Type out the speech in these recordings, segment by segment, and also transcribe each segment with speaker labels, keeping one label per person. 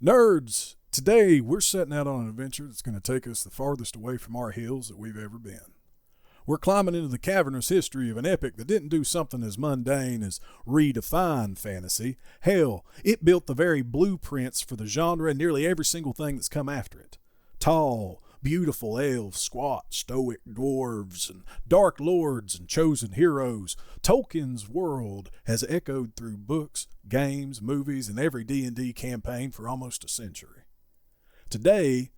Speaker 1: Nerds, today we're setting out on an adventure that's going to take us the farthest away from our hills that we've ever been. We're climbing into the cavernous history of an epic that didn't do something as mundane as redefine fantasy. Hell, it built the very blueprints for the genre and nearly every single thing that's come after it. Tall, beautiful elves, squat, stoic dwarves, and dark lords and chosen heroes. Tolkien's world has echoed through books, games, movies, and every D&D campaign for almost a century. Today,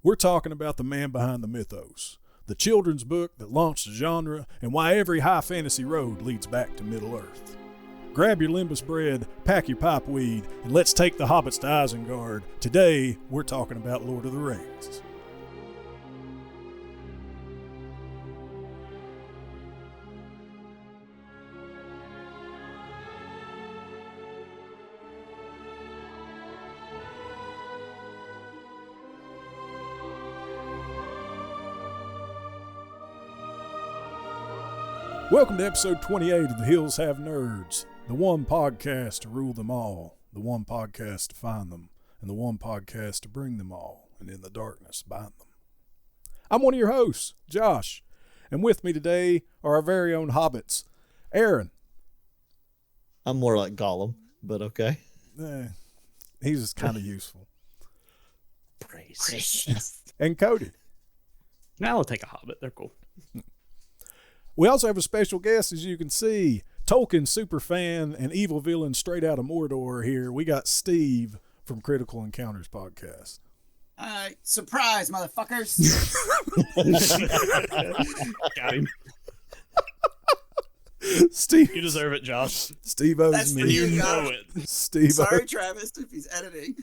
Speaker 1: we're talking about the man behind the mythos, the children's book that launched the genre, and why every high fantasy road leads back to Middle-earth. Grab your limbus bread, pack your pipeweed, and let's take the hobbits to Isengard. Today, we're talking about Lord of the Rings. Welcome to episode 28 of The Hills Have Nerds, the one podcast to rule them all, the one podcast to find them, and the one podcast to bring them all, and in the darkness bind them. I'm one of your hosts, Josh, and with me today are our very own hobbits, Aaron.
Speaker 2: I'm more like Gollum, but okay.
Speaker 1: He's just kind of useful.
Speaker 2: Precious.
Speaker 1: And Cody.
Speaker 3: Now I'll take a hobbit. They're cool.
Speaker 1: We also have a special guest, as you can see, Tolkien superfan and evil villain straight out of Mordor here. We got Steve from Critical Encounters podcast.
Speaker 4: Surprise, motherfuckers.
Speaker 3: Got him.
Speaker 1: Steve,
Speaker 3: You deserve it, Josh.
Speaker 1: Steve owes
Speaker 4: That's
Speaker 1: me.
Speaker 4: for you,
Speaker 3: You
Speaker 4: Josh.
Speaker 3: know it.
Speaker 1: Steve,
Speaker 4: Sorry, Travis, if he's editing.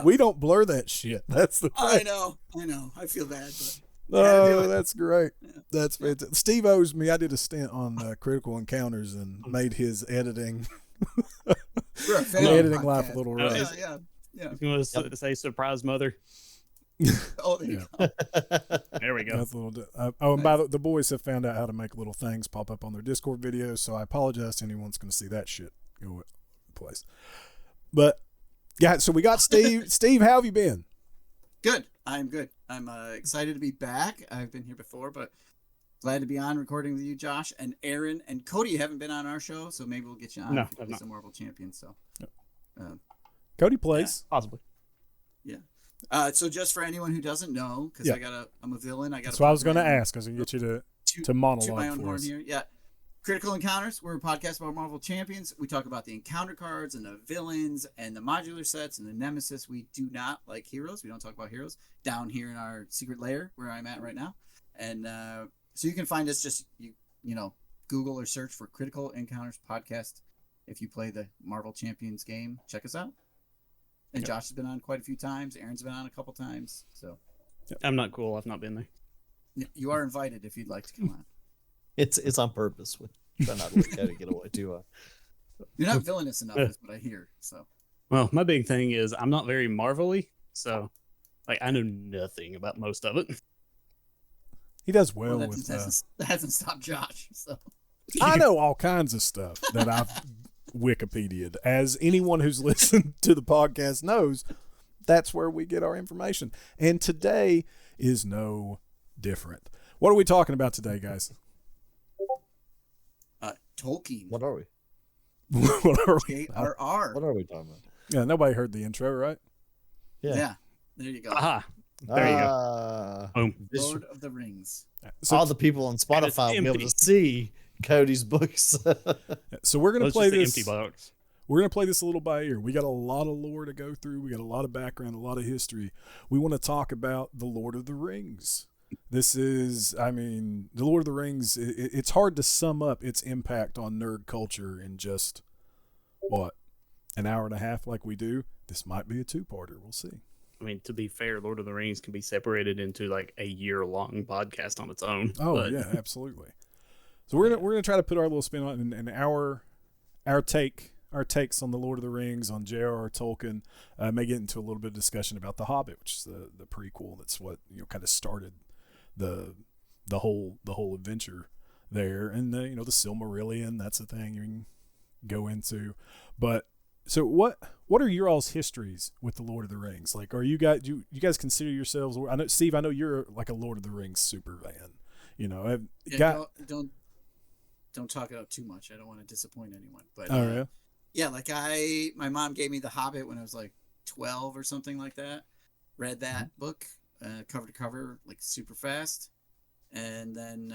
Speaker 1: we don't blur that shit. That's the thing.
Speaker 4: I know. I feel bad, but
Speaker 1: Oh, that's great. That's fantastic. Steve owes me. I did a stint on Critical Encounters and made his editing
Speaker 4: we're a family
Speaker 1: editing life a
Speaker 4: podcast.
Speaker 1: little
Speaker 3: Oh,
Speaker 1: rough.
Speaker 4: Yeah.
Speaker 3: You want to say surprise mother?
Speaker 4: Oh, there you go.
Speaker 3: There we go.
Speaker 1: That's a little. And by the boys have found out how to make little things pop up on their Discord videos. So I apologize to anyone that's going to see that shit go in place. But yeah, so we got Steve. Steve, how have you been?
Speaker 4: Good. I'm good. I'm excited to be back. I've been here before, but glad to be on recording with you, Josh, and Aaron and Cody. Haven't been on our show, so maybe we'll get you on.
Speaker 3: No,
Speaker 4: if you
Speaker 3: I've
Speaker 4: play
Speaker 3: not.
Speaker 4: some Marvel Champions. So,
Speaker 1: Cody plays.
Speaker 3: Possibly.
Speaker 4: so just for anyone who doesn't know, because I'm a villain.
Speaker 1: That's what I was going to ask. I was going to get you to
Speaker 4: to
Speaker 1: monologue
Speaker 4: my own
Speaker 1: for
Speaker 4: horn
Speaker 1: us.
Speaker 4: here. Yeah. Critical Encounters, we're a podcast about Marvel Champions. We talk about the encounter cards and the villains and the modular sets and the nemesis. We do not like heroes. We don't talk about heroes down here in our secret lair where I'm at right now. And so you can find us just, you know, Google or search for Critical Encounters podcast. If you play the Marvel Champions game, check us out. And Josh has been on quite a few times. Aaron's been on a couple times. So
Speaker 3: I'm not cool. I've not been there.
Speaker 4: you are invited if you'd like to come on.
Speaker 2: It's on purpose. We try not to let Cody get away too.
Speaker 4: You're not villainous enough, is what I hear. So.
Speaker 3: Well, my big thing is I'm not very Marvel-y, so like I know nothing about most of it.
Speaker 1: He does well
Speaker 4: That
Speaker 1: with.
Speaker 4: hasn't stopped Josh. So.
Speaker 1: I know all kinds of stuff that I've Wikipedia'd. As anyone who's listened to the podcast knows, that's where we get our information. And today is no different. What are we talking about today, guys?
Speaker 4: Tolkien.
Speaker 2: What are we?
Speaker 1: What are we?
Speaker 4: J.R.R.
Speaker 2: What are we talking about?
Speaker 1: Yeah, nobody heard the intro, right?
Speaker 4: Yeah. There you go.
Speaker 3: Aha. There you go. Boom.
Speaker 4: Lord of the Rings.
Speaker 1: So,
Speaker 2: All the people on Spotify will be able to see Cody's books.
Speaker 1: so we're gonna
Speaker 3: Well, it's
Speaker 1: play
Speaker 3: just
Speaker 1: this.
Speaker 3: the empty box.
Speaker 1: We're gonna play this a little by ear. We got a lot of lore to go through. We got a lot of background, a lot of history. We want to talk about the Lord of the Rings. This is, I mean, the Lord of the Rings. It's hard to sum up its impact on nerd culture in just what, an hour and a half, like we do. This might be a two-parter. We'll see.
Speaker 3: I mean, to be fair, Lord of the Rings can be separated into like a year-long podcast on its own.
Speaker 1: Oh
Speaker 3: but
Speaker 1: yeah, absolutely. So we're gonna try to put our little spin on it, and our takes on the Lord of the Rings, on J.R.R. Tolkien. May get into a little bit of discussion about The Hobbit, which is the prequel. That's what kind of started the whole adventure there, and the Silmarillion. That's the thing you can go into, but So what are your all's histories with the Lord of the Rings? Like, are you guys you guys consider yourselves? I know, Steve. I know you're like a Lord of the Rings super fan. You know,
Speaker 4: don't talk it up too much. I don't want to disappoint anyone. But
Speaker 1: yeah.
Speaker 4: yeah, like my mom gave me The Hobbit when I was like 12 or something like that. Read that book cover to cover like super fast, and then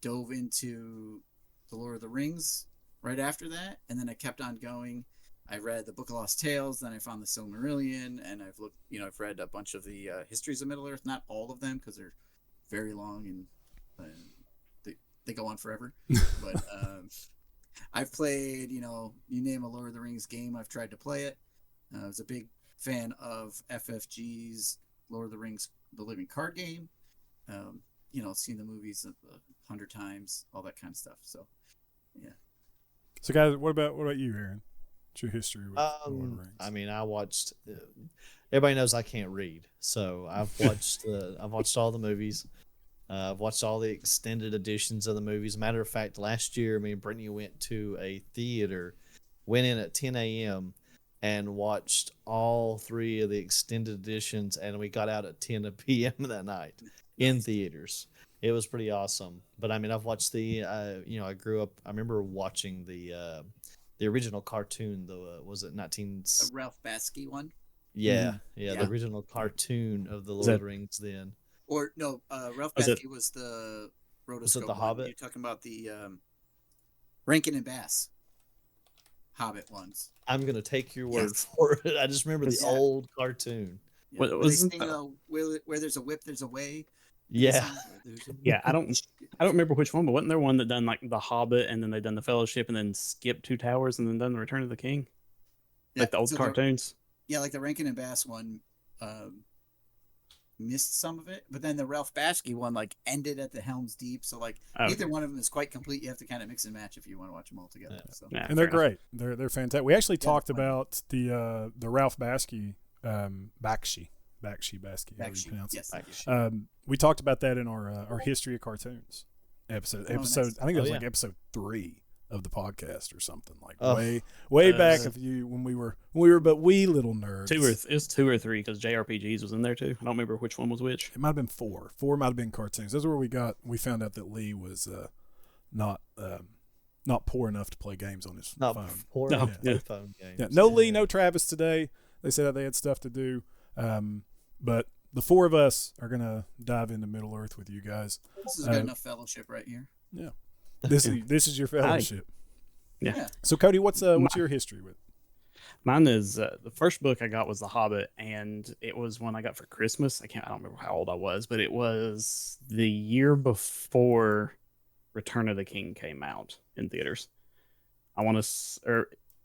Speaker 4: dove into the Lord of the Rings right after that, and then I kept on going. I read the Book of Lost Tales, then I found the Silmarillion, and I've read a bunch of the histories of Middle Earth, not all of them because they're very long and they go on forever. But I've played, you name a Lord of the Rings game, I've tried to play it. I was a big fan of FFG's Lord of the Rings, the Living Card Game. Seen the movies 100 times, all that kind of stuff. So, yeah.
Speaker 1: So, guys, what about you, Aaron? What's your history with Lord of the Rings?
Speaker 2: I mean, I watched. Everybody knows I can't read, so I've watched all the movies. I've watched all the extended editions of the movies. Matter of fact, last year, me and Brittany went to a theater, went in at 10 a.m. and watched all 3 of the extended editions, and we got out at 10 p.m. that night in theaters. It was pretty awesome. But I mean, I've watched I grew up. I remember watching the original cartoon. Was it 19?
Speaker 4: The Ralph Bakshi one.
Speaker 2: Yeah, the original cartoon of the Lord of the Rings. Then,
Speaker 4: or no, Ralph Bakshi was the rotoscope.
Speaker 2: Was it the Hobbit?
Speaker 4: You're talking about the Rankin and Bass Hobbit ones.
Speaker 2: I'm gonna take your word for it. I just remember the old cartoon.
Speaker 4: Yeah. What was where there's a whip, there's a way.
Speaker 2: Yeah.
Speaker 3: Yeah, I don't remember which one, but wasn't there one that done like the Hobbit and then they done the Fellowship and then skipped 2 Towers and then done the Return of the King? Like the old cartoons.
Speaker 4: Like the Rankin and Bass one missed some of it, but then the Ralph Bakshi one like ended at the Helm's Deep, so like neither one of them is quite complete. You have to kind of mix and match if you want to watch them all together.
Speaker 1: Yeah.
Speaker 4: So.
Speaker 1: And they're great. They're fantastic. We actually talked about the Ralph Bakshi Bakshi, however you pronounce it.
Speaker 4: Yes.
Speaker 1: We talked about that in our history of cartoons episode. Nice. I think it was like episode 3 of the podcast or something, like way back when we were but wee little nerds.
Speaker 3: It's 2 or 3 because JRPGs was in there too. I don't remember which one was which.
Speaker 1: It might have been 4. 4 might have been cartoons. That's where we found out that Lee was not poor enough to play games on his phone.
Speaker 2: Poor enough to play phone games.
Speaker 1: Yeah. No Lee, no Travis today. They said that they had stuff to do. But the 4 of us are gonna dive into Middle Earth with you guys.
Speaker 4: This is good enough fellowship right here.
Speaker 1: Yeah, this is your fellowship.
Speaker 3: Yeah.
Speaker 1: So Cody, what's your history with?
Speaker 3: Mine is the first book I got was The Hobbit, and it was one I got for Christmas. I don't remember how old I was, but it was the year before Return of the King came out in theaters.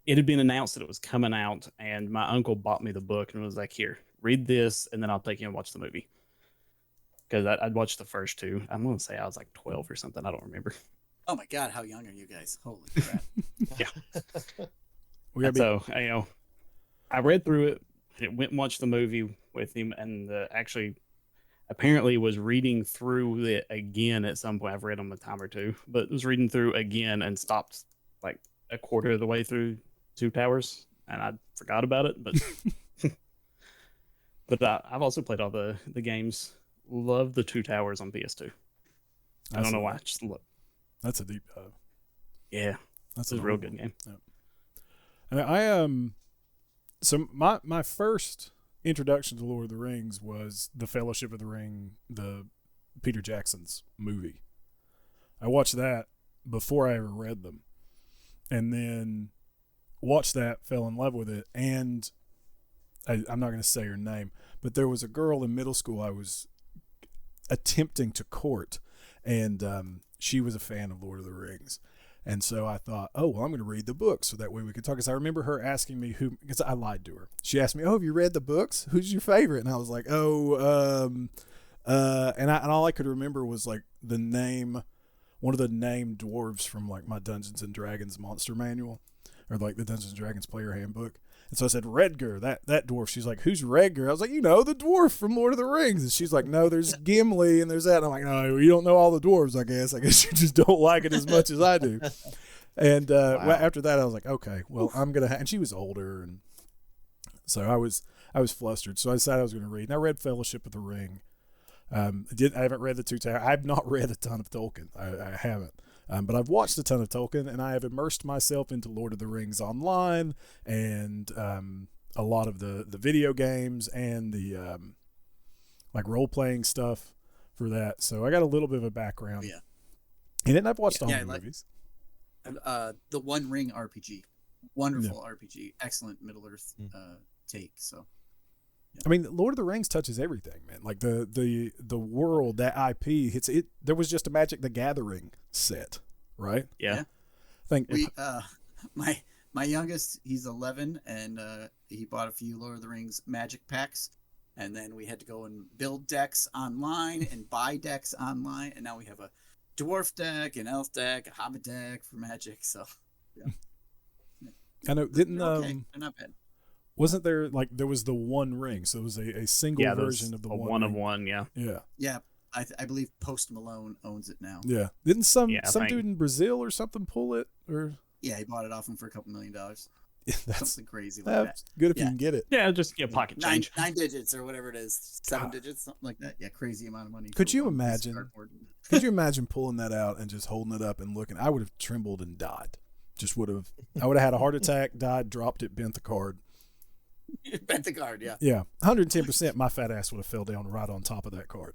Speaker 3: It had been announced that it was coming out, and my uncle bought me the book and was like, "Here, read this, and then I'll take you and watch the movie." Because I'd watched the first 2. I'm going to say I was like 12 or something. I don't remember.
Speaker 4: Oh my God, how young are you guys? Holy crap.
Speaker 3: Yeah. I read through it. I went and watched the movie with him, and apparently was reading through it again at some point. I've read them a time or 2, but was reading through again and stopped like a quarter of the way through 2 Towers, and I forgot about it. But but I've also played all the games. Love the 2 Towers on PS2. I don't know why. Just look.
Speaker 1: That's a deep dive.
Speaker 3: Yeah, that's a real good game.
Speaker 1: Yeah. So my first introduction to Lord of the Rings was the Fellowship of the Ring, the Peter Jackson's movie. I watched that before I ever read them, and then watched that, fell in love with it, and I'm not going to say her name, but there was a girl in middle school I was attempting to court, and she was a fan of Lord of the Rings. And so I thought, I'm going to read the books so that way we could talk. Because I remember her asking me because I lied to her. She asked me, have you read the books? Who's your favorite? And I was like, and all I could remember was like the name, one of the named dwarves from like my Dungeons and Dragons monster manual, or like the Dungeons and Dragons player handbook. And so I said, Redgar, that dwarf. She's like, who's Redgar? I was like, the dwarf from Lord of the Rings. And she's like, no, there's Gimli and there's that. And I'm like, no, you don't know all the dwarves, I guess. I guess you just don't like it as much as I do. And
Speaker 2: Wow.
Speaker 1: after that, I was like, okay, well, I'm gonna. And she was older, and so I was flustered. So I decided I was gonna read. And I read Fellowship of the Ring. I haven't read the Two Towers. I've not read a ton of Tolkien. I haven't. But I've watched a ton of Tolkien, and I have immersed myself into Lord of the Rings online and a lot of the video games and the like role playing stuff for that. So I got a little bit of a background.
Speaker 4: Yeah.
Speaker 1: And then I've watched all the
Speaker 4: like-
Speaker 1: movies.
Speaker 4: The One Ring RPG, wonderful RPG, excellent Middle Earth take. So
Speaker 1: I mean, Lord of the Rings touches everything, man. Like the world, that IP, there was just a Magic the Gathering set, right?
Speaker 3: Yeah.
Speaker 1: I think
Speaker 4: we my youngest, he's 11, and he bought a few Lord of the Rings Magic packs, and then we had to go and build decks online and buy decks online, and now we have a dwarf deck, an elf deck, a hobbit deck for Magic. So yeah,
Speaker 1: I know. Didn't
Speaker 4: they're okay. They're not bad.
Speaker 1: wasn't there there was the One Ring? So it was a single version of the
Speaker 3: one of
Speaker 1: Ring.
Speaker 3: one. Yeah.
Speaker 1: Yeah.
Speaker 4: Yeah, I believe Post Malone owns it now.
Speaker 1: Yeah. Didn't some
Speaker 3: think-
Speaker 1: dude in Brazil or something pull it? Or
Speaker 4: Yeah, he bought it off him for a couple $1 million.
Speaker 1: that's
Speaker 4: Something crazy like that.
Speaker 1: that's good if you
Speaker 4: Yeah.
Speaker 1: can get it.
Speaker 3: Yeah, just pocket
Speaker 4: Nine
Speaker 3: change.
Speaker 4: digits or whatever it is, 7
Speaker 1: God.
Speaker 4: digits, something like that. Yeah, crazy amount of money.
Speaker 1: Could
Speaker 4: for
Speaker 1: you
Speaker 4: one piece of
Speaker 1: imagine?
Speaker 4: cardboard.
Speaker 1: Could you imagine pulling that out and just holding it up and looking? I would have trembled and died. I would have had a heart attack, died, dropped it, bent the card.
Speaker 4: Bet the card, yeah.
Speaker 1: Yeah, 110%. My fat ass would have fell down right on top of that card.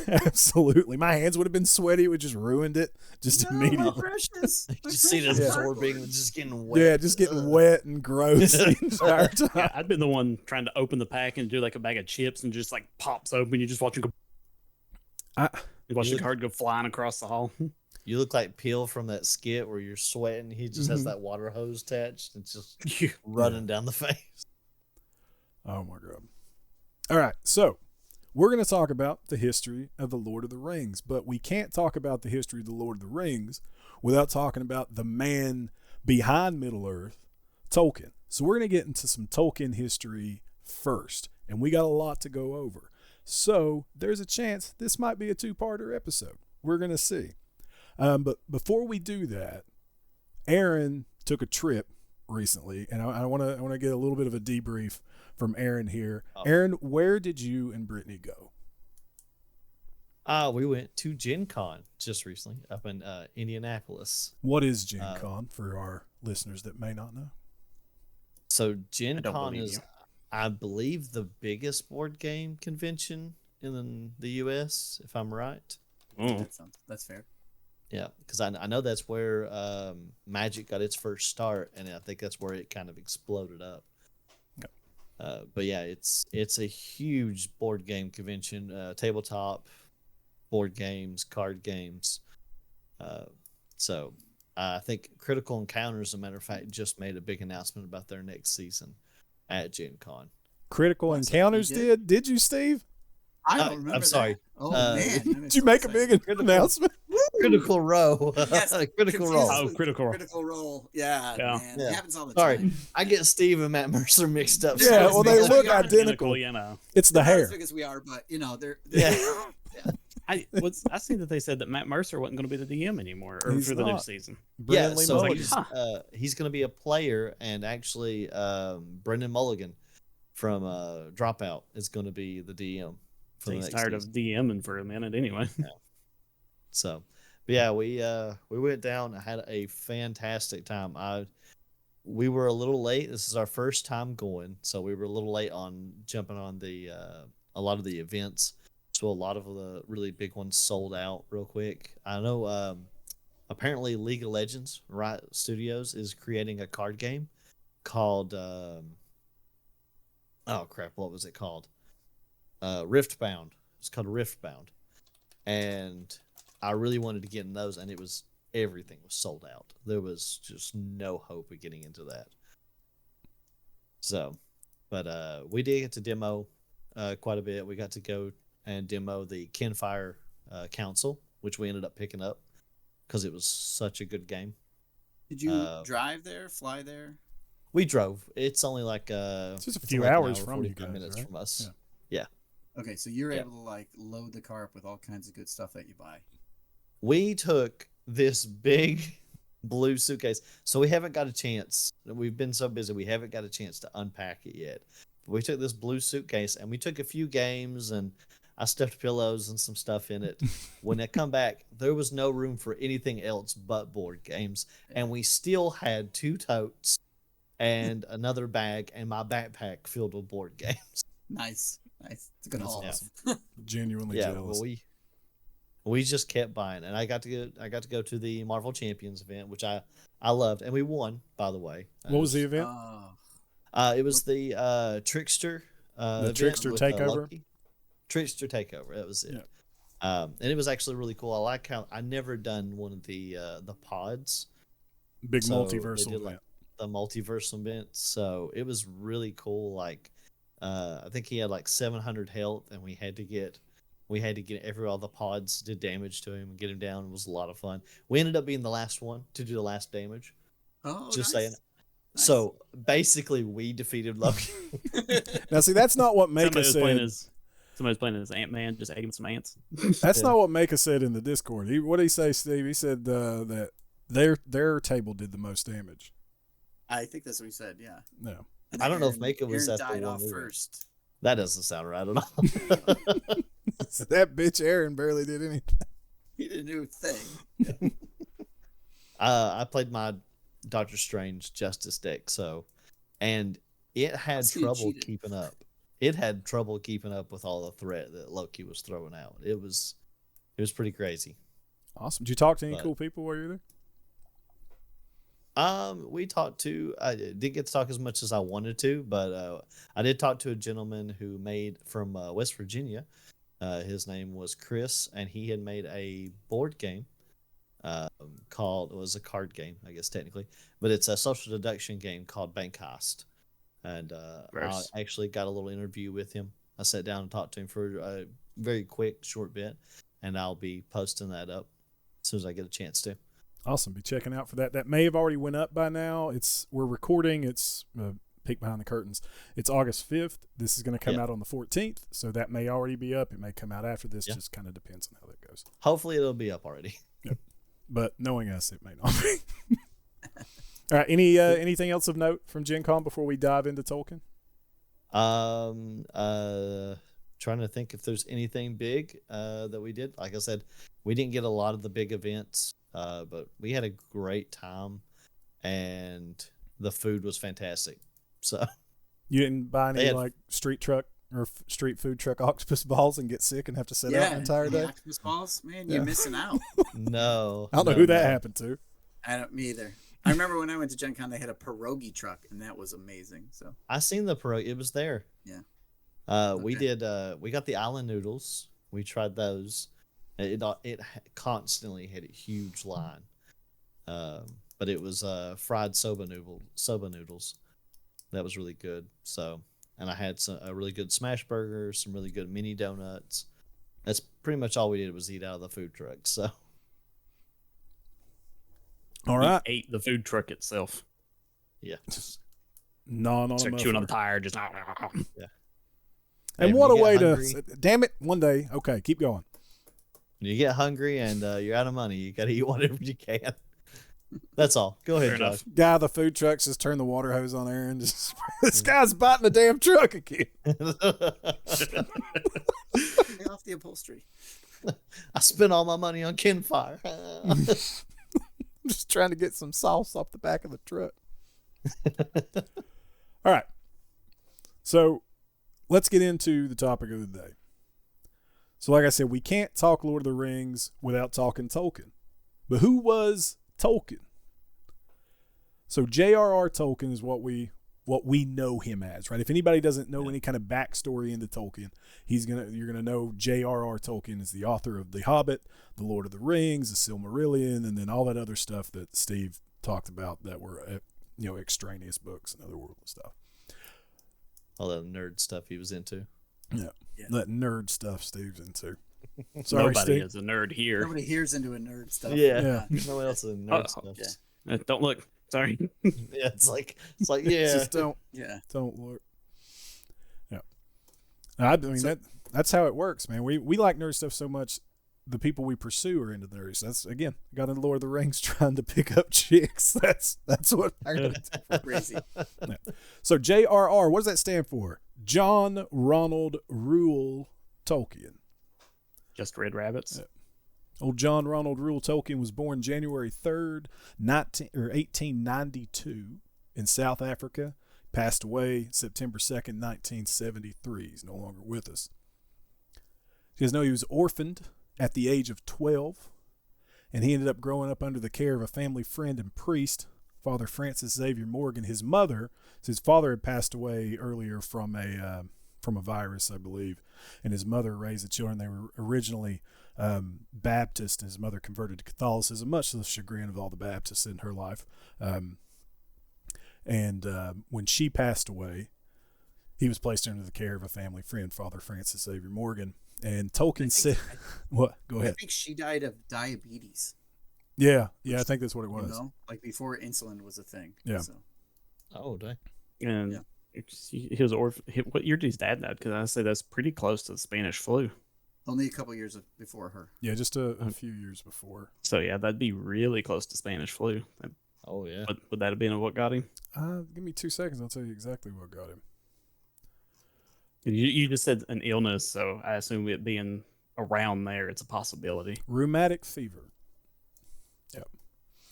Speaker 1: Absolutely, my hands would have been sweaty. It would just ruined it just
Speaker 4: No, my
Speaker 1: immediately.
Speaker 4: precious.
Speaker 2: You
Speaker 4: my
Speaker 2: just see it
Speaker 4: precious
Speaker 2: absorbing,
Speaker 4: cardboard.
Speaker 2: just getting wet.
Speaker 1: Yeah, just getting wet and gross the entire time.
Speaker 3: Yeah, I'd been the one trying to open the pack and do like a bag of chips and just like pops open. You just watch it go. You watch the card go flying across the hall.
Speaker 2: You look like Peel from that skit where you're sweating. He just has
Speaker 1: Mhm.
Speaker 2: that water hose attached. It's just
Speaker 3: Yeah.
Speaker 2: running down the face.
Speaker 1: Oh my god! All right, so we're going to talk about the history of the Lord of the Rings, but we can't talk about the history of the Lord of the Rings without talking about the man behind Middle Earth, Tolkien. So we're going to get into some Tolkien history first, and we got a lot to go over. So there's a chance this might be a two-parter episode. We're going to see. But before we do that, Aaron took a trip recently, and I want to get a little bit of a debrief from Aaron here.
Speaker 2: Oh.
Speaker 1: Aaron, where did you and Brittany go?
Speaker 2: We went to Gen Con just recently up in Indianapolis.
Speaker 1: What is Gen Con for our listeners that may not know?
Speaker 2: So Gen
Speaker 3: I don't
Speaker 2: Con
Speaker 3: believe
Speaker 2: is,
Speaker 3: you.
Speaker 2: I believe, the biggest board game convention in the U.S., if I'm right.
Speaker 3: Oh.
Speaker 4: That's fair.
Speaker 2: Yeah, because I know that's where Magic got its first start, and I think that's where it kind of exploded up. But yeah, it's a huge board game convention, tabletop, board games, card games. So I think Critical Encounters, as a matter of fact, just made a big announcement about their next season at Gen Con.
Speaker 1: Critical
Speaker 4: What's that?
Speaker 1: Encounters
Speaker 4: You did?
Speaker 1: did you, Steve?
Speaker 4: I
Speaker 2: I'm
Speaker 4: don't remember.
Speaker 2: sorry.
Speaker 4: That. Oh
Speaker 2: Uh,
Speaker 4: man!
Speaker 1: Did you make a big announcement?
Speaker 2: Critical Row.
Speaker 4: Yes,
Speaker 2: Critical Role.
Speaker 3: Oh, Critical Role.
Speaker 4: Critical Role. Yeah,
Speaker 3: Yeah.
Speaker 4: man.
Speaker 2: Yeah.
Speaker 4: It happens all the
Speaker 2: Sorry,
Speaker 4: time.
Speaker 2: I get Steve and Matt Mercer mixed up.
Speaker 1: Yeah, well, they
Speaker 4: Because
Speaker 1: look
Speaker 4: we are
Speaker 1: identical.
Speaker 3: You know.
Speaker 1: It's the
Speaker 4: They're not
Speaker 1: hair.
Speaker 4: as big as we are, but you know they're
Speaker 2: Yeah.
Speaker 3: I seen that they said that Matt Mercer wasn't going to be the DM anymore or
Speaker 1: He's
Speaker 3: for the new
Speaker 1: not.
Speaker 3: season.
Speaker 2: Yeah,
Speaker 1: Bradley
Speaker 2: so
Speaker 1: Mulligan.
Speaker 2: he's going to be a player, and actually, Brendan Mulligan from Dropout is going to be the DM for the
Speaker 3: He's
Speaker 2: next
Speaker 3: tired
Speaker 2: season.
Speaker 3: of DMing for a minute anyway.
Speaker 2: So, but yeah, we went down. I had a fantastic time. We were a little late. This is our first time going, so we were a little late on jumping on the a lot of the events. So a lot of the really big ones sold out real quick. I know. Apparently, League of Legends Riot Studios is creating a card game called oh crap, what was it called? Riftbound. It's called Riftbound, and I really wanted to get in those, and everything was sold out. There was just no hope of getting into that. So, but we did get to demo quite a bit. We got to go and demo the Kenfire Council, which we ended up picking up because it was such a good game.
Speaker 4: Did you drive there, fly there?
Speaker 2: We drove. It's only like
Speaker 1: It's just a
Speaker 2: it's
Speaker 1: few
Speaker 2: like an
Speaker 1: hours
Speaker 2: hour,
Speaker 1: from you
Speaker 2: 45
Speaker 1: guys,
Speaker 2: minutes
Speaker 1: right?
Speaker 2: from us.
Speaker 1: Yeah.
Speaker 4: Okay, so you're
Speaker 2: Yeah.
Speaker 4: able to like load the car up with all kinds of good stuff that you buy.
Speaker 2: We took this big blue suitcase. So we haven't got a chance. We've been so busy, we haven't got a chance to unpack it yet. We took this blue suitcase and we took a few games and I stuffed pillows and some stuff in it. When I come back, there was no room for anything else but board games. And we still had 2 totes and another bag and my backpack filled with board games.
Speaker 4: Nice. It's a good
Speaker 1: That's
Speaker 4: haul.
Speaker 1: awesome. Genuinely jealous.
Speaker 2: Well, we just kept buying, and I got to go to the Marvel Champions event, which I loved, and we won, by the way.
Speaker 1: What was the event?
Speaker 2: It was the Trickster.
Speaker 1: The Trickster Takeover.
Speaker 2: Trickster Takeover. That was it.
Speaker 1: Yeah.
Speaker 2: And it was actually really cool. I like how I never done one of the pods.
Speaker 1: Big
Speaker 2: So
Speaker 1: multiversal
Speaker 2: they did,
Speaker 1: event.
Speaker 2: the multiversal event. So it was really cool. Like, I think he had like 700 health, and we had to get all the pods did damage to him and get him down. It was a lot of fun. We ended up being the last one to do the last damage.
Speaker 4: Oh,
Speaker 2: Just
Speaker 4: nice.
Speaker 2: saying. So basically, we defeated Loki.
Speaker 1: Now, see, that's not what Maka said.
Speaker 3: Somebody's playing as Ant-Man, just ate him some ants.
Speaker 1: That's not what Maka said in the Discord. What did he say, Steve? He said that their table did the most damage.
Speaker 4: I think that's what he said. Yeah.
Speaker 1: No.
Speaker 4: And
Speaker 2: I don't know if
Speaker 4: Aaron-
Speaker 2: Maka was
Speaker 4: Aaron
Speaker 2: at the
Speaker 4: died
Speaker 2: one
Speaker 4: off
Speaker 2: we were-
Speaker 4: first.
Speaker 2: That doesn't sound right at all.
Speaker 1: That bitch Aaron barely did anything.
Speaker 4: He didn't do a thing.
Speaker 2: I played my Doctor Strange Justice deck, and it had
Speaker 4: see you
Speaker 2: trouble
Speaker 4: cheated.
Speaker 2: keeping up. It had trouble keeping up with all the threat that Loki was throwing out. It was pretty crazy.
Speaker 1: Awesome. Did you talk to any
Speaker 2: But-
Speaker 1: cool people while you were there?
Speaker 2: We talked to. I didn't get to talk as much as I wanted to, but I did talk to a gentleman who made from West Virginia. His name was Chris, and he had made a board game called. It was a card game, I guess technically, but it's a social deduction game called Bank Heist. And I
Speaker 3: Gross.
Speaker 2: actually got a little interview with him. I sat down and talked to him for a very quick, short bit, and I'll be posting that up as soon as I get a chance to.
Speaker 1: Awesome. Be checking out for that. That may have already went up by now. We're recording. It's peek behind the curtains. It's August 5th. This is going to come out on the 14th, so that may already be up. It may come out after this. Just kind of depends on how that goes.
Speaker 2: Hopefully, it'll be up already.
Speaker 1: But knowing us, it may not be. All right. Anything else of note from Gen Con before we dive into Tolkien?
Speaker 2: Trying to think if there's anything big that we did. Like I said, we didn't get a lot of the big events, but we had a great time, and the food was fantastic. So
Speaker 1: You didn't buy any
Speaker 2: They had-
Speaker 1: like street truck or street food truck octopus balls and get sick and have to sit out the entire day?
Speaker 4: Octopus balls, man,
Speaker 1: Yeah.
Speaker 4: you're missing out.
Speaker 2: no,
Speaker 1: I don't know
Speaker 2: no,
Speaker 1: who that
Speaker 2: no.
Speaker 1: happened to.
Speaker 4: Me either. I remember when I went to Gen Con, they had a pierogi truck, and that was amazing. So
Speaker 2: I seen the pro. It was there.
Speaker 4: Yeah.
Speaker 2: We
Speaker 4: Okay.
Speaker 2: did. We got the island noodles. We tried those. It constantly had a huge line. But it was fried soba noodles. That was really good. So, and I had a really good smash burger, some really good mini donuts. That's pretty much all we did was eat out of the food truck. So,
Speaker 1: All right.
Speaker 3: He ate the food truck itself.
Speaker 2: yeah.
Speaker 1: Non on
Speaker 3: It's
Speaker 1: a
Speaker 3: like chewing on
Speaker 1: muffler.
Speaker 3: the tire, just
Speaker 1: And
Speaker 2: Hey,
Speaker 1: what a
Speaker 2: when you
Speaker 1: way
Speaker 2: get hungry-
Speaker 1: to damn it, one day. Okay, keep going.
Speaker 2: When you get hungry and you're out of money, you gotta eat whatever you can. That's all. Go ahead,
Speaker 3: Fair
Speaker 2: Josh.
Speaker 3: enough.
Speaker 1: Guy at the food trucks just turn the water hose on there and just this guy's biting the damn truck again.
Speaker 4: Lay off the upholstery.
Speaker 2: I spent all my money on Kinfire.
Speaker 1: Just trying to get some sauce off the back of the truck. All right. So let's get into the topic of the day. So like I said, we can't talk Lord of the Rings without talking Tolkien. But who was Tolkien? So J.R.R. Tolkien is what we know him as, right? If anybody doesn't know any kind of backstory into Tolkien, you're gonna know J.R.R. Tolkien is the author of The Hobbit, The Lord of the Rings, The Silmarillion, and then all that other stuff that Steve talked about that were extraneous books and otherworldly stuff.
Speaker 2: All that nerd stuff he was into.
Speaker 1: Yeah.
Speaker 4: Yeah.
Speaker 1: That nerd stuff Steve's into. Sorry,
Speaker 3: nobody
Speaker 1: Steve.
Speaker 3: is a nerd here.
Speaker 4: Nobody here's into a nerd stuff.
Speaker 1: Yeah.
Speaker 2: No one else is nerd stuff.
Speaker 4: Yeah.
Speaker 3: Don't look. Sorry.
Speaker 2: Yeah, it's like yeah.
Speaker 1: Just don't look. Yeah. I mean that's how it works, man. We like nerd stuff so much. the people we pursue are into the nerdy. So that's, again, got into Lord of the Rings trying to pick up chicks. That's what I got.
Speaker 4: Crazy.
Speaker 1: Yeah. So J.R.R., what does that stand for? John Ronald Reuel Tolkien.
Speaker 3: Just Red Rabbits.
Speaker 1: Yeah. Old John Ronald Reuel Tolkien was born January 3rd, 1892 in South Africa. Passed away September 2nd, 1973. He's no longer with us. You guys know he was orphaned at the age of 12, and he ended up growing up under the care of a family friend and priest, Father Francis Xavier Morgan. His mother, his father had passed away earlier from a virus, I believe, and his mother raised the children. They were originally Baptist, and his mother converted to Catholicism, much to the chagrin of all the Baptists in her life. When she passed away, he was placed under the care of a family friend, Father Francis Xavier Morgan. And Tolkien said, "What? Go ahead."
Speaker 4: I think she died of diabetes.
Speaker 1: Yeah, I think that's what it was.
Speaker 4: You know, like before insulin was a thing.
Speaker 1: Yeah.
Speaker 4: So.
Speaker 2: Oh, dang.
Speaker 3: And he was orphan. What year did his dad die? Because I say that's pretty close to the Spanish flu.
Speaker 4: Only a couple years before her.
Speaker 1: Yeah, just a few years before.
Speaker 3: So yeah, that'd be really close to Spanish flu.
Speaker 2: Oh, yeah.
Speaker 3: Would that have been what got him?
Speaker 1: Give me 2 seconds. I'll tell you exactly what got him.
Speaker 3: You just said an illness, so I assume it being around there, it's a possibility.
Speaker 1: Rheumatic fever. Yep.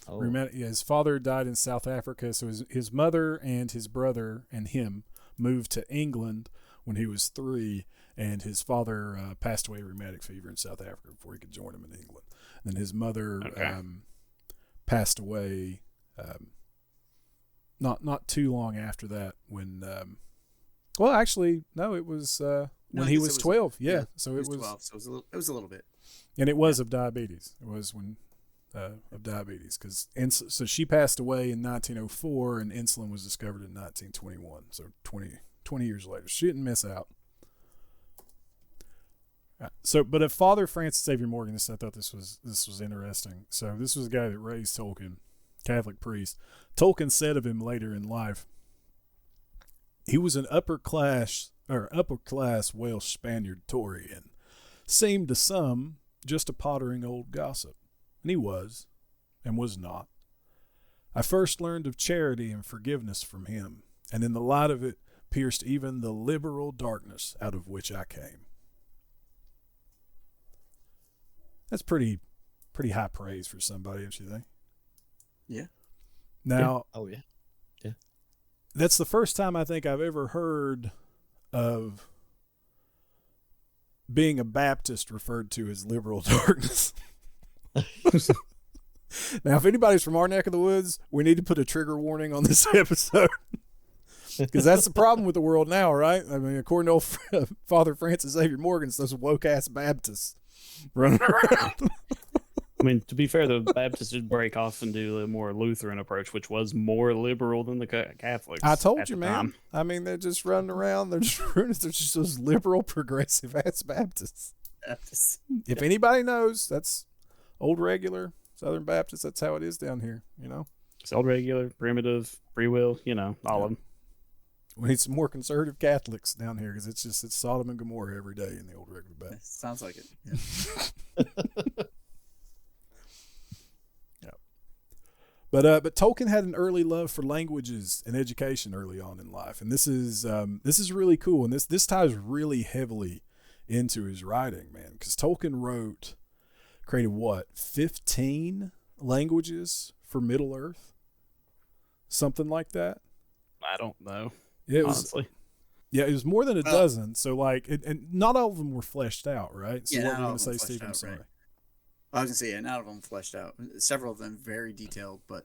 Speaker 2: Oh.
Speaker 1: His father died in South Africa, so his mother and his brother and him moved to England when he was 3, and his father passed away of rheumatic fever in South Africa before he could join him in England. And then his mother passed away not too long after that when well, actually, no, it was when he was 12. Yeah, so it was
Speaker 4: 12. So it was a little bit.
Speaker 1: And it was of diabetes. It was when of diabetes, because so she passed away in 1904, and insulin was discovered in 1921. So 20 years later, she didn't miss out. So, but Father Francis Xavier Morgan, I thought this was interesting. So this was a guy that raised Tolkien, Catholic priest. Tolkien said of him later in life, he was an upper class Welsh Spaniard Tory, and seemed to some just a pottering old gossip. And he was, and was not. I first learned of charity and forgiveness from him, and in the light of it pierced even the liberal darkness out of which I came. That's pretty high praise for somebody, don't you think?
Speaker 4: Yeah.
Speaker 1: Now,
Speaker 2: Oh, yeah.
Speaker 1: that's the first time I think I've ever heard of being a Baptist referred to as liberal darkness. Now, if anybody's from our neck of the woods, we need to put a trigger warning on this episode. Because that's the problem with the world now, right? I mean, according to old Father Francis Xavier Morgan, it's those woke-ass Baptists running around.
Speaker 3: I mean, to be fair, the Baptists did break off and do a more Lutheran approach, which was more liberal than the Catholics.
Speaker 1: I told
Speaker 3: at
Speaker 1: you,
Speaker 3: the
Speaker 1: man.
Speaker 3: time.
Speaker 1: I mean, they're just running around. They're just those liberal, progressive-ass Baptists. If anybody knows, that's old regular Southern Baptist. That's how it is down here, you know?
Speaker 3: It's old regular, primitive, free will, all of them.
Speaker 1: We need some more conservative Catholics down here, because it's Sodom and Gomorrah every day in the old regular Baptist.
Speaker 4: Sounds like it.
Speaker 1: Yeah. But Tolkien had an early love for languages and education early on in life, and this is really cool, and this ties really heavily into his writing, man, because Tolkien created 15 languages for Middle Earth, something like that.
Speaker 3: I don't know.
Speaker 1: It
Speaker 3: honestly.
Speaker 1: It was more than a dozen. So and not all of them were fleshed out, right? So
Speaker 4: Yeah,
Speaker 1: what were you going
Speaker 4: not
Speaker 1: to
Speaker 4: all
Speaker 1: say,
Speaker 4: of them
Speaker 1: Steve? I'm
Speaker 4: fleshed out,
Speaker 1: sorry.
Speaker 4: right. I was going to say, not all of them fleshed out. Several of them very detailed, but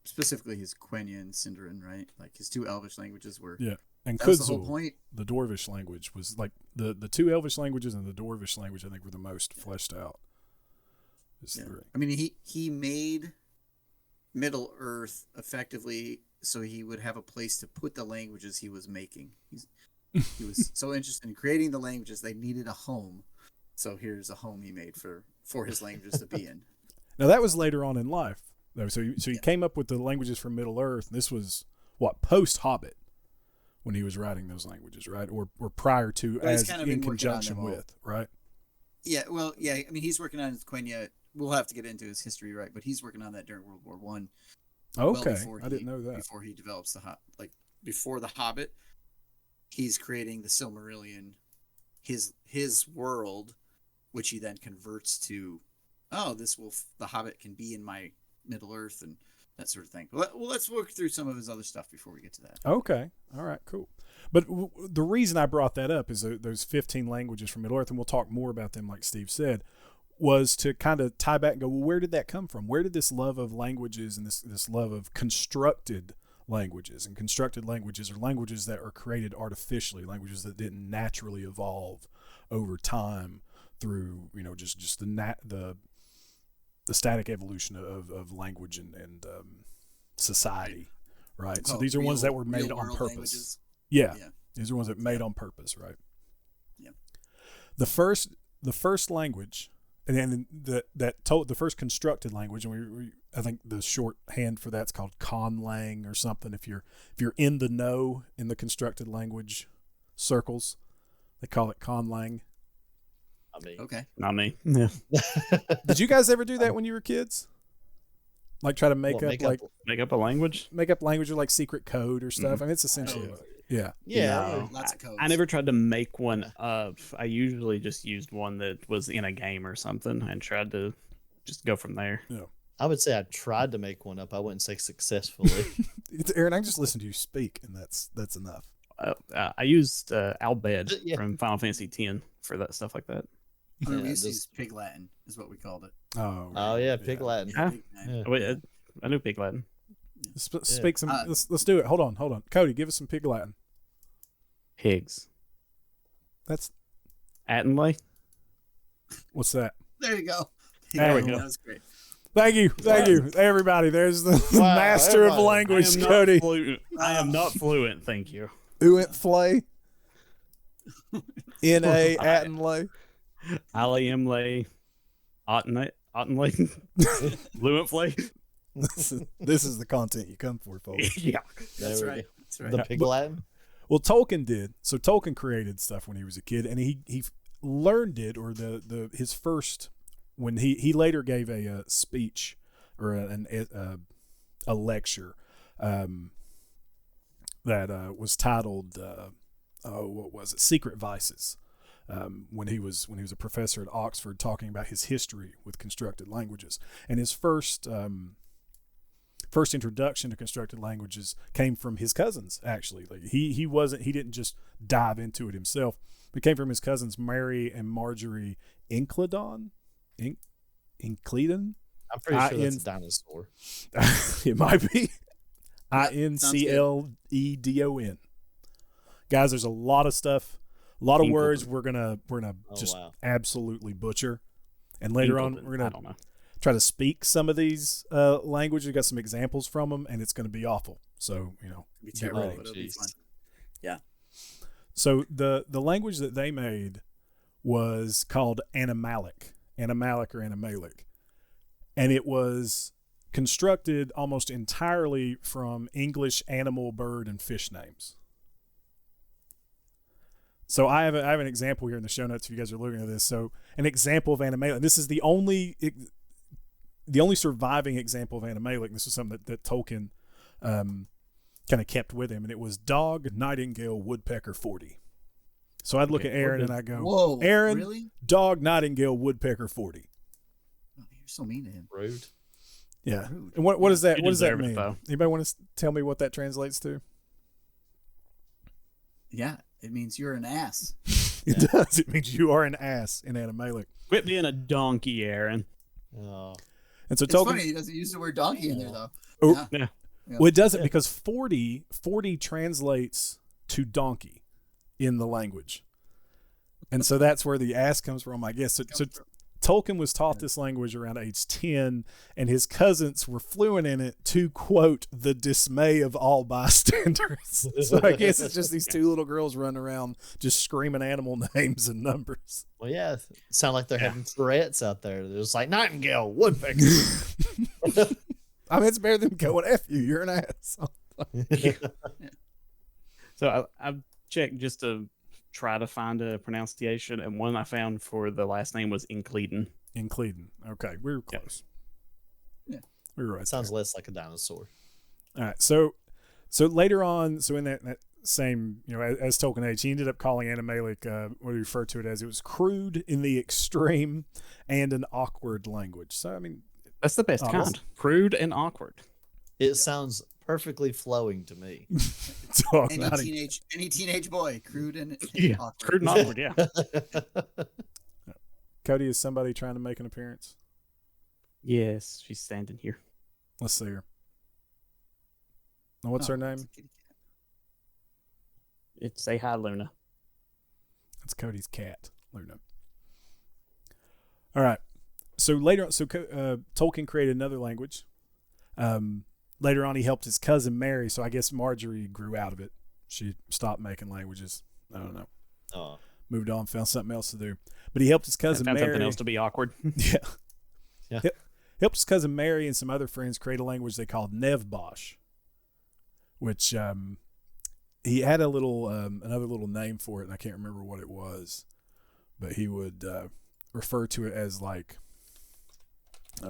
Speaker 4: specifically his Quenya and Sindarin, right? Like his 2 Elvish languages were.
Speaker 1: Yeah, and
Speaker 4: That was the whole
Speaker 1: Kudzul,
Speaker 4: point.
Speaker 1: the Dwarvish language, was like the 2 Elvish languages and the Dwarvish language, I think, were the most fleshed out.
Speaker 4: Yeah. I mean, he made Middle Earth effectively so he would have a place to put the languages he was making. He was so interested in creating the languages, they needed a home. So here's a home he made for his languages to be in.
Speaker 1: Now that was later on in life, though. So he came up with the languages from Middle Earth. And this was post Hobbit, when he was writing those languages, right? Or prior to,
Speaker 4: Well, he's
Speaker 1: as
Speaker 4: kind of
Speaker 1: in
Speaker 4: been working on
Speaker 1: conjunction
Speaker 4: them all.
Speaker 1: with, right?
Speaker 4: Yeah, well, yeah. I mean, he's working on his Quenya. We'll have to get into his history, right? But he's working on that during World War One.
Speaker 1: Okay, I didn't know that.
Speaker 4: Before he develops before the Hobbit, he's creating the Silmarillion, his world, which he then converts to. Oh, the Hobbit can be in my Middle Earth and that sort of thing. Well, let's work through some of his other stuff before we get to that.
Speaker 1: Okay, all right, cool. But the reason I brought that up is those 15 languages from Middle Earth, and we'll talk more about them, like Steve said, was to kind of tie back and go, well, where did that come from? Where did this love of languages and this love of constructed languages, and constructed languages are languages that are created artificially, languages that didn't naturally evolve over time through, just the static evolution of language and society, right? So these are ones that were made on purpose.
Speaker 4: Languages.
Speaker 1: Yeah, these are ones that were made on purpose, right?
Speaker 4: Yeah.
Speaker 1: The first language, and the first constructed language, and I think the shorthand for that's called conlang or something. If you're in the know in the constructed language circles, they call it conlang.
Speaker 4: Okay.
Speaker 3: Not me. Yeah.
Speaker 1: Did you guys ever do that when you were kids? Like try to make
Speaker 3: up a language?
Speaker 1: Make up language or like secret code or stuff. I mean, it's essentially yeah.
Speaker 3: No,
Speaker 4: lots of codes.
Speaker 3: I never tried to make one up. I usually just used one that was in a game or something and tried to just go from there.
Speaker 1: Yeah.
Speaker 2: I would say I tried to make one up. I wouldn't say successfully.
Speaker 1: Aaron, I can just listen to you speak, and that's enough.
Speaker 3: I used Albed from Final Fantasy X for that stuff like that.
Speaker 4: We used to use Pig Latin, is what we called it.
Speaker 2: Oh yeah, Pig Latin.
Speaker 3: Huh?
Speaker 2: Yeah.
Speaker 3: Wait, I knew Pig Latin.
Speaker 1: Speak some. Let's do it. Hold on. Cody, give us some Pig Latin.
Speaker 3: Pigs.
Speaker 1: That's
Speaker 3: Attenley.
Speaker 1: What's that?
Speaker 4: There you go.
Speaker 1: There we go.
Speaker 4: That was great.
Speaker 1: Thank you, everybody. There's the master of language, Cody.
Speaker 3: I am not fluent, thank you.
Speaker 1: Uint flay. N.A. Attenley.
Speaker 3: Alliamley. Ottenley. Fluent flay.
Speaker 1: This is the content you come for, folks.
Speaker 3: Yeah.
Speaker 4: That's right.
Speaker 2: The Pig Latin.
Speaker 1: Well, Tolkien did. So Tolkien created stuff when he was a kid, and he learned it, or his first, when he later gave a speech or a lecture that was titled what was it? Secret Vices. When he was a professor at Oxford, talking about his history with constructed languages, and his first introduction to constructed languages came from his cousins. Actually, like he didn't just dive into it himself. It came from his cousins Mary and Marjorie Incledon. Incledon.
Speaker 2: I'm pretty sure that's a dinosaur.
Speaker 1: It might be. Incledon. Guys, there's a lot of stuff. A lot of words we're gonna absolutely butcher, and later on we're gonna try to speak some of these languages. We got some examples from them, and it's gonna be awful. So get ready.
Speaker 4: Yeah.
Speaker 1: So the language that they made was called Animalic or Animalic, and it was constructed almost entirely from English animal, bird, and fish names. So I have an example here in the show notes if you guys are looking at this. So an example of Animalic. This is the only surviving example of Animalic. This is something that Tolkien kind of kept with him, and it was dog, nightingale, woodpecker 40. So I'd look at Aaron and I go,
Speaker 4: "Whoa,
Speaker 1: Aaron,
Speaker 4: really?
Speaker 1: Dog, nightingale, woodpecker 40."
Speaker 4: Oh, you're so mean to him.
Speaker 2: Rude.
Speaker 1: Yeah. And what does that mean?
Speaker 3: Though.
Speaker 1: Anybody want to tell me what that translates to?
Speaker 4: Yeah. It means you're an ass.
Speaker 1: It does. It means you are an ass in Animalic.
Speaker 3: Quit being a donkey, Aaron.
Speaker 2: Oh.
Speaker 1: And so
Speaker 4: It's
Speaker 1: Tolkien,
Speaker 4: funny he doesn't use the word donkey in there though.
Speaker 1: Oh,
Speaker 3: Yeah.
Speaker 1: well, it doesn't because 40 translates to donkey in the language, and so that's where the ass comes from, I guess. So Tolkien was taught this language around age 10, and his cousins were fluent in it to quote the dismay of all bystanders. So I guess it's just these two little girls running around just screaming animal names and numbers.
Speaker 2: Well, yeah, sound like they're having Tourette's out there. They're just like Nightingale, Woodpecker.
Speaker 1: I mean, it's better than going F you. You're an ass.
Speaker 3: So I've checked just to try to find a pronunciation, and one I found for the last name was Incleden.
Speaker 1: Incleden. Okay, we were close.
Speaker 4: Yeah.
Speaker 1: We were right.
Speaker 2: Sounds less like a dinosaur.
Speaker 1: All right, so later on, so in that same, as Tolkien Age, he ended up calling Animalic, what he referred to it as, it was crude in the extreme and an awkward language. So, I mean,
Speaker 3: That's the best kind. Crude and awkward.
Speaker 2: It sounds perfectly flowing to me.
Speaker 4: Any teenage boy, crude and awkward.
Speaker 3: Crude and awkward, yeah.
Speaker 1: Cody, is somebody trying to make an appearance?
Speaker 3: Yes, she's standing here.
Speaker 1: Let's see her. What's her name?
Speaker 3: It's Say Hi, Luna.
Speaker 1: That's Cody's cat, Luna. All right. So later on, Tolkien created another language. Later on, he helped his cousin Mary. So I guess Marjorie grew out of it. She stopped making languages. I don't know.
Speaker 2: Oh.
Speaker 1: Moved on, found something else to do. But he helped his cousin
Speaker 3: found
Speaker 1: Mary.
Speaker 3: something else to be awkward.
Speaker 1: Yeah. Helped his cousin Mary and some other friends create a language they called Nevbosh, which he had a little another little name for it, and I can't remember what it was. But he would refer to it as like,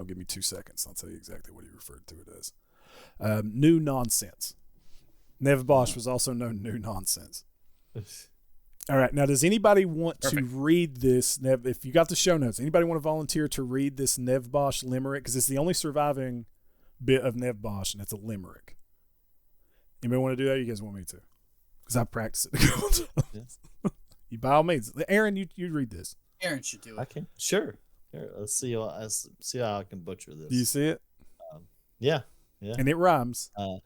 Speaker 1: give me 2 seconds. I'll tell you exactly what he referred to it as. New nonsense. Nevbosh was also known new nonsense. All right. Now, does anybody want to read this? If you got the show notes, anybody want to volunteer to read this Nevbosh limerick? Because it's the only surviving bit of Nevbosh, and it's a limerick. Anybody want to do that? Or you guys want me to? Because I practice it. You by all means, Aaron, you read this.
Speaker 4: Aaron should do it.
Speaker 2: I can. Sure. Here, let's see how I can butcher this.
Speaker 1: Do you see it?
Speaker 2: Yeah.
Speaker 1: And it rhymes.
Speaker 2: Oh,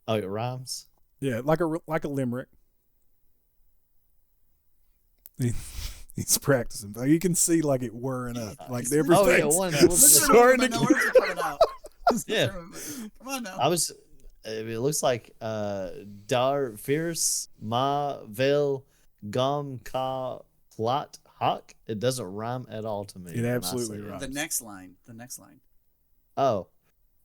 Speaker 2: it rhymes.
Speaker 1: Yeah, like a limerick. He's practicing. You can see like it whirring up, like everything's starting to
Speaker 4: words are coming out.
Speaker 2: Yeah.
Speaker 4: Come on now.
Speaker 2: It looks like dar fierce ma vel gom ka plot hawk. It doesn't rhyme at all to me.
Speaker 1: It absolutely rhymes.
Speaker 4: The next line.
Speaker 2: Oh,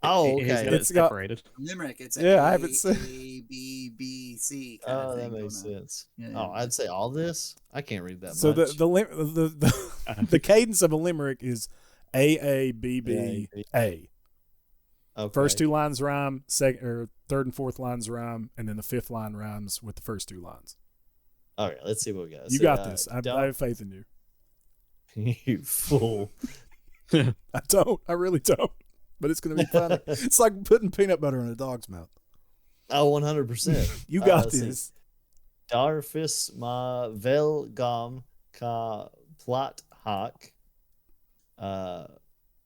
Speaker 2: okay.
Speaker 3: It's separated.
Speaker 4: Limerick. It's
Speaker 1: I haven't seen.
Speaker 4: A B B C.
Speaker 2: That makes sense.
Speaker 4: Yeah.
Speaker 2: I'd say all this. I can't read that.
Speaker 1: So
Speaker 2: much.
Speaker 1: the cadence of a limerick is A B B A.
Speaker 2: Okay.
Speaker 1: First two lines rhyme, third and fourth lines rhyme, and then the fifth line rhymes with the first two lines.
Speaker 2: All right, let's see what we got.
Speaker 1: You got this. I have faith in you.
Speaker 2: You fool.
Speaker 1: I don't. I really don't. But it's going to be funny. It's like putting peanut butter in a dog's mouth.
Speaker 2: Oh, 100%.
Speaker 1: You got this.
Speaker 2: Darfis ma vel gom ka plot hawk.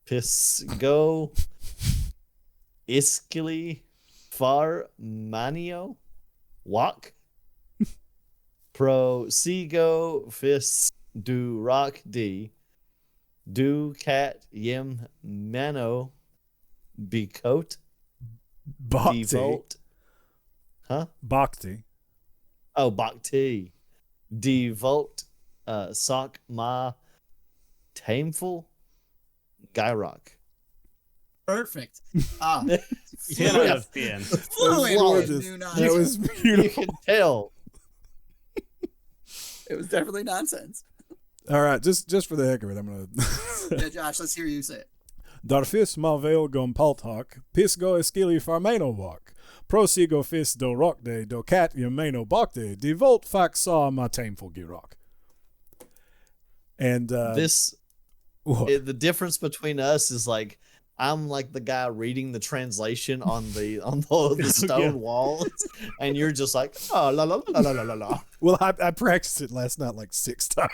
Speaker 2: Pis go iskili far manio walk. Pro sigo fis do rock d. Do cat yim mano becoat.
Speaker 1: Bhakti.
Speaker 2: Devolt. Huh?
Speaker 1: Bhakti.
Speaker 2: Oh, Bhakti. Devolt. Sock ma tameful. Gyrock.
Speaker 4: Perfect.
Speaker 3: 10 out of 10.
Speaker 4: Fluent.
Speaker 1: That was beautiful.
Speaker 2: You can tell.
Speaker 4: It was definitely nonsense.
Speaker 1: All right, just for the heck of it, I'm gonna.
Speaker 4: Yeah, Josh, let's hear you say it.
Speaker 1: Darfis malvel gom palthak, pis go eskili farmeno walk, prosigo fis do rock de do cat yameno bakte, devolt fac saw ma tameful girok. And
Speaker 2: the difference between us is like I'm like the guy reading the translation on the stone walls, and you're just like la la la la la la.
Speaker 1: Well, I practiced it last night like 6 times.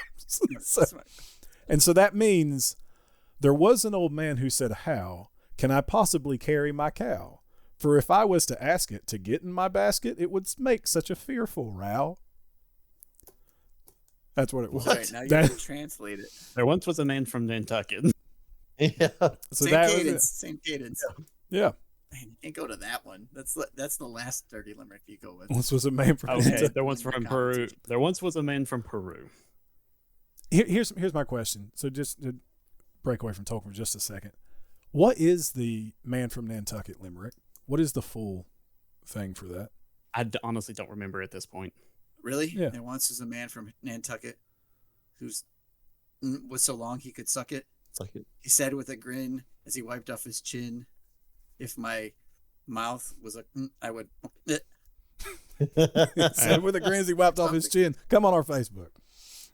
Speaker 1: So that means there was an old man who said, "How can I possibly carry my cow? For if I was to ask it to get in my basket, it would make such a fearful row." That's what it was.
Speaker 4: Right, now you can translate it.
Speaker 3: There once was a man from Nantucket.
Speaker 2: Yeah.
Speaker 1: So
Speaker 4: Same cadence.
Speaker 1: Yeah.
Speaker 4: Man, you can't go to that one. That's the last dirty limerick you go with.
Speaker 1: Once was a man from
Speaker 3: Okay, there once from Peru. There once was a man from Peru.
Speaker 1: Here's my question. So just to break away from Tolkien for just a second. What is the man from Nantucket limerick? What is the full thing for that?
Speaker 3: I honestly don't remember at this point.
Speaker 4: Really?
Speaker 1: Yeah.
Speaker 4: And once was a man from Nantucket who's was so long he could suck it.
Speaker 2: Suck it.
Speaker 4: He said with a grin as he wiped off his chin, "If my mouth was a, I would."
Speaker 1: Said with a grin as he wiped off his chin. Come on our Facebook.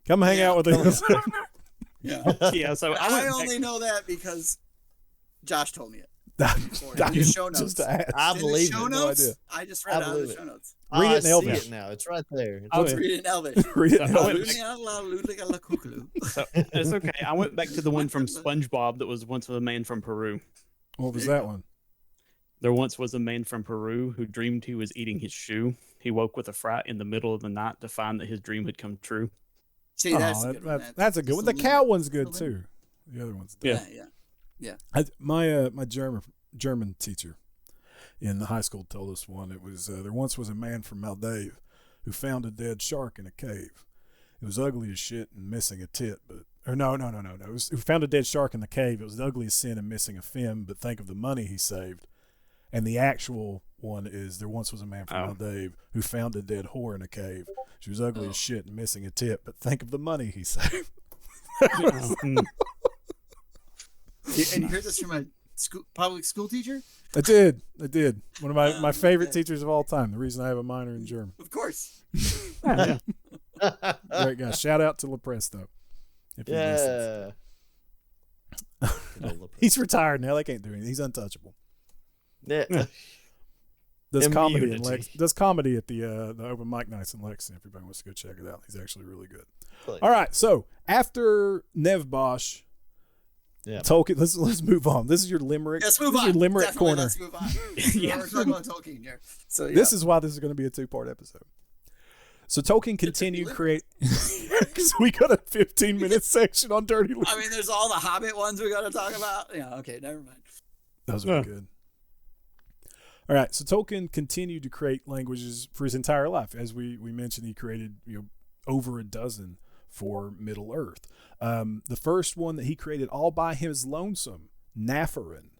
Speaker 1: Come hang out with us.
Speaker 4: Yeah.
Speaker 3: Yeah, so
Speaker 4: I only know that because Josh told me it.
Speaker 1: In
Speaker 4: the show notes.
Speaker 1: Just to ask.
Speaker 2: I
Speaker 4: In the
Speaker 2: believe
Speaker 4: show
Speaker 2: it.
Speaker 1: No
Speaker 4: notes.
Speaker 1: idea.
Speaker 4: I just read
Speaker 2: I
Speaker 4: out
Speaker 2: believe
Speaker 4: the
Speaker 2: it.
Speaker 4: show notes.
Speaker 1: Read it in
Speaker 2: I
Speaker 1: Elvish.
Speaker 2: see it now. It's right there.
Speaker 3: Oh,
Speaker 4: Let's
Speaker 3: yeah.
Speaker 4: read it in Elvish.
Speaker 1: Read it.
Speaker 3: So I went-
Speaker 4: So,
Speaker 3: It's okay. I went back to the one from SpongeBob that was once a man from Peru.
Speaker 1: What was that one?
Speaker 3: There once was a man from Peru who dreamed he was eating his shoe. He woke with a fright in the middle of the night to find that his dream had come true.
Speaker 4: See, that's
Speaker 1: Oh,
Speaker 4: a good one.
Speaker 1: that's a good one. The cow one's good too. The other one's
Speaker 3: Yeah.
Speaker 4: Yeah.
Speaker 1: my German teacher in the high school told us one. It was there once was a man from Maldives who found a dead shark in a cave. It was ugly as shit and missing a tit, but no. It was, who found a dead shark in the cave. It was the ugliest sin and missing a fin, but think of the money he saved. And the actual one is there once was a man from Maldives who found a dead whore in a cave. She was ugly as shit and missing a tit, but think of the money he saved.
Speaker 4: And you heard this from a public school teacher?
Speaker 1: I did. One of my favorite teachers of all time. The reason I have a minor in German.
Speaker 4: Of course.
Speaker 1: Great guy. Shout out to Lepresto. If he listens. He's retired now. They can't do anything. He's untouchable.
Speaker 2: Yeah.
Speaker 1: Does comedy
Speaker 2: Immunity.
Speaker 1: does comedy at the open mic nights in Lexington. If everybody wants to go check it out, he's actually really good.
Speaker 2: Please.
Speaker 1: All right, so after Nev Bosch,
Speaker 2: Yeah.
Speaker 1: Tolkien. Let's move on. This is your limerick.
Speaker 4: Let's move
Speaker 1: This is
Speaker 4: on.
Speaker 1: your limerick
Speaker 4: Definitely,
Speaker 1: corner.
Speaker 4: let's move on.
Speaker 3: Yeah.
Speaker 4: We're talking about Tolkien here. So yeah.
Speaker 1: This is why this is going to be a 2-part episode. So Tolkien continued create because we got a 15-minute section on Dirty Limerick.
Speaker 4: I mean, there's all the Hobbit ones we got to talk about. Yeah. Okay. Never mind.
Speaker 1: Those were good. All right, so Tolkien continued to create languages for his entire life. As we mentioned, he created over a dozen for Middle Earth. The first one that he created all by his lonesome, Napharin.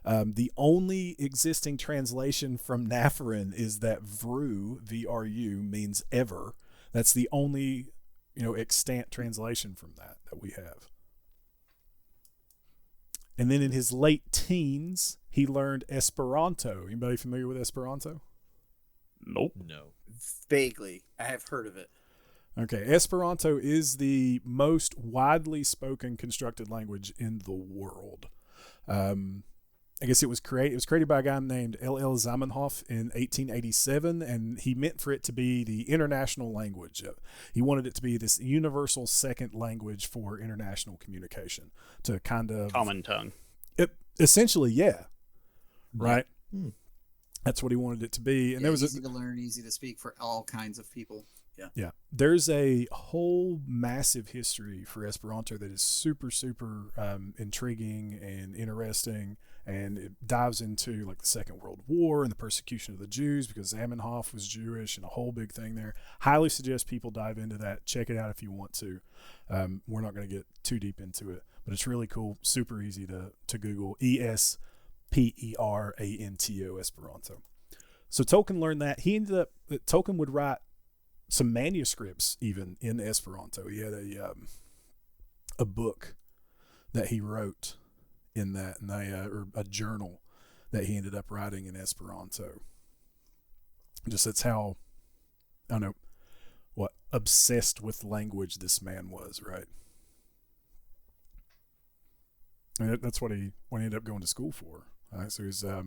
Speaker 1: The only existing translation from Napharin is that Vru, V-R-U, means ever. That's the only extant translation from that we have. And then in his late teens, he learned Esperanto. Anybody familiar with Esperanto?
Speaker 3: Nope.
Speaker 2: No.
Speaker 4: Vaguely, I have heard of it.
Speaker 1: Okay, Esperanto is the most widely spoken constructed language in the world. I guess it was created by a guy named L.L. Zamenhof in 1887, and he meant for it to be the international language. He wanted it to be this universal second language for international communication to kind of
Speaker 3: Common tongue.
Speaker 1: Essentially, yeah. Right? That's what he wanted it to be. And there was
Speaker 4: easy to learn, easy to speak for all kinds of people.
Speaker 1: Yeah. There's a whole massive history for Esperanto that is super, super intriguing and interesting. And it dives into like the Second World War and the persecution of the Jews because Zamenhof was Jewish and a whole big thing there. Highly suggest people dive into that. Check it out if you want to. We're not going to get too deep into it, but it's really cool. Super easy to Google. Esperanto, Esperanto. So Tolkien learned that. He ended up, Tolkien would write some manuscripts even in Esperanto. He had a book that he wrote in that, and or a journal that he ended up writing in Esperanto. Just that's how, I don't know, what obsessed with language this man was, right? And that's what he ended up going to school for. Right? So he's yeah.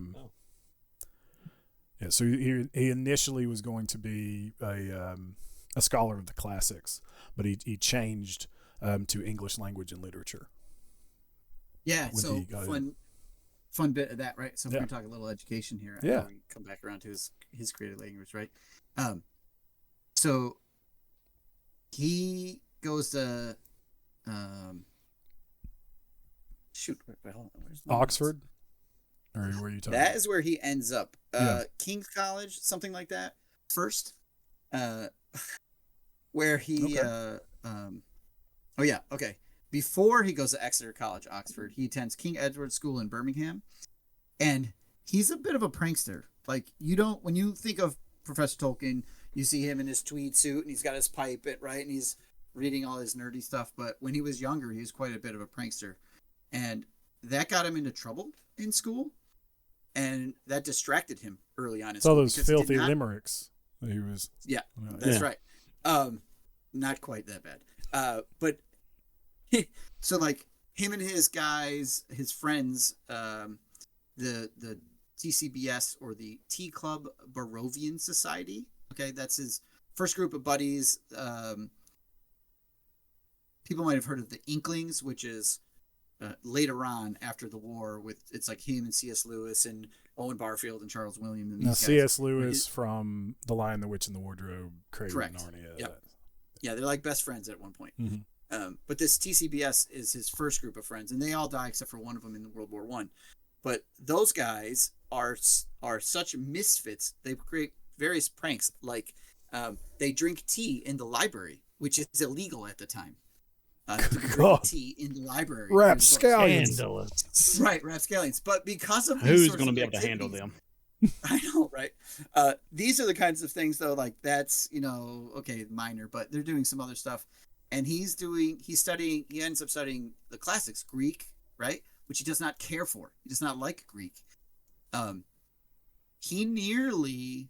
Speaker 1: So he initially was going to be a scholar of the classics, but he changed to English language and literature.
Speaker 4: Yeah,
Speaker 1: when
Speaker 4: so
Speaker 1: he got
Speaker 4: fun bit of that, right? So
Speaker 1: Yeah.
Speaker 4: we're gonna talk a little education here.
Speaker 1: Yeah.
Speaker 4: After we come back around to his creative language, right? So he goes to shoot. Wait, hold on. Where's my notes?
Speaker 1: Oxford, or where are you talking?
Speaker 4: That is where he ends up.
Speaker 1: Yeah.
Speaker 4: King's College, something like that. First, where he
Speaker 1: Okay.
Speaker 4: oh yeah, okay. Before he goes to Exeter College, Oxford, he attends King Edward School in Birmingham, and he's a bit of a prankster. Like when you think of Professor Tolkien, you see him in his tweed suit and he's got his pipe, right? And he's reading all his nerdy stuff. But when he was younger, he was quite a bit of a prankster. And that got him into trouble in school. And that distracted him early on in
Speaker 1: It's all
Speaker 4: school.
Speaker 1: those filthy limericks that he was.
Speaker 4: Yeah, that's right. Not quite that bad. But so like him and his guys, his friends, the TCBS or the Tea Club Barovian Society. Okay, that's his first group of buddies. People might have heard of the Inklings, which is later on after the war. It's like him and C.S. Lewis and Owen Barfield and Charles Williams. And
Speaker 1: now
Speaker 4: these
Speaker 1: C.S. Lewis from The Lion, the Witch, and the Wardrobe, created Narnia.
Speaker 4: Yep. Yeah, they're like best friends at one point.
Speaker 1: Mm-hmm.
Speaker 4: But this TCBS is his first group of friends, and they all die except for one of them in World War I. But those guys are such misfits. They create various pranks, like they drink tea in the library, which is illegal at the time. To drink tea in the library.
Speaker 1: Rapscallions.
Speaker 4: Right, rapscallions. But because of
Speaker 3: who's going to be able to handle them?
Speaker 4: I know, right? These are the kinds of things, though. Like that's okay, minor, but they're doing some other stuff, and he ends up studying the classics, Greek, right? Which he does not care for. He does not like Greek. He nearly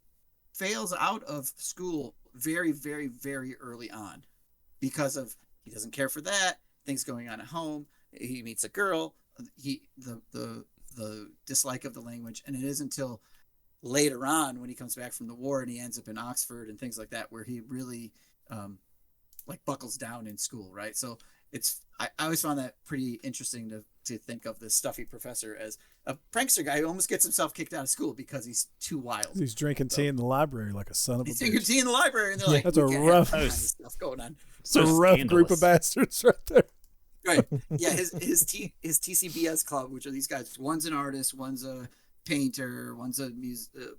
Speaker 4: fails out of school very, very, very early on because of he doesn't care for that. Things going on at home. He meets a girl. The dislike of the language, and it isn't until later on when he comes back from the war and he ends up in Oxford and things like that where he really buckles down in school, right? So I always found that pretty interesting to think of this stuffy professor as a prankster guy who almost gets himself kicked out of school because he's too wild.
Speaker 1: He's drinking tea in the library like a son of a bitch.
Speaker 4: He's drinking tea in the library, and they're like,
Speaker 1: that's a rough
Speaker 4: stuff going on.
Speaker 1: It's a rough group of bastards right there.
Speaker 4: Right. Yeah, his TCBS club, which are these guys. One's an artist, one's a painter, one's a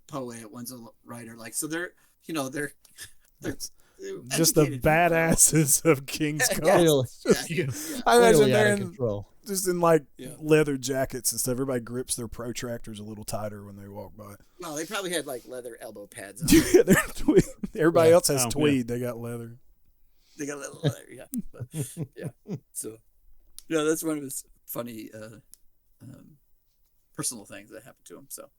Speaker 4: poet, one's a writer. Like, so they're
Speaker 1: just the badasses of King's College.
Speaker 2: Yeah.
Speaker 1: I imagine
Speaker 2: Really
Speaker 1: they're
Speaker 2: out of control.
Speaker 1: just in leather jackets and stuff. Everybody grips their protractors a little tighter when they walk by.
Speaker 4: Well, they probably had like leather elbow pads on.
Speaker 1: Yeah, they're tweed. Everybody else has tweed. They got leather.
Speaker 4: They got a little leather, yeah. But, yeah. So, that's one of his funny personal things that happened to him. So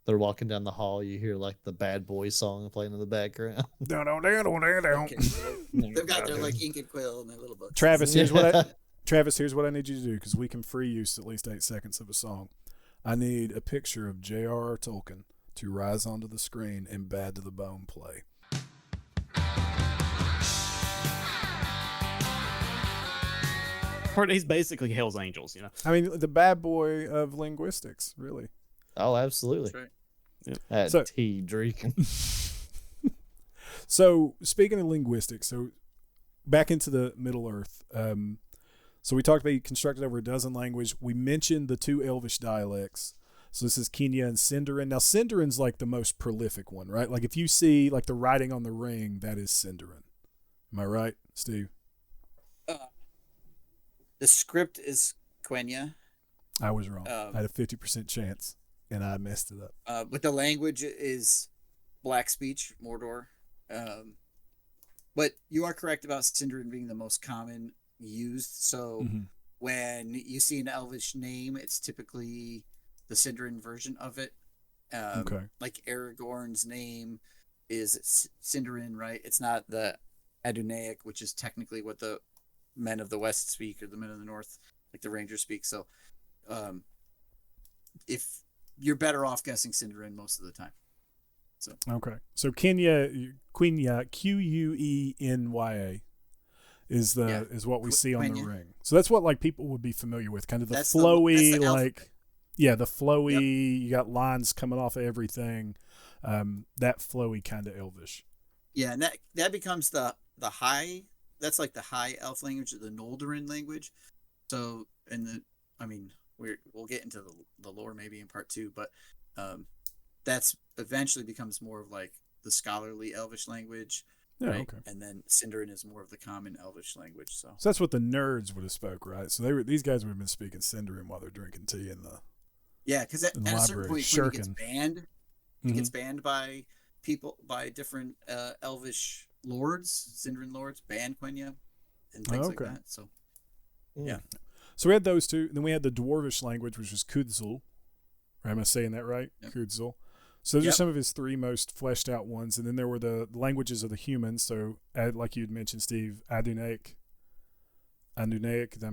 Speaker 2: They're walking down the hall. You hear like the Bad Boy song playing in the background.
Speaker 4: okay. They've got their like ink and quill and their little books.
Speaker 1: Travis, here's what I need you to do because we can free use at least 8 seconds of a song. I need a picture of J.R.R. Tolkien to rise onto the screen and Bad to the Bone play.
Speaker 3: He's basically Hell's Angels,
Speaker 1: I mean, the bad boy of linguistics, really.
Speaker 2: Oh, absolutely.
Speaker 4: That's right.
Speaker 2: That tea drinking.
Speaker 1: So, speaking of linguistics, so back into the Middle Earth. So we talked about he constructed over a dozen languages. We mentioned the 2 Elvish dialects. So this is Quenya and Sindarin. Now, Sindarin's like the most prolific one, right? Like if you see like the writing on the ring, that is Sindarin. Am I right, Steve?
Speaker 4: The script is Quenya.
Speaker 1: I was wrong. I had a 50% chance, and I messed it up.
Speaker 4: But the language is Black Speech, Mordor. But you are correct about Sindarin being the most common used. So when you see an Elvish name, it's typically the Sindarin version of it.
Speaker 1: Okay.
Speaker 4: Like Aragorn's name is Sindarin, right? It's not the Adunaic, which is technically what the men of the West speak or the men of the North, like the Rangers speak. So if you're better off guessing Sindarin most of the time. So
Speaker 1: okay. So Quenya, Quenya is what we see on the ring. So that's what like people would be familiar with, kind of the flowy, the flowy. Yep. You got lines coming off of everything. That flowy kind of Elvish.
Speaker 4: Yeah, and that becomes the high. That's like the high elf language, the Noldorin language. So, we'll get into the lore maybe in part 2, but that's eventually becomes more of like the scholarly Elvish language, right? Okay. And then Sindarin is more of the common Elvish language. So
Speaker 1: that's what the nerds would have spoke, right? So these guys would have been speaking Sindarin while they're drinking tea in the
Speaker 4: because at a certain point when he gets banned, he gets banned by different elvish lords, Sindarin lords, Ban Quenya, and things like that. So, yeah.
Speaker 1: So we had those two. Then we had the dwarvish language, which was Kudzul. Am I saying that right? Yep. Kudzul. So those are some of his 3 most fleshed out ones. And then there were the languages of the humans. So, like you'd mentioned, Steve, Adunaic. I'm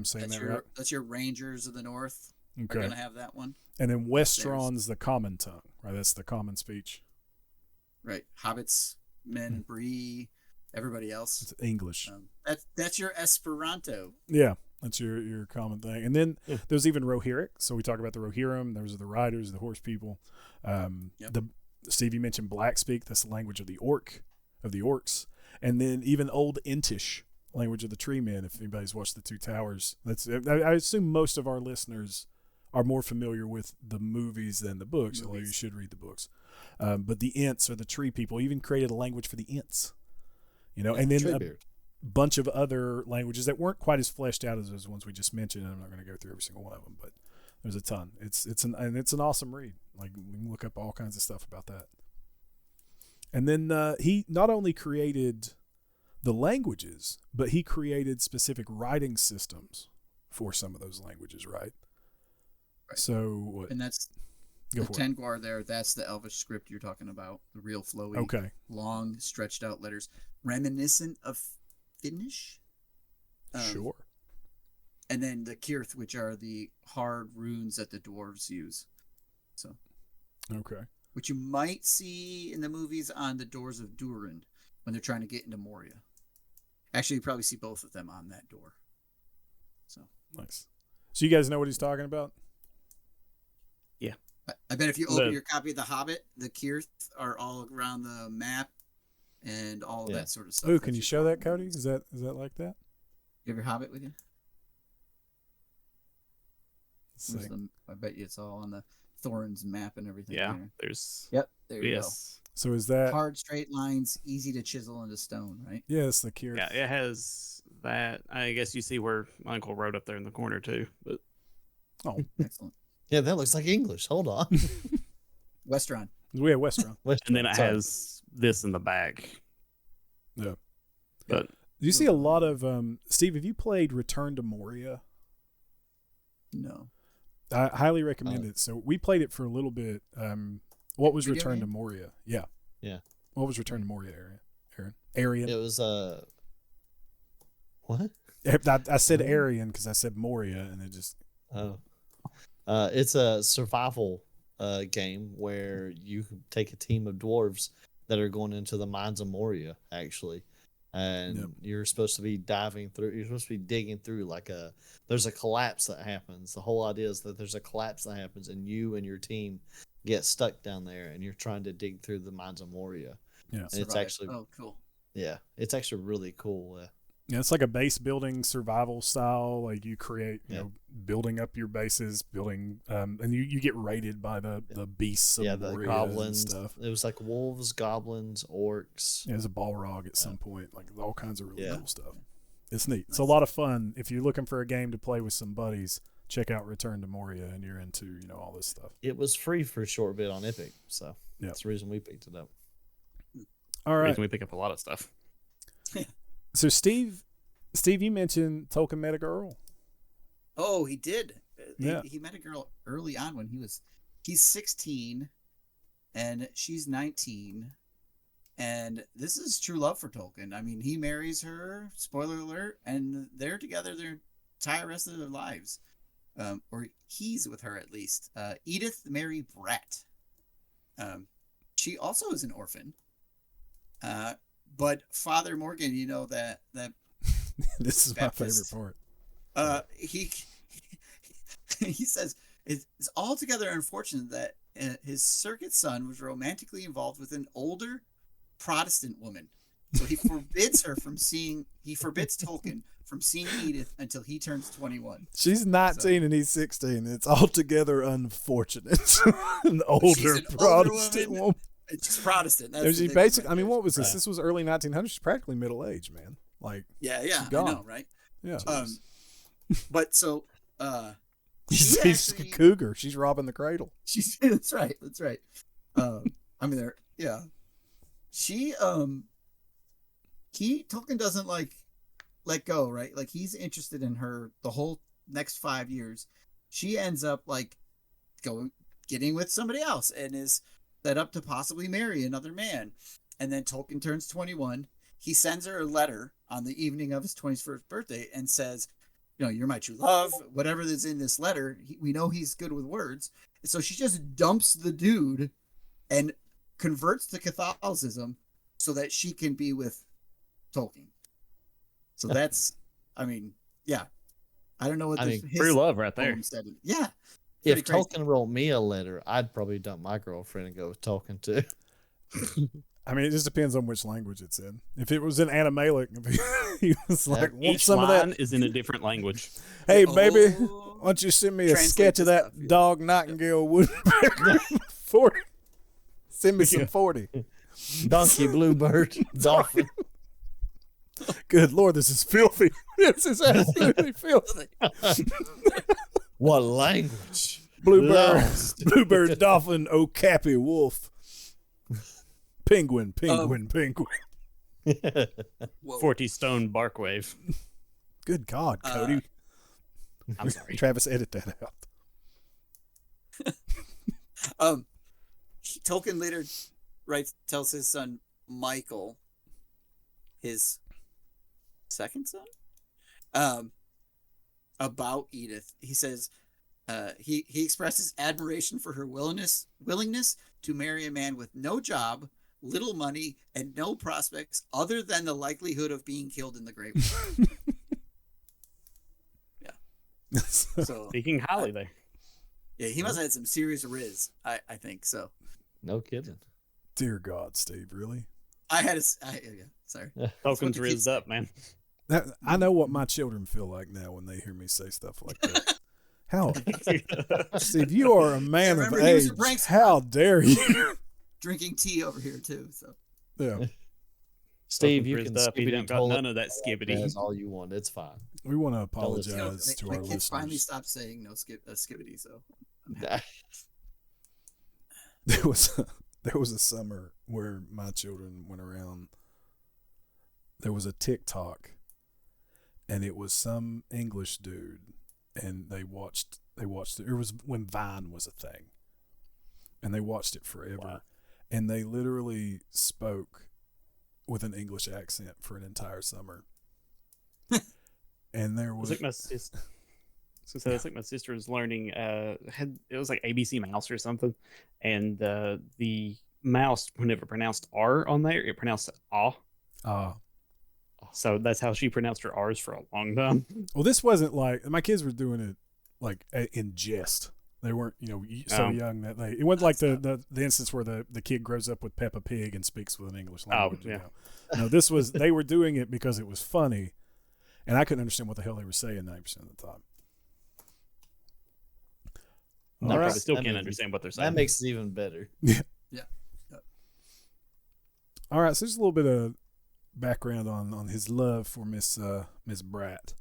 Speaker 1: saying that right?
Speaker 4: That's your Rangers of the North.
Speaker 1: Okay.
Speaker 4: Are going to have that one.
Speaker 1: And then Westron's the common tongue, right? That's the common speech.
Speaker 4: Right. Hobbits, men, Bree, everybody else.
Speaker 1: It's English.
Speaker 4: That's your Esperanto.
Speaker 1: Yeah. That's your common thing. And then there's even Rohirric. So we talk about the Rohirrim. Those are the riders, the horse people. Steve, you mentioned Blackspeak. That's the language of the orcs. And then even Old Entish, language of the tree men, if anybody's watched The Two Towers. I assume most of our listeners are more familiar with the movies than the books, although you should read the books. But the Ents are the tree people. Even created a language for the Ents. And then bunch of other languages that weren't quite as fleshed out as those ones we just mentioned. And I'm not going to go through every single one of them, but there's a ton. It's an awesome read. Like, we can look up all kinds of stuff about that. And then he not only created the languages, but he created specific writing systems for some of those languages, right? So what?
Speaker 4: And that's the Tengwar there. That's the Elvish script you're talking about. The real flowy, long, stretched out letters, reminiscent of Finnish.
Speaker 1: Sure.
Speaker 4: And then the Kirth, which are the hard runes that the dwarves use. So.
Speaker 1: Okay.
Speaker 4: Which you might see in the movies on the doors of Durin when they're trying to get into Moria. Actually, you probably see both of them on that door. So
Speaker 1: nice. So you guys know what he's talking about?
Speaker 3: Yeah.
Speaker 4: I bet if you open your copy of The Hobbit, the Kirth are all around the map and all of that sort of stuff.
Speaker 1: Oh, can you show that, Cody? Is that like that?
Speaker 4: You have your Hobbit with you?
Speaker 1: I
Speaker 4: bet you it's all on the Thorin's map and everything.
Speaker 3: Yeah,
Speaker 4: there.
Speaker 3: there's.
Speaker 4: Yep, there you go.
Speaker 1: So is that
Speaker 4: hard straight lines, easy to chisel into stone, right?
Speaker 1: Yeah, it's the Kirth.
Speaker 3: Yeah, it has that. I guess you see where my uncle wrote up there in the corner too. But
Speaker 4: excellent.
Speaker 2: Yeah, that looks like English. Hold on.
Speaker 4: Westron.
Speaker 1: We have Westron.
Speaker 3: And then it has this in the back.
Speaker 1: Yeah.
Speaker 3: But
Speaker 1: you see a lot of Steve, have you played Return to Moria?
Speaker 4: No.
Speaker 1: I highly recommend it. So we played it for a little bit. What was Return to Moria? Yeah.
Speaker 2: Yeah.
Speaker 1: What was Return to Moria, Arian?
Speaker 2: It was what?
Speaker 1: I said Arian because I said Moria, and it just.
Speaker 2: Oh. It's a survival game where you take a team of dwarves that are going into the mines of Moria, actually. And you're supposed to be diving through, you're supposed to be digging through there's a collapse that happens. The whole idea is that there's a collapse that happens and you and your team get stuck down there and you're trying to dig through the mines of Moria.
Speaker 1: Yeah.
Speaker 2: And it's actually,
Speaker 4: cool.
Speaker 2: Yeah. It's actually really cool.
Speaker 1: Yeah, it's like a base building survival style. Like you create, building up your bases, building, and you get raided by the beasts of
Speaker 2: the goblins and stuff. It was like wolves, goblins, orcs.
Speaker 1: Yeah, there's a Balrog at some point, like all kinds of really cool stuff. It's neat.
Speaker 4: Nice.
Speaker 1: It's a lot of fun. If you're looking for a game to play with some buddies, check out Return to Moria, and you're into all this stuff.
Speaker 2: It was free for a short bit on Epic, so that's the reason we picked it up.
Speaker 1: All right,
Speaker 3: we pick up a lot of stuff.
Speaker 1: So Steve, you mentioned Tolkien met a girl.
Speaker 4: Oh, he did.
Speaker 1: Yeah.
Speaker 4: He met a girl early on when he's 16 and she's 19. And this is true love for Tolkien. I mean, he marries her, spoiler alert, and they're together their entire rest of their lives. Or he's with her at least. Edith Mary Bratt. She also is an orphan. But Father Morgan, that
Speaker 1: this is
Speaker 4: Baptist,
Speaker 1: my favorite part.
Speaker 4: He says it's altogether unfortunate that his surrogate son was romantically involved with an older Protestant woman. So he forbids Tolkien from seeing Edith until he turns 21.
Speaker 1: She's 19 and he's 16. It's altogether unfortunate. An older Protestant woman.
Speaker 4: She's Protestant.
Speaker 1: She basically, I mean, what was this? This was early 1900s. She's practically middle aged, man. Like,
Speaker 4: yeah, I know, right?
Speaker 1: Yeah.
Speaker 4: But so,
Speaker 1: she's a cougar. She's robbing the cradle.
Speaker 4: That's right. I mean, Tolkien doesn't like let go, right? Like he's interested in her the whole next 5 years. She ends up like getting with somebody else and is set up to possibly marry another man. And then Tolkien turns 21. He sends her a letter on the evening of his 21st birthday and says, you're my true love, whatever is in this letter. We know he's good with words. And so she just dumps the dude and converts to Catholicism so that she can be with Tolkien. So that's, yeah. I don't know what his
Speaker 3: true love right there.
Speaker 4: Said. Yeah.
Speaker 2: If Tolkien wrote me a letter, I'd probably dump my girlfriend and go with Tolkien too.
Speaker 1: It just depends on which language it's in. If it was in Animalic, he was like,
Speaker 3: each
Speaker 1: some
Speaker 3: line
Speaker 1: of that
Speaker 3: is in a different language.
Speaker 1: Hey, baby, why don't you send me a sketch of that dog, Nightingale, Woodpecker? 40. Send me some 40.
Speaker 2: Donkey, bluebird, dolphin.
Speaker 1: Good Lord, this is filthy. This is absolutely filthy.
Speaker 2: What language?
Speaker 1: Bluebird, dolphin, okapi, wolf. Penguin.
Speaker 3: 40 stone bark wave.
Speaker 1: Good God, Cody.
Speaker 3: I'm sorry.
Speaker 1: Travis, edit that out.
Speaker 4: Tolkien later tells his son Michael, his second son, about Edith. He says he expresses admiration for her willingness to marry a man with no job, little money, and no prospects other than the likelihood of being killed in the Great War. Yeah. So
Speaker 3: speaking highly there.
Speaker 4: Yeah, he must have had some serious riz. I think so.
Speaker 2: No kidding.
Speaker 1: Dear God, Steve, really?
Speaker 4: Sorry.
Speaker 1: Tolkien's rizzed up, man. I know what my children feel like now when they hear me say stuff like that. How, Steve? You are a man of age. How dare you?
Speaker 4: Drinking tea over here too. So
Speaker 1: yeah,
Speaker 2: Steve, you can
Speaker 3: up. He didn't got none of that skibbity.
Speaker 2: That's all you want. It's fine.
Speaker 1: We want to apologize to our
Speaker 4: listeners. My kids finally stopped saying no skibbity. So
Speaker 1: there was a summer where my children went around. There was a TikTok, and it was some English dude, and they watched it. It was when Vine was a thing, and they watched it forever. Wow. And they literally spoke with an English accent for an entire summer. And there was
Speaker 3: like my sister. So it's like my sister was learning. It was like ABC Mouse or something, and the mouse, whenever it pronounced R on there, it pronounced ah. So that's how she pronounced her R's for a long time.
Speaker 1: Well, this wasn't like my kids were doing it like in jest. They weren't, so young that it wasn't like the instance where the kid grows up with Peppa Pig and speaks with an English language.
Speaker 3: Oh, yeah.
Speaker 1: No, this was they were doing it because it was funny, and I couldn't understand what the hell they were saying 90% of the time.
Speaker 3: No, I probably still can't understand what they're saying.
Speaker 2: That makes it even better.
Speaker 1: Yeah.
Speaker 4: Yeah.
Speaker 1: All right, so there's a little bit of background on his love for Miss Bratt.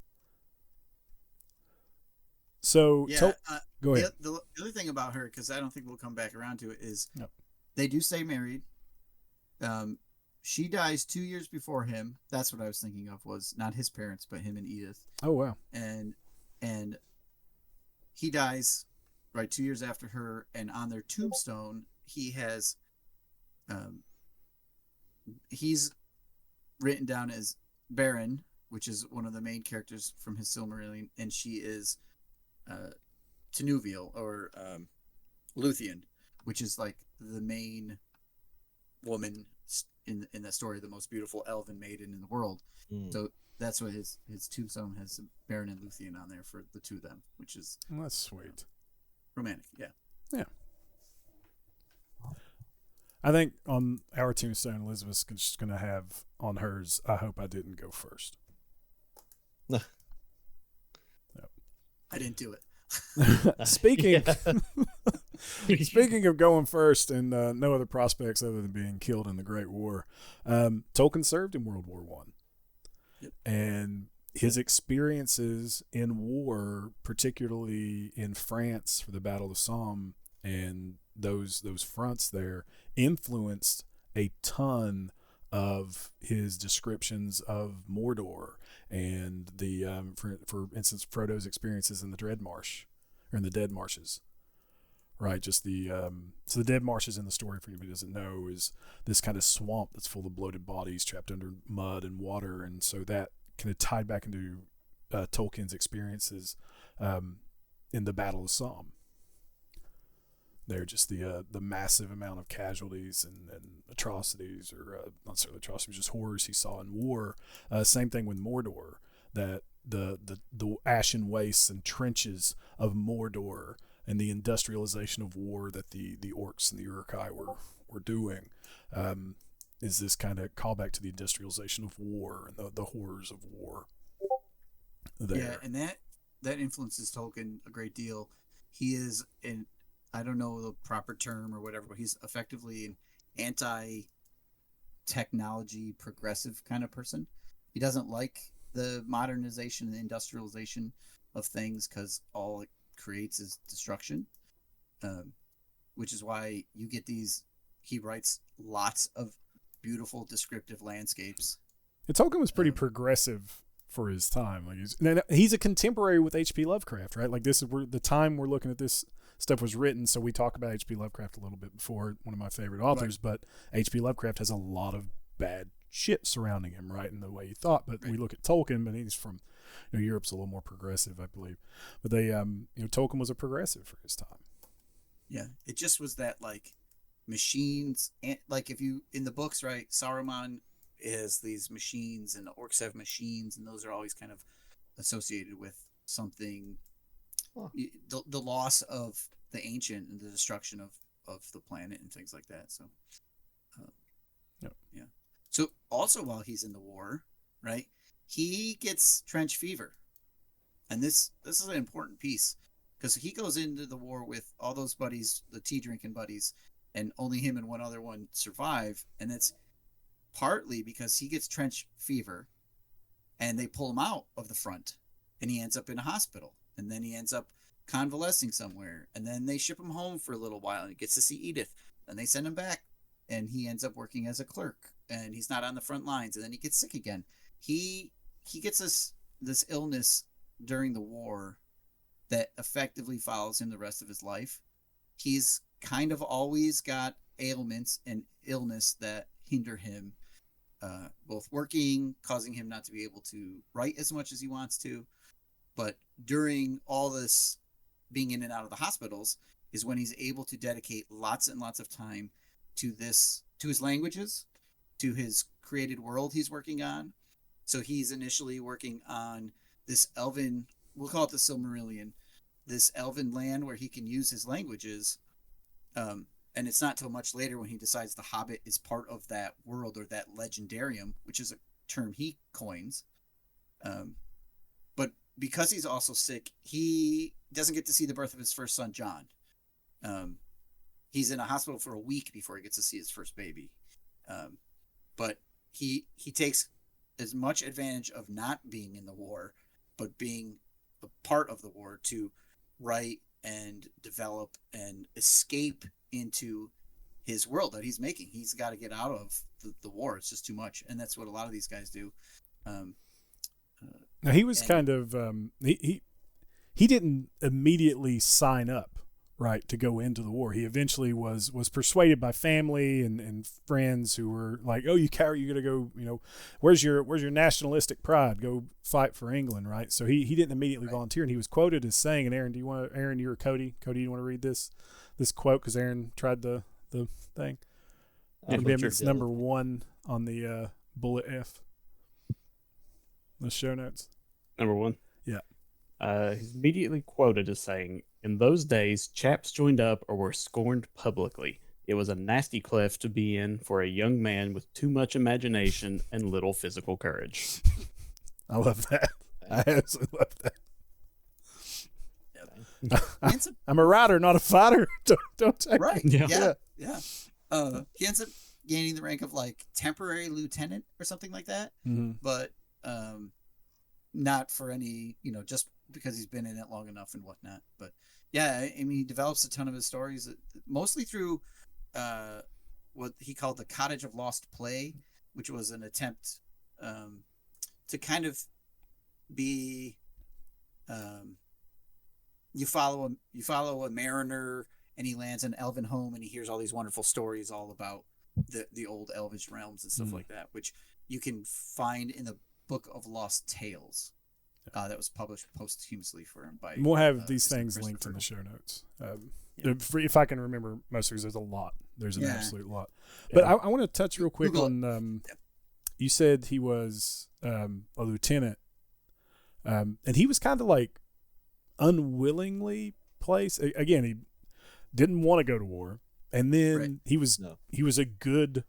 Speaker 1: So go ahead.
Speaker 4: The other thing about her, because I don't think we'll come back around to it, is they do stay married. She dies 2 years before him. That's what I was thinking of, was not his parents, but him and Edith.
Speaker 1: Oh wow.
Speaker 4: And he dies 2 years after her, and on their tombstone he has he's written down as Baron, which is one of the main characters from his Silmarillion, and she is Tenuvial or Luthien, which is like the main woman in the story, the most beautiful elven maiden in the world. So that's what his tombstone has, Baron and Luthien on there for the two of them, which is
Speaker 1: that's sweet,
Speaker 4: romantic. Yeah.
Speaker 1: I think on our tombstone, Elizabeth's just going to have on hers, I hope I didn't go first.
Speaker 4: Yep. I didn't do it.
Speaker 1: Speaking of going first and no other prospects other than being killed in the Great War, Tolkien served in World War I.
Speaker 4: Yep.
Speaker 1: And his experiences in war, particularly in France for the Battle of Somme and those fronts there, influenced a ton of his descriptions of Mordor and the for instance Frodo's experiences in the Dread Marsh or in the Dead Marshes. Right, just the so the Dead Marshes in the story, for anybody who doesn't know, is this kind of swamp that's full of bloated bodies trapped under mud and water, and so that kind of tied back into Tolkien's experiences in the Battle of Somme. They're just the massive amount of casualties and atrocities, or not necessarily atrocities, just horrors he saw in war. Same thing with Mordor, that the ashen wastes and trenches of Mordor and the industrialization of war that the orcs and the Uruk-hai were doing is this kind of callback to the industrialization of war and the horrors of war. There.
Speaker 4: Yeah, and that influences Tolkien a great deal. He is I don't know the proper term or whatever, but he's effectively an anti-technology progressive kind of person. He doesn't like the modernization and the industrialization of things because all it creates is destruction, which is why you get these. He writes lots of beautiful descriptive landscapes.
Speaker 1: And Tolkien was pretty progressive for his time. Like he's a contemporary with H.P. Lovecraft, right? Like this is the time we're looking at this stuff was written. So we talk about H.P. Lovecraft a little bit before, one of my favorite authors, right. But H.P. Lovecraft has a lot of bad shit surrounding him, right? In the way he thought. But right. We look at Tolkien, but he's from, Europe's a little more progressive, I believe. But they, Tolkien was a progressive for his time.
Speaker 4: Yeah, it just was that like machines, and like if you in the books, right? Saruman has these machines, and the orcs have machines, and those are always kind of associated with something. Huh. The loss of the ancient and the destruction of the planet and things like that. So, yeah. So also while he's in the war, right, he gets trench fever, and this is an important piece because he goes into the war with all those buddies, the tea drinking buddies, and only him and one other one survive, and it's partly because he gets trench fever, and they pull him out of the front, and he ends up in a hospital. And then he ends up convalescing somewhere. And then they ship him home for a little while. And he gets to see Edith. And they send him back. And he ends up working as a clerk. And he's not on the front lines. And then he gets sick again. He gets this illness during the war that effectively follows him the rest of his life. He's kind of always got ailments and illness that hinder him both working, causing him not to be able to write as much as he wants to. But during all this being in and out of the hospitals is when he's able to dedicate lots and lots of time to his languages, to his created world he's working on. So he's initially working on this elven, we'll call it the Silmarillion, this elven land where he can use his languages. And it's not till much later when he decides the Hobbit is part of that world, or that legendarium, which is a term he coins. But because he's also sick, he doesn't get to see the birth of his first son, John. He's in a hospital for a week before he gets to see his first baby. But he takes as much advantage of not being in the war, but being a part of the war to write and develop and escape into his world that he's making. He's got to get out of the war. It's just too much. And that's what a lot of these guys do.
Speaker 1: Now he was kind of he didn't immediately sign up, right, to go into the war. He eventually was persuaded by family and friends who were like, "Oh, you gotta go. Where's your nationalistic pride? Go fight for England, right?" So he didn't immediately volunteer, and he was quoted as saying, and Aaron, you're Cody. Cody, you want to read this quote because Aaron tried the thing. It's number 1 on the bullet F. The show notes.
Speaker 3: Number 1?
Speaker 1: Yeah.
Speaker 3: He's immediately quoted as saying, "In those days, chaps joined up or were scorned publicly. It was a nasty cleft to be in for a young man with too much imagination and little physical courage."
Speaker 1: I love that. I absolutely love that. I'm a writer, not a fighter. Don't take
Speaker 4: right.
Speaker 1: Me.
Speaker 4: Yeah. He ends up gaining the rank of like temporary lieutenant or something like that.
Speaker 1: Mm-hmm.
Speaker 4: But not for any, just because he's been in it long enough and whatnot. But yeah, I mean, he develops a ton of his stories, mostly through what he called the Cottage of Lost Play, which was an attempt to kind of be you follow a mariner, and he lands in an elven home, and he hears all these wonderful stories all about the old elvish realms and stuff like that, which you can find in the Book of Lost Tales. That was published posthumously for him by.
Speaker 1: We'll have these things linked in the show notes. If I can remember most of these, there's a lot. There's an absolute lot. But I want to touch real quick on. You said he was a lieutenant, and he was kind of like unwillingly placed. Again, he didn't want to go to war, and then he was a good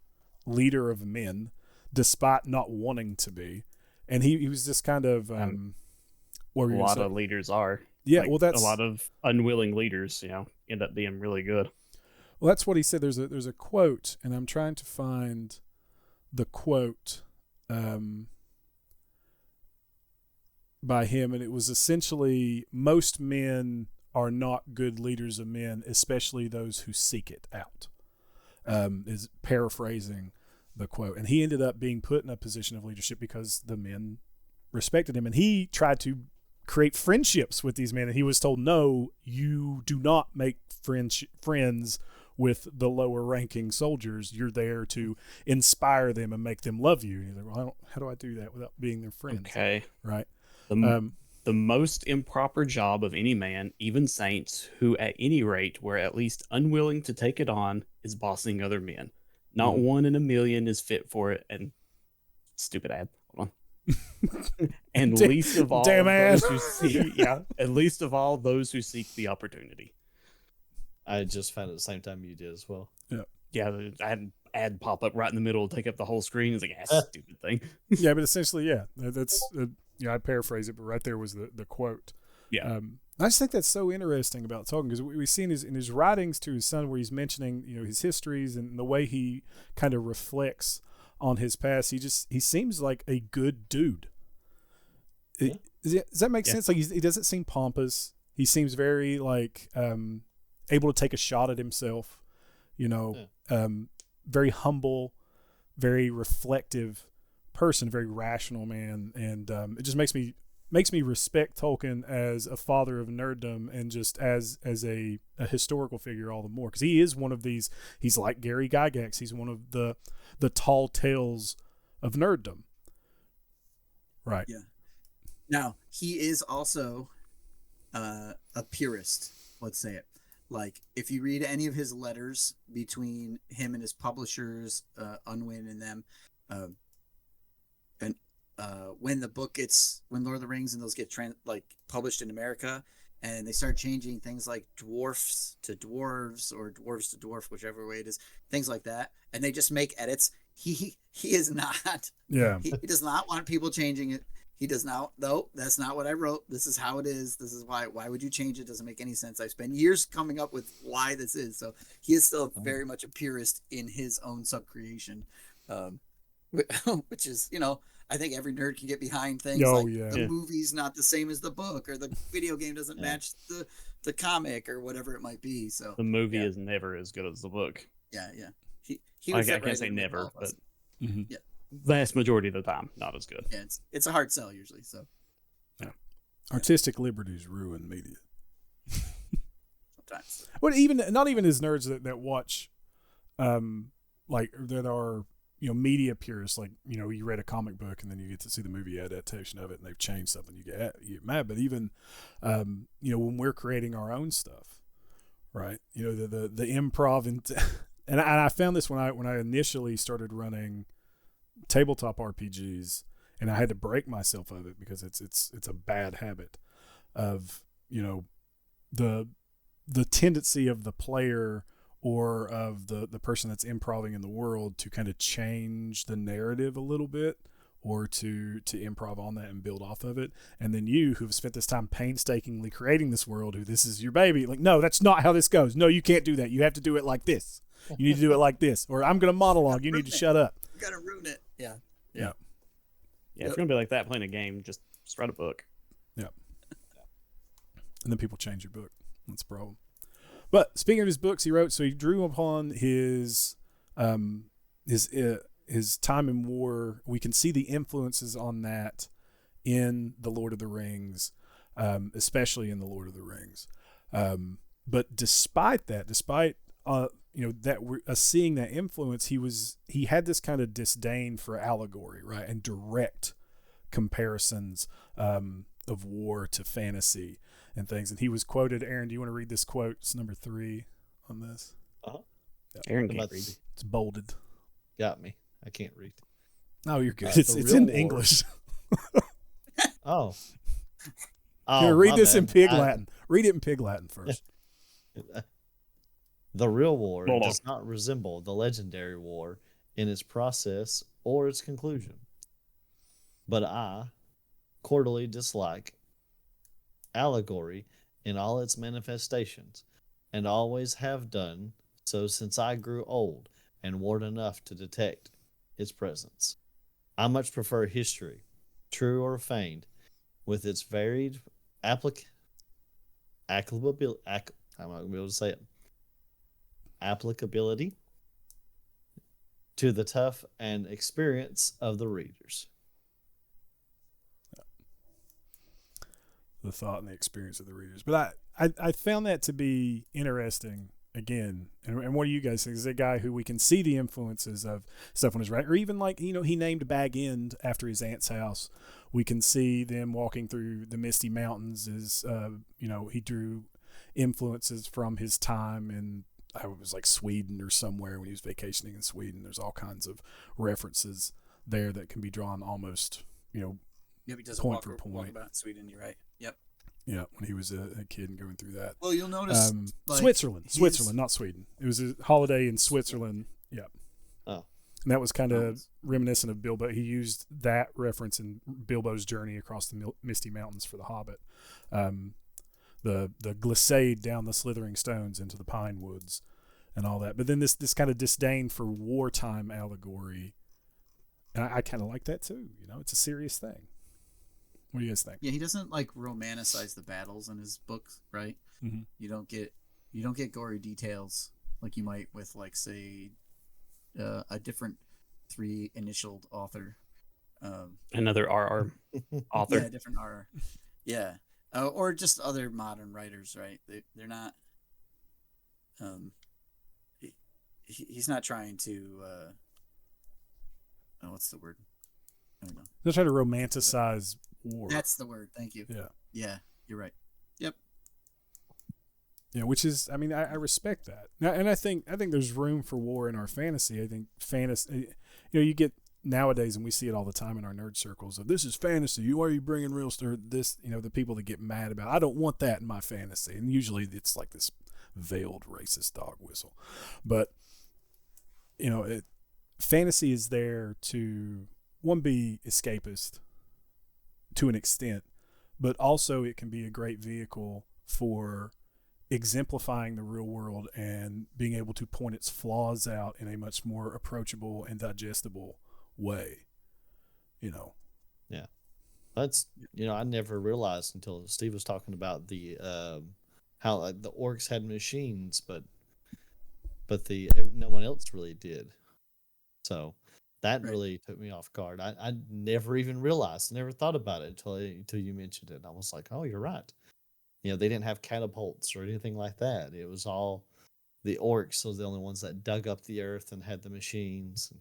Speaker 1: leader of men, despite not wanting to be, and he was just kind of. What a lot
Speaker 3: of leaders are.
Speaker 1: Yeah, well, that's
Speaker 3: a lot of unwilling leaders. End up being really good.
Speaker 1: Well, that's what he said. There's a quote, and I'm trying to find the quote by him, and it was essentially, most men are not good leaders of men, especially those who seek it out. Is paraphrasing the quote, and he ended up being put in a position of leadership because the men respected him, and he tried to create friendships with these men, and he was told, no, you do not make friends with the lower ranking soldiers. You're there to inspire them and make them love you. And he's like, well, how do I do that without being their friend?
Speaker 3: Okay.
Speaker 1: Right.
Speaker 3: The most improper job of any man, even saints, who at any rate were at least unwilling to take it on, is bossing other men. Not one in a million is fit for it. And stupid ad. Hold on. And least of all those who seek, and least of all those who seek the opportunity.
Speaker 2: I just found it at the same time you did as well.
Speaker 3: Yeah. I had an ad pop up right in the middle, take up the whole screen. It's like, stupid thing.
Speaker 1: Yeah, but essentially, that's I paraphrase it, but right there was the quote.
Speaker 3: Yeah.
Speaker 1: I just think that's so interesting about Tolkien, because we've seen in his writings to his son where he's mentioning his histories and the way he kind of reflects on his past. He seems like a good dude. Does that make sense? Like he doesn't seem pompous. He seems very like able to take a shot at himself. Very humble, very reflective person, very rational man, and it just makes me respect Tolkien as a father of nerddom and just as a historical figure all the more, because he is one of these. He's like Gary Gygax. He's one of the tall tales of nerddom. Right.
Speaker 4: Yeah. Now he is also a purist. Let's say it. Like if you read any of his letters between him and his publishers, Unwin and them, when Lord of the Rings and those get published in America, and they start changing things like dwarfs to dwarves or dwarves to dwarf, whichever way it is, things like that, and they just make edits. He is not.
Speaker 1: Yeah.
Speaker 4: He does not want people changing it. He does not. No, that's not what I wrote. This is how it is. This is why. Why would you change it? Doesn't make any sense. I've spent years coming up with why this is. So he is still very much a purist in his own sub-creation, which is, I think every nerd can get behind things the movie's not the same as the book, or the video game doesn't match the comic, or whatever it might be. So
Speaker 3: the movie is never as good as the book.
Speaker 4: Yeah. He was
Speaker 3: I can't say never, but
Speaker 4: yeah.
Speaker 3: Vast majority of the time, not as good.
Speaker 4: Yeah, it's a hard sell usually. So,
Speaker 1: artistic liberties ruin media.
Speaker 4: Sometimes.
Speaker 1: Well, not even as nerds that watch, that are media purists. Like you read a comic book and then you get to see the movie adaptation of it, and they've changed something. You get mad. But even when we're creating our own stuff, right? The improv and I found this when I initially started running tabletop RPGs, and I had to break myself of it because it's a bad habit of the tendency of the player or of the person that's improving in the world to kind of change the narrative a little bit, or to improv on that and build off of it. And then you, who've spent this time painstakingly creating this world, who this is your baby, like, no, that's not how this goes. No, you can't do that. You have to do it like this. You need to do it like this, or I'm going to monologue. You need to shut up.
Speaker 4: You got to ruin it. Yeah.
Speaker 3: Yeah, if you're going to be like that playing a game, just write a book.
Speaker 1: Yeah. And then people change your book. That's the problem. But speaking of his books he wrote, so he drew upon his his time in war. We can see the influences on that in the Lord of the Rings, especially in the Lord of the Rings. But despite that, that we're seeing that influence, he had this kind of disdain for allegory, right, and direct comparisons of war to fantasy and things. And he was quoted. Aaron, do you want to read this quote? It's number 3 on this.
Speaker 2: Uh-huh.
Speaker 1: Yeah.
Speaker 3: Aaron can't read.
Speaker 1: It's bolded.
Speaker 2: Got me. I can't read.
Speaker 1: Oh, you're good. It's in English.
Speaker 2: Oh.
Speaker 1: Here, read
Speaker 2: my
Speaker 1: this
Speaker 2: bad.
Speaker 1: in Pig Latin. Read it in Pig Latin first.
Speaker 2: The real war
Speaker 3: Hold on.
Speaker 2: does not resemble the legendary war in its process or its conclusion. But I cordially dislike allegory in all its manifestations, and always have done so since I grew old and warned enough to detect its presence. I much prefer history, true or feigned, with its varied applicability. I'm not going to be able to say it. Applicability to the tough and experience of the readers.
Speaker 1: The thought and the experience of the readers. But I found that to be interesting again. And what do you guys think? Is a guy who we can see the influences of stuff on his right, or even like, he named Bag End after his aunt's house. We can see them walking through the Misty Mountains as, he drew influences from his time in, I was like Sweden or somewhere when he was vacationing in Sweden. There's all kinds of references there that can be drawn almost,
Speaker 4: Yep, he does
Speaker 1: point
Speaker 4: walk,
Speaker 1: for point.
Speaker 4: walk about in Sweden. You're right. Yep.
Speaker 1: Yeah, when he was a kid and going through that.
Speaker 4: Well, you'll notice
Speaker 1: Switzerland, not Sweden. It was a holiday in Switzerland. Yeah.
Speaker 2: Oh.
Speaker 1: And that was kind of reminiscent of Bilbo. He used that reference in Bilbo's journey across the Misty Mountains for The Hobbit. The glissade down the slithering stones into the pine woods and all that. But then this kind of disdain for wartime allegory. And I kind of like that too. It's a serious thing. What do you guys think?
Speaker 4: Yeah, he doesn't like romanticize the battles in his books, right?
Speaker 1: Mm-hmm.
Speaker 4: You don't get gory details like you might with like say a different 3-initialed author.
Speaker 3: Another RR author.
Speaker 4: Yeah, different R. Yeah, or just other modern writers, right? They're not. He's not trying to. What's the word? I don't know.
Speaker 1: They're trying to romanticize war.
Speaker 4: That's the word. Thank you.
Speaker 1: Yeah.
Speaker 4: Yeah, you're right. Yep.
Speaker 1: Yeah, which is, I respect that. Now, and I think there's room for war in our fantasy. I think fantasy, you get nowadays, and we see it all the time in our nerd circles, of this is fantasy. Why are you bringing real stuff? This, the people that get mad about, I don't want that in my fantasy. And usually it's like this veiled racist dog whistle. But, fantasy is there to, one, be escapist to an extent, but also it can be a great vehicle for exemplifying the real world and being able to point its flaws out in a much more approachable and digestible way.
Speaker 2: Yeah. That's, I never realized until Steve was talking about the how like, the orcs had machines, but no one else really did. So that really took me off guard. I never even realized, never thought about it until you mentioned it. I was like, oh, you're right. They didn't have catapults or anything like that. It was all the orcs was the only ones that dug up the earth and had the machines and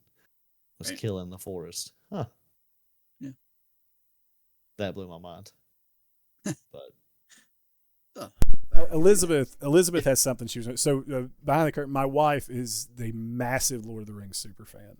Speaker 2: was killing the forest. Huh.
Speaker 4: Yeah.
Speaker 2: That blew my mind. But
Speaker 1: Elizabeth has something she was so behind the curtain. My wife is the massive Lord of the Rings super fan,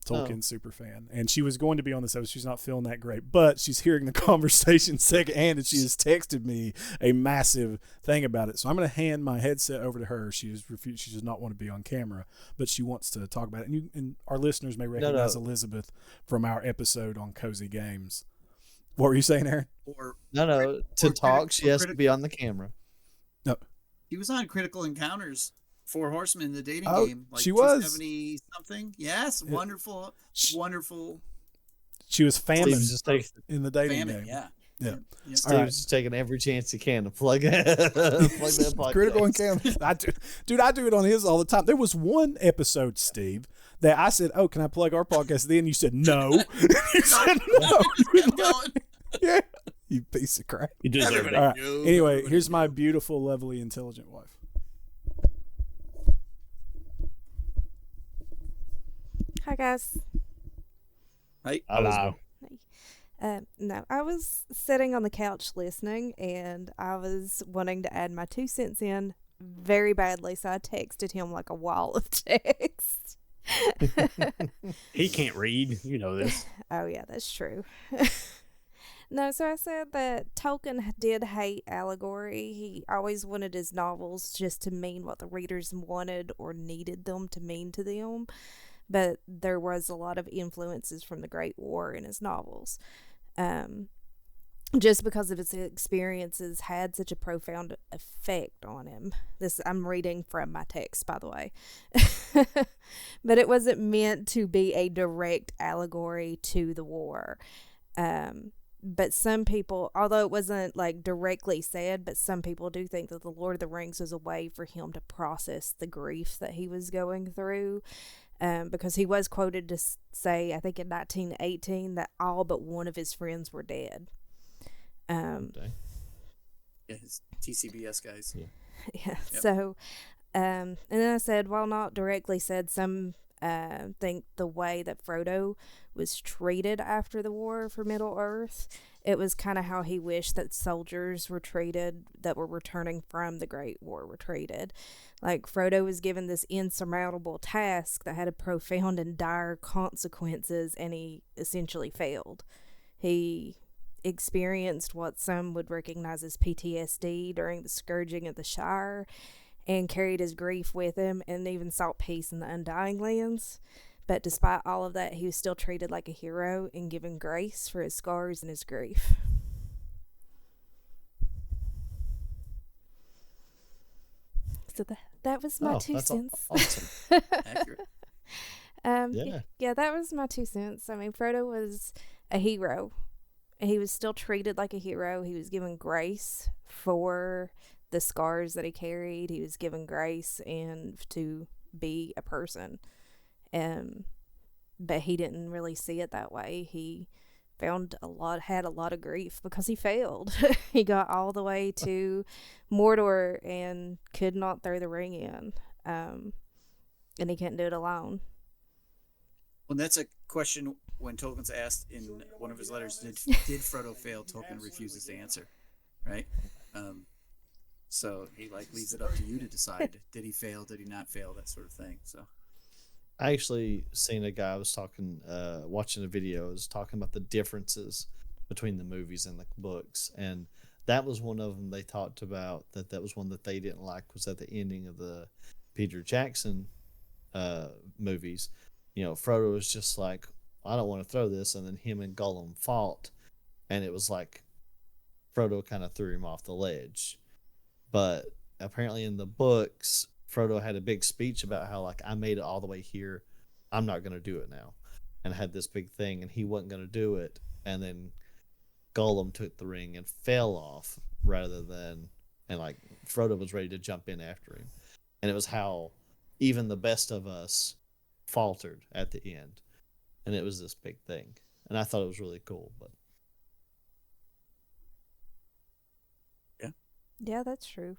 Speaker 1: Tolkien super fan, and she was going to be on this episode. She's not feeling that great, but she's hearing the conversation secondhand, and she has texted me a massive thing about it. So I'm going to hand my headset over to her. She has refused. She does not want to be on camera, but she wants to talk about it. And our listeners may recognize Elizabeth from our episode on Cozy Games. What were you saying, Aaron?
Speaker 2: She has to be on the camera.
Speaker 1: No,
Speaker 4: he was on Critical Encounters, 4 Horsemen, the dating game. Like
Speaker 1: she was
Speaker 4: 70 something. Yes, wonderful.
Speaker 1: She was famine in the dating
Speaker 4: famine,
Speaker 1: game.
Speaker 4: yeah.
Speaker 1: Yeah.
Speaker 2: Steve's
Speaker 1: All right.
Speaker 2: just taking every chance he can to plug that podcast.
Speaker 1: Critical Encounter. I do it on his all the time. There was one episode, Steve, that I said, "Oh, can I plug our podcast?" Then you said no. You said no.
Speaker 4: Kept going.
Speaker 1: Yeah, you piece of crap.
Speaker 3: You deserve it.
Speaker 1: All right.
Speaker 4: knew.
Speaker 1: Anyway,
Speaker 4: Everybody
Speaker 1: here's my
Speaker 4: knew.
Speaker 1: beautiful, lovely, intelligent wife.
Speaker 5: Hi guys.
Speaker 4: Right?
Speaker 3: Hello.
Speaker 5: No, I was sitting on the couch listening, and I was wanting to add my 2 cents in very badly, so I texted him like a wall of text.
Speaker 3: He can't read. You know this.
Speaker 5: Oh yeah, that's true. No, so I said that Tolkien did hate allegory. He always wanted his novels just to mean what the readers wanted or needed them to mean to them. But there was a lot of influences from the Great War in his novels. Just because of his experiences had such a profound effect on him. This I'm reading from my text, by the way. But it wasn't meant to be a direct allegory to the war. But some people, although it wasn't like directly said, but some people do think that the Lord of the Rings was a way for him to process the grief that he was going through. Because he was quoted to say, I think in 1918, that all but one of his friends were dead.
Speaker 4: Yeah, his TCBS guys.
Speaker 2: Yeah.
Speaker 5: Yeah.
Speaker 4: Yep.
Speaker 5: So, and then I said, while not directly said, some think the way that Frodo was treated after the war for Middle Earth, it was kind of how he wished that soldiers were treated that were returning from the Great War were treated. Like, Frodo was given this insurmountable task that had a profound and dire consequences, and he essentially failed. He experienced what some would recognize as PTSD during the scourging of the Shire, and carried his grief with him, and even sought peace in the Undying Lands. But despite all of that, he was still treated like a hero and given grace for his scars and his grief. So that was my 2
Speaker 2: that's
Speaker 5: cents.
Speaker 2: awesome.
Speaker 4: Accurate.
Speaker 2: Yeah.
Speaker 5: Yeah, that was my 2 cents. I mean, Frodo was a hero. He was still treated like a hero. He was given grace for the scars that he carried. He was given grace and to be a person. But he didn't really see it that way. He had a lot of grief because he failed. He got all the way to Mordor and could not throw the ring in. And he couldn't do it alone.
Speaker 4: Well, that's a question when Tolkien's asked in one of his letters, did Frodo fail? Tolkien refuses to answer, right? So he leaves it up to you to decide. Did he fail? Did he not fail? That sort of thing. So
Speaker 2: I actually seen a guy was talking, watching a video, was talking about the differences between the movies and the books, and that was one of them they talked about. That was one that they didn't like, was at the ending of the Peter Jackson movies. You know, Frodo was just like, I don't want to throw this, and then him and Gollum fought, and it was like Frodo kind of threw him off the ledge. But apparently in the books, Frodo had a big speech about how, like, I made it all the way here, I'm not going to do it now, and had this big thing, and he wasn't going to do it, and then Gollum took the ring and fell off rather than, and like Frodo was ready to jump in after him, and it was how even the best of us faltered at the end, and it was this big thing, and I thought it was really cool. But
Speaker 5: Yeah, that's true.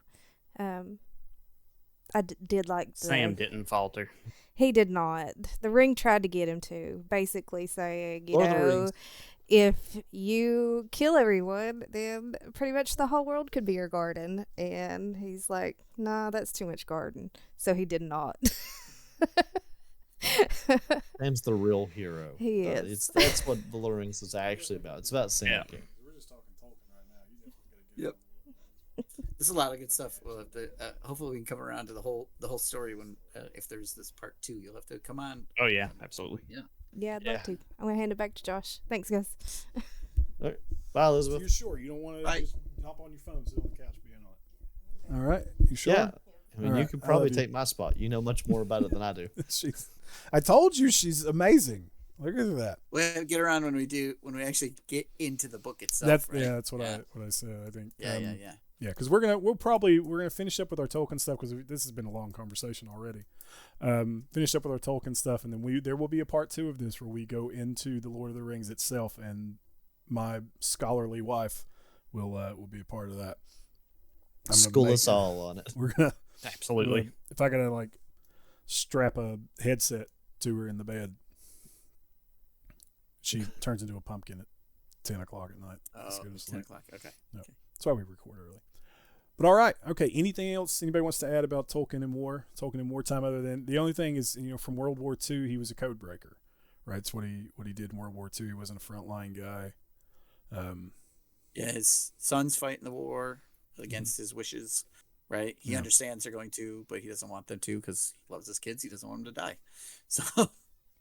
Speaker 5: I did like
Speaker 3: Sam didn't falter.
Speaker 5: He did not. The ring tried to get him to, basically saying,
Speaker 2: Lord of the Rings.
Speaker 5: if you kill everyone, then pretty much the whole world could be your garden. And he's like, nah, that's too much garden. So he did not.
Speaker 2: Sam's the real hero.
Speaker 5: He is.
Speaker 2: That's what the Lord of the Rings is actually about. It's about Sam.
Speaker 3: Yeah.
Speaker 1: We're just talking Tolkien right now. You definitely
Speaker 4: Yep. There's a lot of good stuff. We'll have to, hopefully we can come around to the whole story when if there's this part 2. You'll have to come on.
Speaker 3: Oh yeah, absolutely.
Speaker 5: Yeah, I'd
Speaker 3: Yeah.
Speaker 5: love to. I'm going to hand it back to Josh. Thanks, guys.
Speaker 2: All right. Bye,
Speaker 1: If
Speaker 2: Elizabeth.
Speaker 1: you're sure you don't want to
Speaker 4: Right.
Speaker 1: just hop on your phone, sit on the couch, being on it. All right, you sure?
Speaker 2: Yeah. I mean,
Speaker 1: All
Speaker 2: you
Speaker 1: right.
Speaker 2: could
Speaker 1: I
Speaker 2: probably
Speaker 1: love you.
Speaker 2: take my spot. You know much more about it than I do.
Speaker 1: I told you she's amazing. Look at that.
Speaker 4: We'll get around when we actually get into the book itself.
Speaker 1: That's
Speaker 4: right?
Speaker 1: that's what I said. I think.
Speaker 4: Yeah.
Speaker 1: Yeah, because we're gonna finish up with our Tolkien stuff because this has been a long conversation already. Finish up with our Tolkien stuff, and then there will be a part 2 of this where we go into the Lord of the Rings itself, and my scholarly wife will be a part of that.
Speaker 2: School us all on it.
Speaker 1: We're gonna
Speaker 3: Absolutely.
Speaker 1: if I gotta like strap a headset to her in the bed, she turns into a pumpkin at 10 o'clock at night.
Speaker 4: Oh,
Speaker 1: Let's go to
Speaker 4: 10
Speaker 1: sleep.
Speaker 4: o'clock. Okay.
Speaker 1: Yep.
Speaker 4: Okay.
Speaker 1: That's why we record early. But all right, okay. Anything else anybody wants to add about Tolkien and wartime? Other than the only thing is, from World War II, he was a code breaker, right? That's what he did in World War II. He wasn't a frontline guy.
Speaker 4: Yeah, his son's fighting the war against his wishes, right? He
Speaker 1: Yeah.
Speaker 4: understands they're going to, but he doesn't want them to because he loves his kids. He doesn't want them to die. So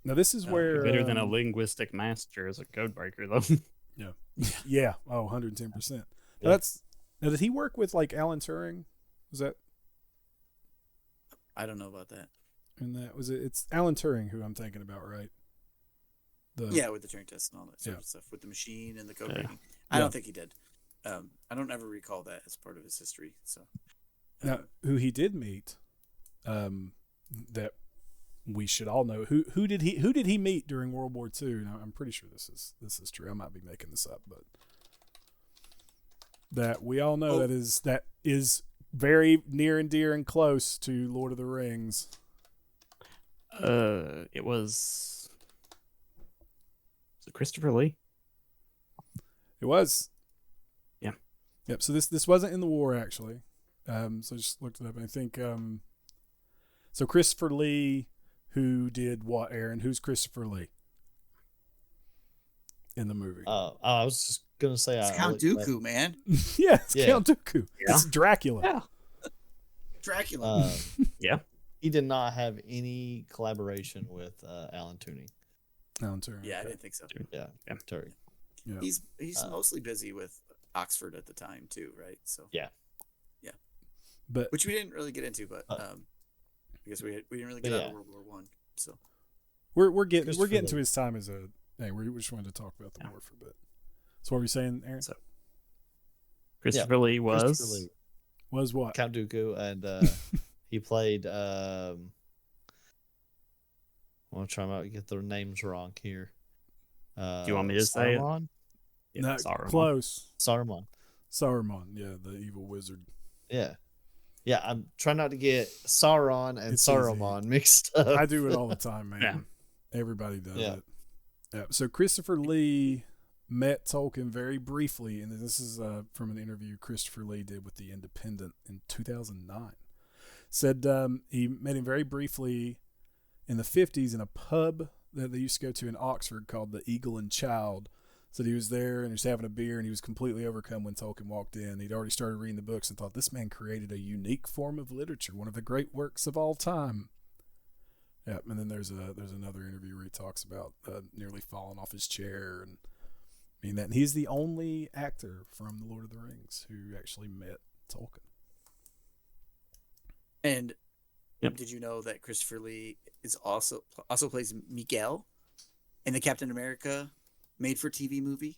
Speaker 1: Now this is where
Speaker 3: Better than a linguistic master as a code breaker, though.
Speaker 1: yeah, 110%.
Speaker 2: Yeah.
Speaker 1: Now did he work with like Alan Turing? Was that?
Speaker 4: I don't know about that.
Speaker 1: And that was it. It's Alan Turing who I'm thinking about, right?
Speaker 4: Yeah, with the Turing test and all that sort
Speaker 1: Yeah.
Speaker 4: of stuff, with the machine and the code
Speaker 3: Yeah.
Speaker 4: breaking. I don't think he did. I don't ever recall that as part of his history. So
Speaker 1: Now, who he did meet, that we should all know. Who did he meet during World War II? Now, I'm pretty sure this is true. I might be making this up, but that we all know that is very near and dear and close to Lord of the Rings.
Speaker 3: It was it Christopher Lee?
Speaker 1: It was.
Speaker 3: Yeah.
Speaker 1: Yep. So this wasn't in the war actually. So I just looked it up, and I think so Christopher Lee, who did what, Aaron? Who's Christopher Lee in the movie?
Speaker 2: I was just gonna say
Speaker 4: it's Count Dooku, man.
Speaker 1: Yeah, it's
Speaker 2: Yeah.
Speaker 1: Count Dooku.
Speaker 3: Yeah.
Speaker 1: It's Dracula.
Speaker 3: Yeah.
Speaker 4: Dracula.
Speaker 3: Yeah.
Speaker 2: He did not have any collaboration with Alan Turing.
Speaker 1: Alan Turing.
Speaker 4: Yeah, I
Speaker 1: okay.
Speaker 4: didn't think so.
Speaker 2: Yeah,
Speaker 3: Yeah.
Speaker 2: Turing.
Speaker 1: Yeah.
Speaker 4: He's mostly busy with Oxford at the time too, right? So
Speaker 1: But
Speaker 4: which we didn't really get into, but because we didn't really get out of World War One. So
Speaker 1: we're getting
Speaker 2: Christopher
Speaker 1: to
Speaker 2: Lee.
Speaker 1: his time as a. Hey, we just wanted to talk about the war for a bit. So what were you saying, Aaron?
Speaker 3: So Christopher Lee was
Speaker 2: Christopher Lee,
Speaker 1: Was what?
Speaker 2: Count Dooku, and he played. I'm gonna try not to get the names wrong here.
Speaker 3: Do you want me to say it?
Speaker 2: Saruman?
Speaker 3: Yeah,
Speaker 1: Not
Speaker 3: Saruman.
Speaker 1: close.
Speaker 2: Saruman.
Speaker 1: Saruman. Yeah, the evil wizard.
Speaker 2: Yeah. I'm trying not to get Sauron and
Speaker 1: It's
Speaker 2: Saruman mixed up.
Speaker 1: I do it all the time, man.
Speaker 3: Yeah.
Speaker 1: Everybody does
Speaker 2: Yeah.
Speaker 1: it. Yeah. So Christopher Lee met Tolkien very briefly, and this is from an interview Christopher Lee did with The Independent in 2009. Said he met him very briefly in the 50s in a pub that they used to go to in Oxford called the Eagle and Child. Said he was there and he was having a beer and he was completely overcome when Tolkien walked in. He'd already started reading the books and thought, this man created a unique form of literature, one of the great works of all time. Yeah, and then there's another interview where he talks about nearly falling off his chair, and I mean that. And he's the only actor from The Lord of the Rings who actually met Tolkien.
Speaker 4: and
Speaker 3: Yep.
Speaker 4: did you know that Christopher Lee is also plays Miguel in the Captain America made for TV movie?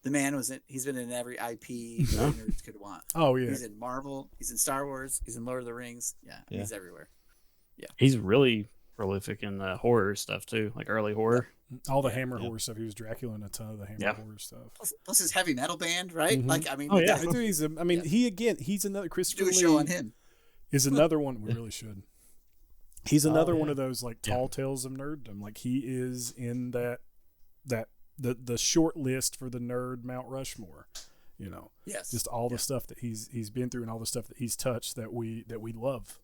Speaker 4: The man he's been in every IP that nerds could want.
Speaker 1: Oh yeah,
Speaker 4: He's in Marvel, he's in Star Wars, he's in Lord of the Rings. Yeah. He's everywhere.
Speaker 3: He's really prolific in horror stuff too, like early horror.
Speaker 1: all the Hammer horror stuff. He was Dracula in a ton of the Hammer horror stuff.
Speaker 4: Plus his heavy metal band, right?
Speaker 1: Mhm.
Speaker 4: Like, I mean,
Speaker 3: Oh, yeah.
Speaker 1: I do. He's another Christopher
Speaker 4: do a
Speaker 1: Lee.
Speaker 4: show on him.
Speaker 1: Is another one we really should. He's another one of those like tall tales of nerddom. Like he is in the short list for the nerd Mount Rushmore. You know,
Speaker 4: Yes.
Speaker 1: just all the stuff that he's been through and all the stuff that he's touched that we love.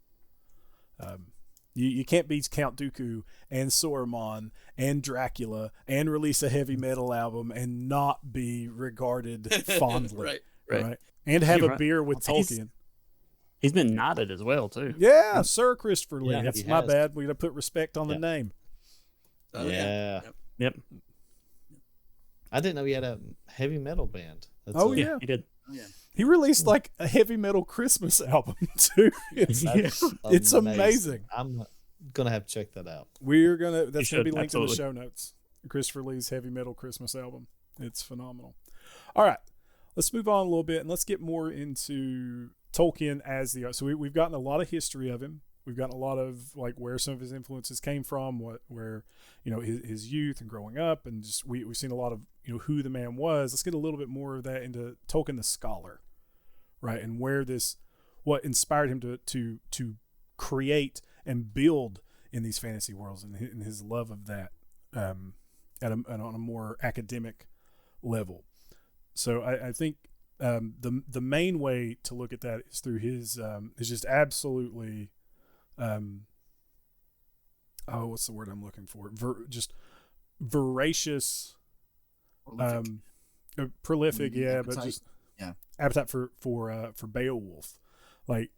Speaker 1: You can't beat Count Dooku and Saruman and Dracula and release a heavy metal album and not be regarded fondly,
Speaker 4: right.
Speaker 1: And have
Speaker 3: You're
Speaker 1: a
Speaker 3: right.
Speaker 1: beer with
Speaker 3: He's-
Speaker 1: Tolkien.
Speaker 3: He's been nodded as well too.
Speaker 1: Yeah, Sir Christopher Lee.
Speaker 2: Yeah,
Speaker 1: That's
Speaker 2: he
Speaker 1: my
Speaker 2: has.
Speaker 1: bad. We got to put respect on the name.
Speaker 4: Oh,
Speaker 2: Yeah.
Speaker 4: Yep.
Speaker 3: Yep.
Speaker 2: I didn't know he had a heavy metal band.
Speaker 1: Oh,
Speaker 3: Yeah,
Speaker 1: yeah.
Speaker 3: he did.
Speaker 4: Oh, yeah.
Speaker 1: He released like a heavy metal Christmas album too. It's amazing.
Speaker 2: gonna have to check that out.
Speaker 1: That's gonna be linked in the
Speaker 3: absolutely.
Speaker 1: show notes. Christopher Lee's Heavy Metal Christmas album. It's phenomenal. All right, let's move on a little bit and let's get more into Tolkien as the. So we've gotten a lot of history of him. We've gotten a lot of like where some of his influences came from, where his youth and growing up, and just we've seen a lot of who the man was. Let's get a little bit more of that into Tolkien the scholar, right? And what inspired him to create and build in these fantasy worlds, and his love of that on a more academic level. So I think the main way to look at that is through his is just absolutely what's the word I'm looking for? Just voracious, prolific, yeah,
Speaker 4: appetite.
Speaker 1: but just
Speaker 4: Yeah.
Speaker 1: appetite for Beowulf. Like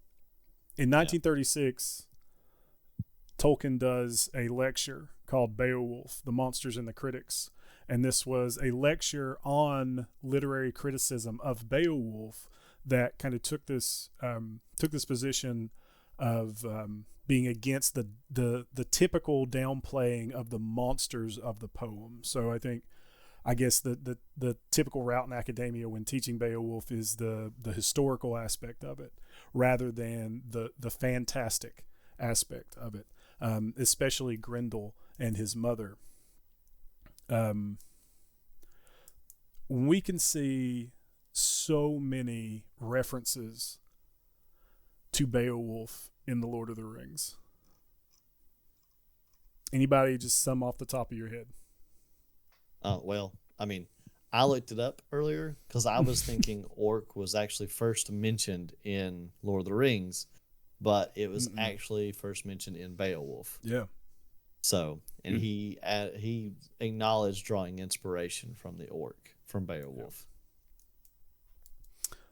Speaker 1: in 1936, Tolkien does a lecture called Beowulf: The Monsters and the Critics, and this was a lecture on literary criticism of Beowulf that kind of took this position of being against the typical downplaying of the monsters of the poem. So I guess the typical route in academia when teaching Beowulf is the historical aspect of it rather than the fantastic aspect of it, especially Grendel and his mother. We can see so many references to Beowulf in The Lord of the Rings. Anybody just sum off the top of your head?
Speaker 2: Well, I mean, I looked it up earlier because I was thinking orc was actually first mentioned in Lord of the Rings, but it was actually first mentioned in Beowulf.
Speaker 1: Yeah.
Speaker 2: So, and he acknowledged drawing inspiration from the orc from Beowulf.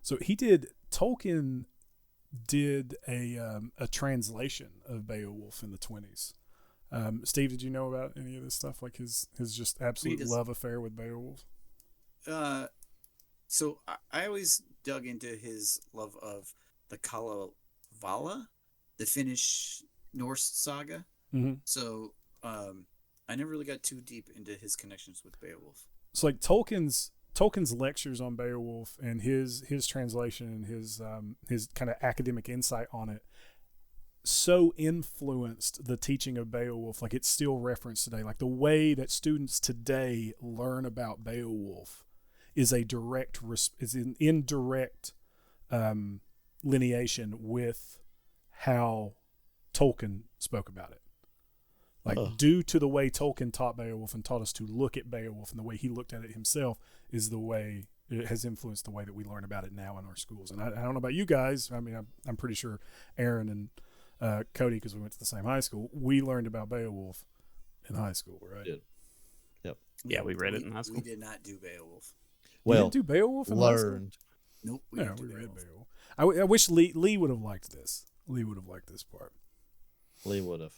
Speaker 1: So Tolkien did a translation of Beowulf in the 20s. Steve, did you know about any of this stuff? Like his just absolute love affair with Beowulf?
Speaker 4: So I always dug into his love of the Kalevala, the Finnish Norse saga.
Speaker 1: Mm-hmm.
Speaker 4: So I never really got too deep into his connections with Beowulf.
Speaker 1: So like Tolkien's lectures on Beowulf and his translation and his kind of academic insight on it so influenced the teaching of Beowulf. Like it's still referenced today. Like the way that students today learn about Beowulf is an indirect lineation with how Tolkien spoke about it. Like due to the way Tolkien taught Beowulf and taught us to look at Beowulf and the way he looked at it himself is the way it has influenced the way that we learn about it now in our schools. And I don't know about you guys. I mean, I'm pretty sure Aaron and Cody, because we went to the same high school, we learned about Beowulf in high school, right?
Speaker 2: Did. Yep.
Speaker 3: Yeah, we read it in high school.
Speaker 4: We did not do Beowulf.
Speaker 1: You didn't do Beowulf in high school?
Speaker 4: Nope.
Speaker 1: We read Beowulf. I wish Lee would have liked this. Lee would have liked this part.
Speaker 2: Lee would have.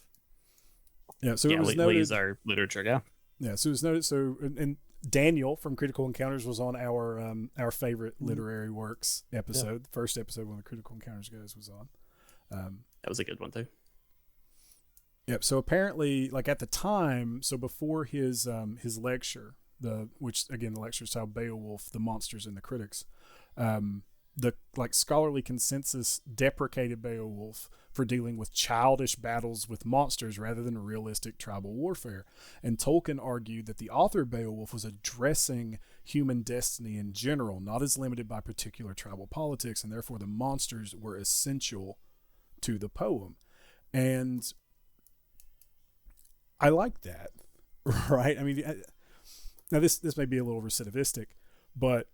Speaker 1: Yeah, so it was noted.
Speaker 3: Lee's our literature guy.
Speaker 1: Yeah, so it was noted. So and Daniel from Critical Encounters was on our favorite literary works episode, the first episode when the Critical Encounters guys was on.
Speaker 3: That was a good one too.
Speaker 1: Yep. So apparently, like at the time, so before his lecture, which again the lecture is titled Beowulf: The Monsters and the Critics, the scholarly consensus deprecated Beowulf for dealing with childish battles with monsters rather than realistic tribal warfare. And Tolkien argued that the author of Beowulf was addressing human destiny in general, not as limited by particular tribal politics, and therefore the monsters were essential to the poem. And I like that, right? I mean, now this may be a little recidivistic, but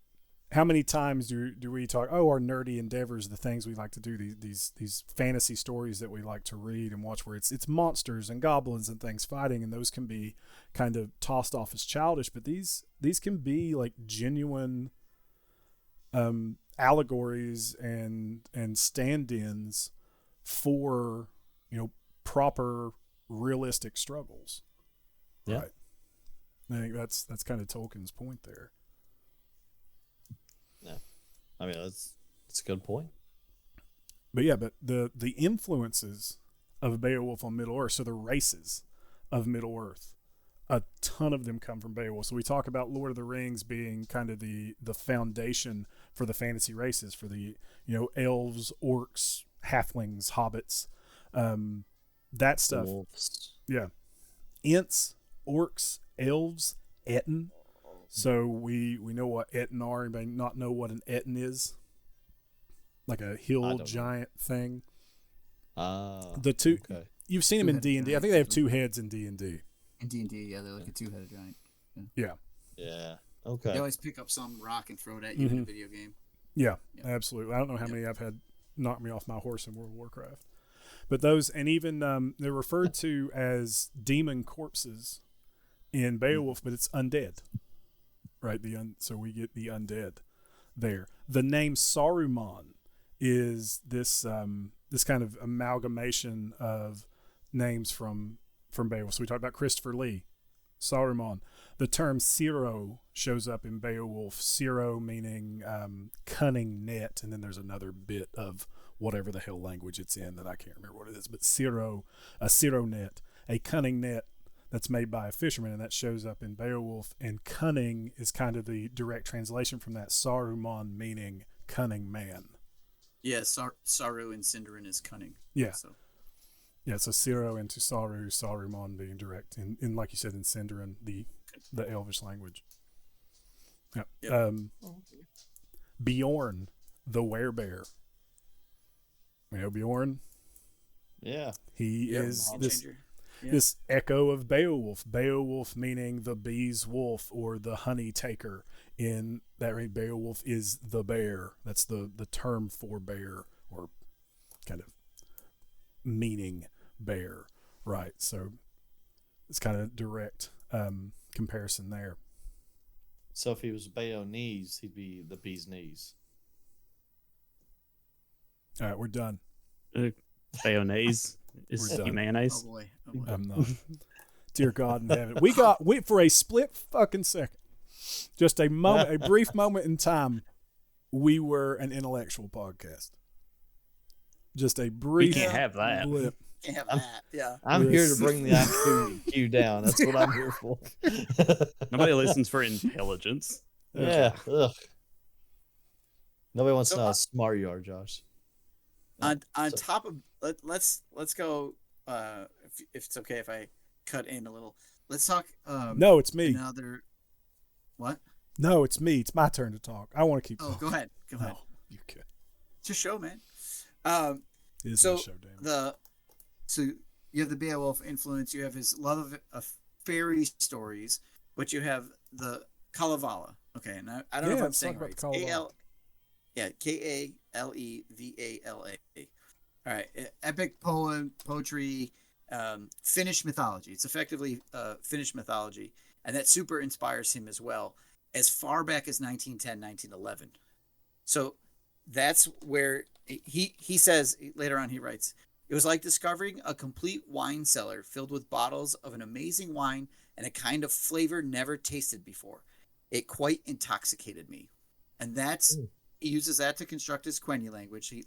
Speaker 1: how many times do we talk, our nerdy endeavors, the things we like to do, these fantasy stories that we like to read and watch where it's monsters and goblins and things fighting, and those can be kind of tossed off as childish, but these can be like genuine allegories and stand-ins for proper realistic struggles.
Speaker 2: Yeah.
Speaker 1: Right? I think that's kind of Tolkien's point there.
Speaker 2: Yeah, I mean that's a good point.
Speaker 1: But yeah, but the influences of Beowulf on Middle Earth. So the races of Middle Earth, a ton of them come from Beowulf. So we talk about Lord of the Rings being kind of the foundation for the fantasy races, for the, elves, orcs, halflings, hobbits, that stuff.
Speaker 2: Wolves.
Speaker 1: Yeah. Ents, orcs, elves, Etten. So we know what Etten are. Anybody not know what an Etten is? Like a hill giant thing. The two,
Speaker 2: okay.
Speaker 1: you've seen them in D&D. I think they have two heads in D&D.
Speaker 4: In D&D, yeah, they're like a two-headed giant.
Speaker 1: Yeah.
Speaker 2: Yeah. Okay.
Speaker 4: They always pick up some rock and throw it at you in a video game.
Speaker 1: Yeah, absolutely. I don't know how many I've had knock me off my horse in World of Warcraft. But those, and even they're referred to as demon corpses in Beowulf, but it's undead, right? So we get the undead there. The name Saruman is this this kind of amalgamation of names from Beowulf. So we talked about Christopher Lee, Saruman. The term Siro shows up in Beowulf. Siro meaning cunning net, and then there's another bit of whatever the hell language it's in that I can't remember what it is. But Siro, a Siro net, a cunning net that's made by a fisherman, and that shows up in Beowulf. And cunning is kind of the direct translation from that. Saruman meaning cunning man.
Speaker 4: Yeah, Saru and Sindarin is cunning.
Speaker 1: Yeah.
Speaker 4: So.
Speaker 1: Yeah, so Siro into Saru, Saruman being direct, in like you said, in Sindarin, the Elvish language. Yeah.
Speaker 4: Yep.
Speaker 1: Bjorn, the werebear. You know Bjorn?
Speaker 2: Yeah.
Speaker 1: He is
Speaker 4: changer.
Speaker 1: this echo of Beowulf. Beowulf meaning the bee's wolf or the honey taker. In that way, Beowulf is the bear. That's the term for bear, or kind of meaning bear, right? So it's kind of direct comparison there.
Speaker 2: So if he was Bayonese, he'd be the bee's knees.
Speaker 1: All right, we're done.
Speaker 3: Mayonnaise is
Speaker 1: We're done.
Speaker 3: mayonnaise.
Speaker 4: Oh boy.
Speaker 1: I'm not. Dear God in heaven, we for a split fucking second, just a moment, a brief moment in time, we were an intellectual podcast. Just a brief.
Speaker 3: We can't have that.
Speaker 1: Blip.
Speaker 4: Can't have that. Yeah.
Speaker 2: I'm here to bring the IQ down. That's what I'm here for.
Speaker 3: Nobody listens for intelligence.
Speaker 2: Yeah. Ugh. Nobody wants
Speaker 4: So,
Speaker 2: to know how smart you are, Josh.
Speaker 4: On top of let's go. If it's okay if I cut in a little, let's talk.
Speaker 1: No, it's me.
Speaker 4: Another. What?
Speaker 1: No, it's me. It's my turn to talk. I want to keep.
Speaker 4: Oh, go ahead. Go ahead.
Speaker 1: No, you can.
Speaker 4: It's your show, man.
Speaker 1: It is
Speaker 4: So
Speaker 1: my show, damn it.
Speaker 4: So you have the Beowulf influence. You have his love of fairy stories, but you have the Kalevala. Okay, and I don't know if I'm saying it right. Kalevala. All right, epic poem, poetry, Finnish mythology. It's effectively Finnish mythology, and that super inspires him as well, as far back as 1910, 1911. So that's where he says later on. He writes, "It was like discovering a complete wine cellar filled with bottles of an amazing wine and a kind of flavor never tasted before. It quite intoxicated me." And that's he uses that to construct his Quenya language. He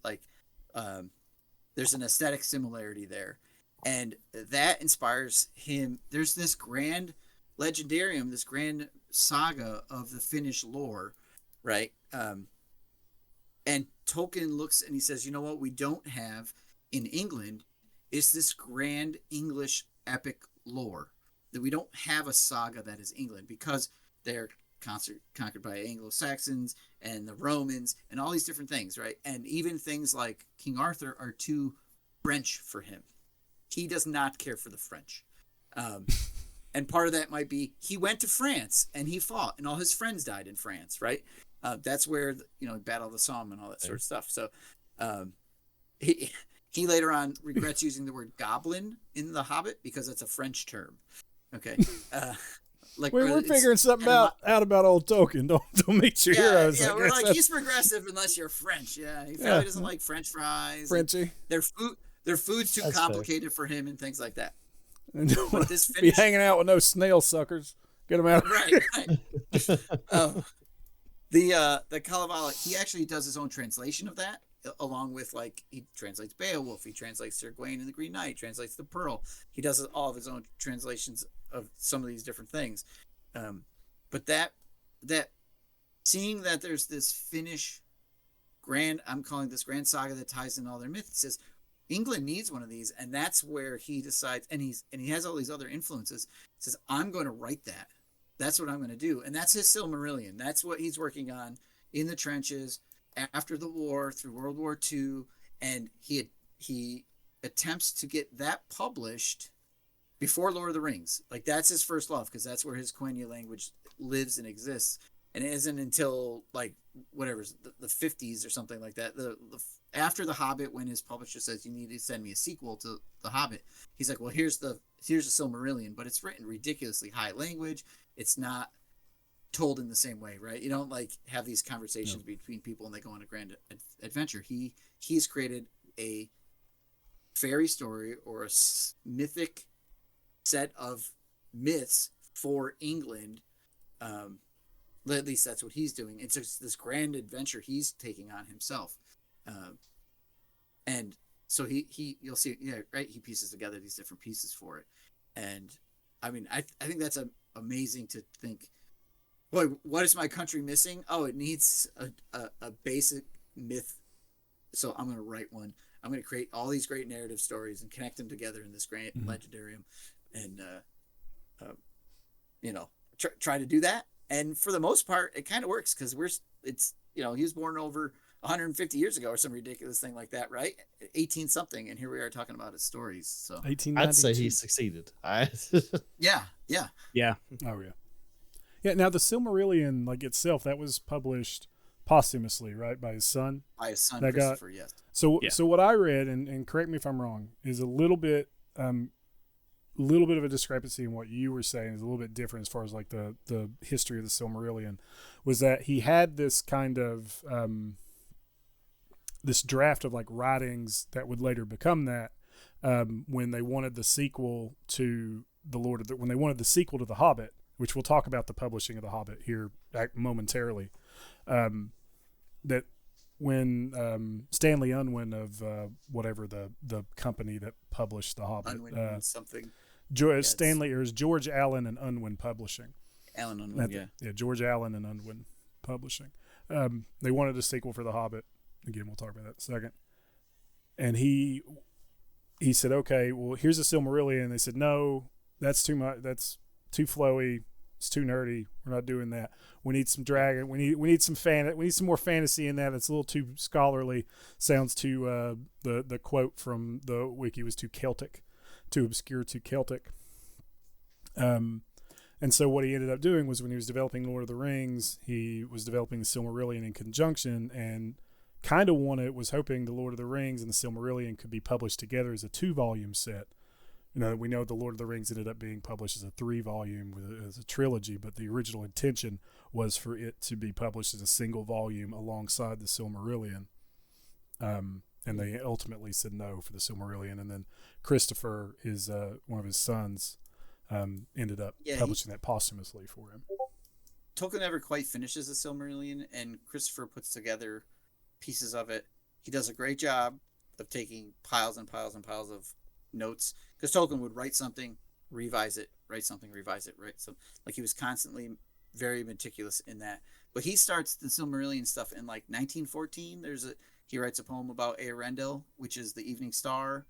Speaker 4: there's an aesthetic similarity there, and that inspires him. There's this grand legendarium, this grand saga of the Finnish lore, right? And Tolkien looks and he says, you know what we don't have in England is this grand English epic lore. That we don't have a saga that is England because they're conquered by Anglo-Saxons and the Romans and all these different things, right? And even things like King Arthur are too French for him. He does not care for the French. And part of that might be he went to France and he fought and all his friends died in France, right? That's where, Battle of the Somme and all that sort of stuff. So he later on regrets using the word goblin in The Hobbit because it's a French term. Okay.
Speaker 1: We're figuring something out about old Tolkien. Don't meet your heroes.
Speaker 4: Yeah, we're like, he's progressive unless you're French. Yeah, he probably doesn't like French fries.
Speaker 1: Frenchy.
Speaker 4: Their food's too complicated for him and things like that.
Speaker 1: And don't be hanging out with no snail suckers. Get them out.
Speaker 4: Right. The Kalevala, he actually does his own translation of that, along with like he translates Beowulf, he translates Sir Gawain and the Green Knight, translates the Pearl. He does all of his own translations of some of these different things. But that seeing that there's this Finnish I'm calling this grand saga that ties in all their myths. He says England needs one of these, and that's where he decides, and he has all these other influences. He says, I'm going to write that. That's what I'm going to do, and that's his Silmarillion. That's what he's working on in the trenches after the war, through World War II, and he attempts to get that published before Lord of the Rings. Like, that's his first love, because that's where his Quenya language lives and exists. And it isn't until like whatever the 50s or something like that. The after The Hobbit, when his publisher says you need to send me a sequel to The Hobbit, he's like, well, here's the Silmarillion, but it's written ridiculously high language. It's not told in the same way, right? You don't like have these conversations between people and they go on a grand adventure. He's created a fairy story or a mythic set of myths for England. At least that's what he's doing. It's just this grand adventure he's taking on himself. And so you'll see, yeah, right. He pieces together these different pieces for it. And I mean, I think that's amazing to think, boy, what is my country missing? Oh, it needs a basic myth. So I'm going to write one. I'm going to create all these great narrative stories and connect them together in this grand legendarium, and try to do that. And for the most part, it kind of works because he was born over 150 years ago or some ridiculous thing like that, right? 18 something, and here we are talking about his stories. So
Speaker 1: 1892.
Speaker 2: I'd say he succeeded.
Speaker 4: Yeah.
Speaker 3: Yeah.
Speaker 1: Oh yeah. Yeah. Now the Silmarillion, like itself, that was published posthumously, right, by his son.
Speaker 4: By his son,
Speaker 1: that
Speaker 4: Christopher. Yes.
Speaker 1: So what I read, and correct me if I'm wrong, is a little bit of a discrepancy in what you were saying. Is a little bit different as far as like the history of the Silmarillion, was that he had this kind of this draft of like writings that would later become that when they wanted the sequel to when they wanted the sequel to The Hobbit, which we'll talk about the publishing of The Hobbit here momentarily. That when Stanley Unwin of whatever the company that published The Hobbit,
Speaker 4: Unwin something.
Speaker 1: Stanley, or is George Allen and Unwin Publishing?
Speaker 4: Allen Unwin,
Speaker 1: yeah, George Allen and Unwin Publishing. They wanted a sequel for The Hobbit. Again, we'll talk about that in a second. And he said, okay, well, here's a Silmarillion. And they said, no, that's too much. That's too flowy. It's too nerdy. We're not doing that. We need some dragon. We need some we need some more fantasy in that. It's a little too scholarly. Sounds too the quote from the wiki was too Celtic, too obscure, too Celtic. And so what he ended up doing was when he was developing Lord of the Rings, he was developing the Silmarillion in conjunction, and kind of was hoping the Lord of the Rings and the Silmarillion could be published together as a 2-volume set. We know the Lord of the Rings ended up being published as a 3-volume, as a trilogy, but the original intention was for it to be published as a single volume alongside the Silmarillion. And they ultimately said no for the Silmarillion. And then Christopher, one of his sons, ended up publishing that posthumously for him.
Speaker 4: Tolkien never quite finishes the Silmarillion, and Christopher puts together pieces of it. He does a great job of taking piles and piles and piles of notes, because Tolkien would write something, revise it, write something, revise it, right? So like he was constantly very meticulous in that. But he starts the Silmarillion stuff in like 1914. He writes a poem about Eärendil, which is the evening star,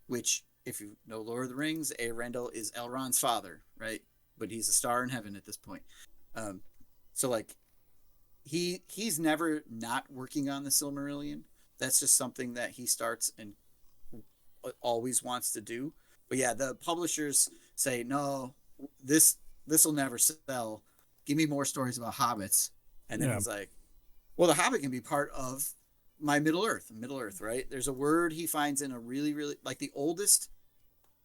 Speaker 4: which, if you know Lord of the Rings, Eärendil is Elrond's father, right? But he's a star in heaven at this point. So like he's never not working on the Silmarillion. That's just something that he starts and always wants to do. But yeah, the publishers say, no, this will never sell. Give me more stories about hobbits. And then he's like, well, the Hobbit can be part of my Middle Earth, right? There's a word he finds in a really, really, like the oldest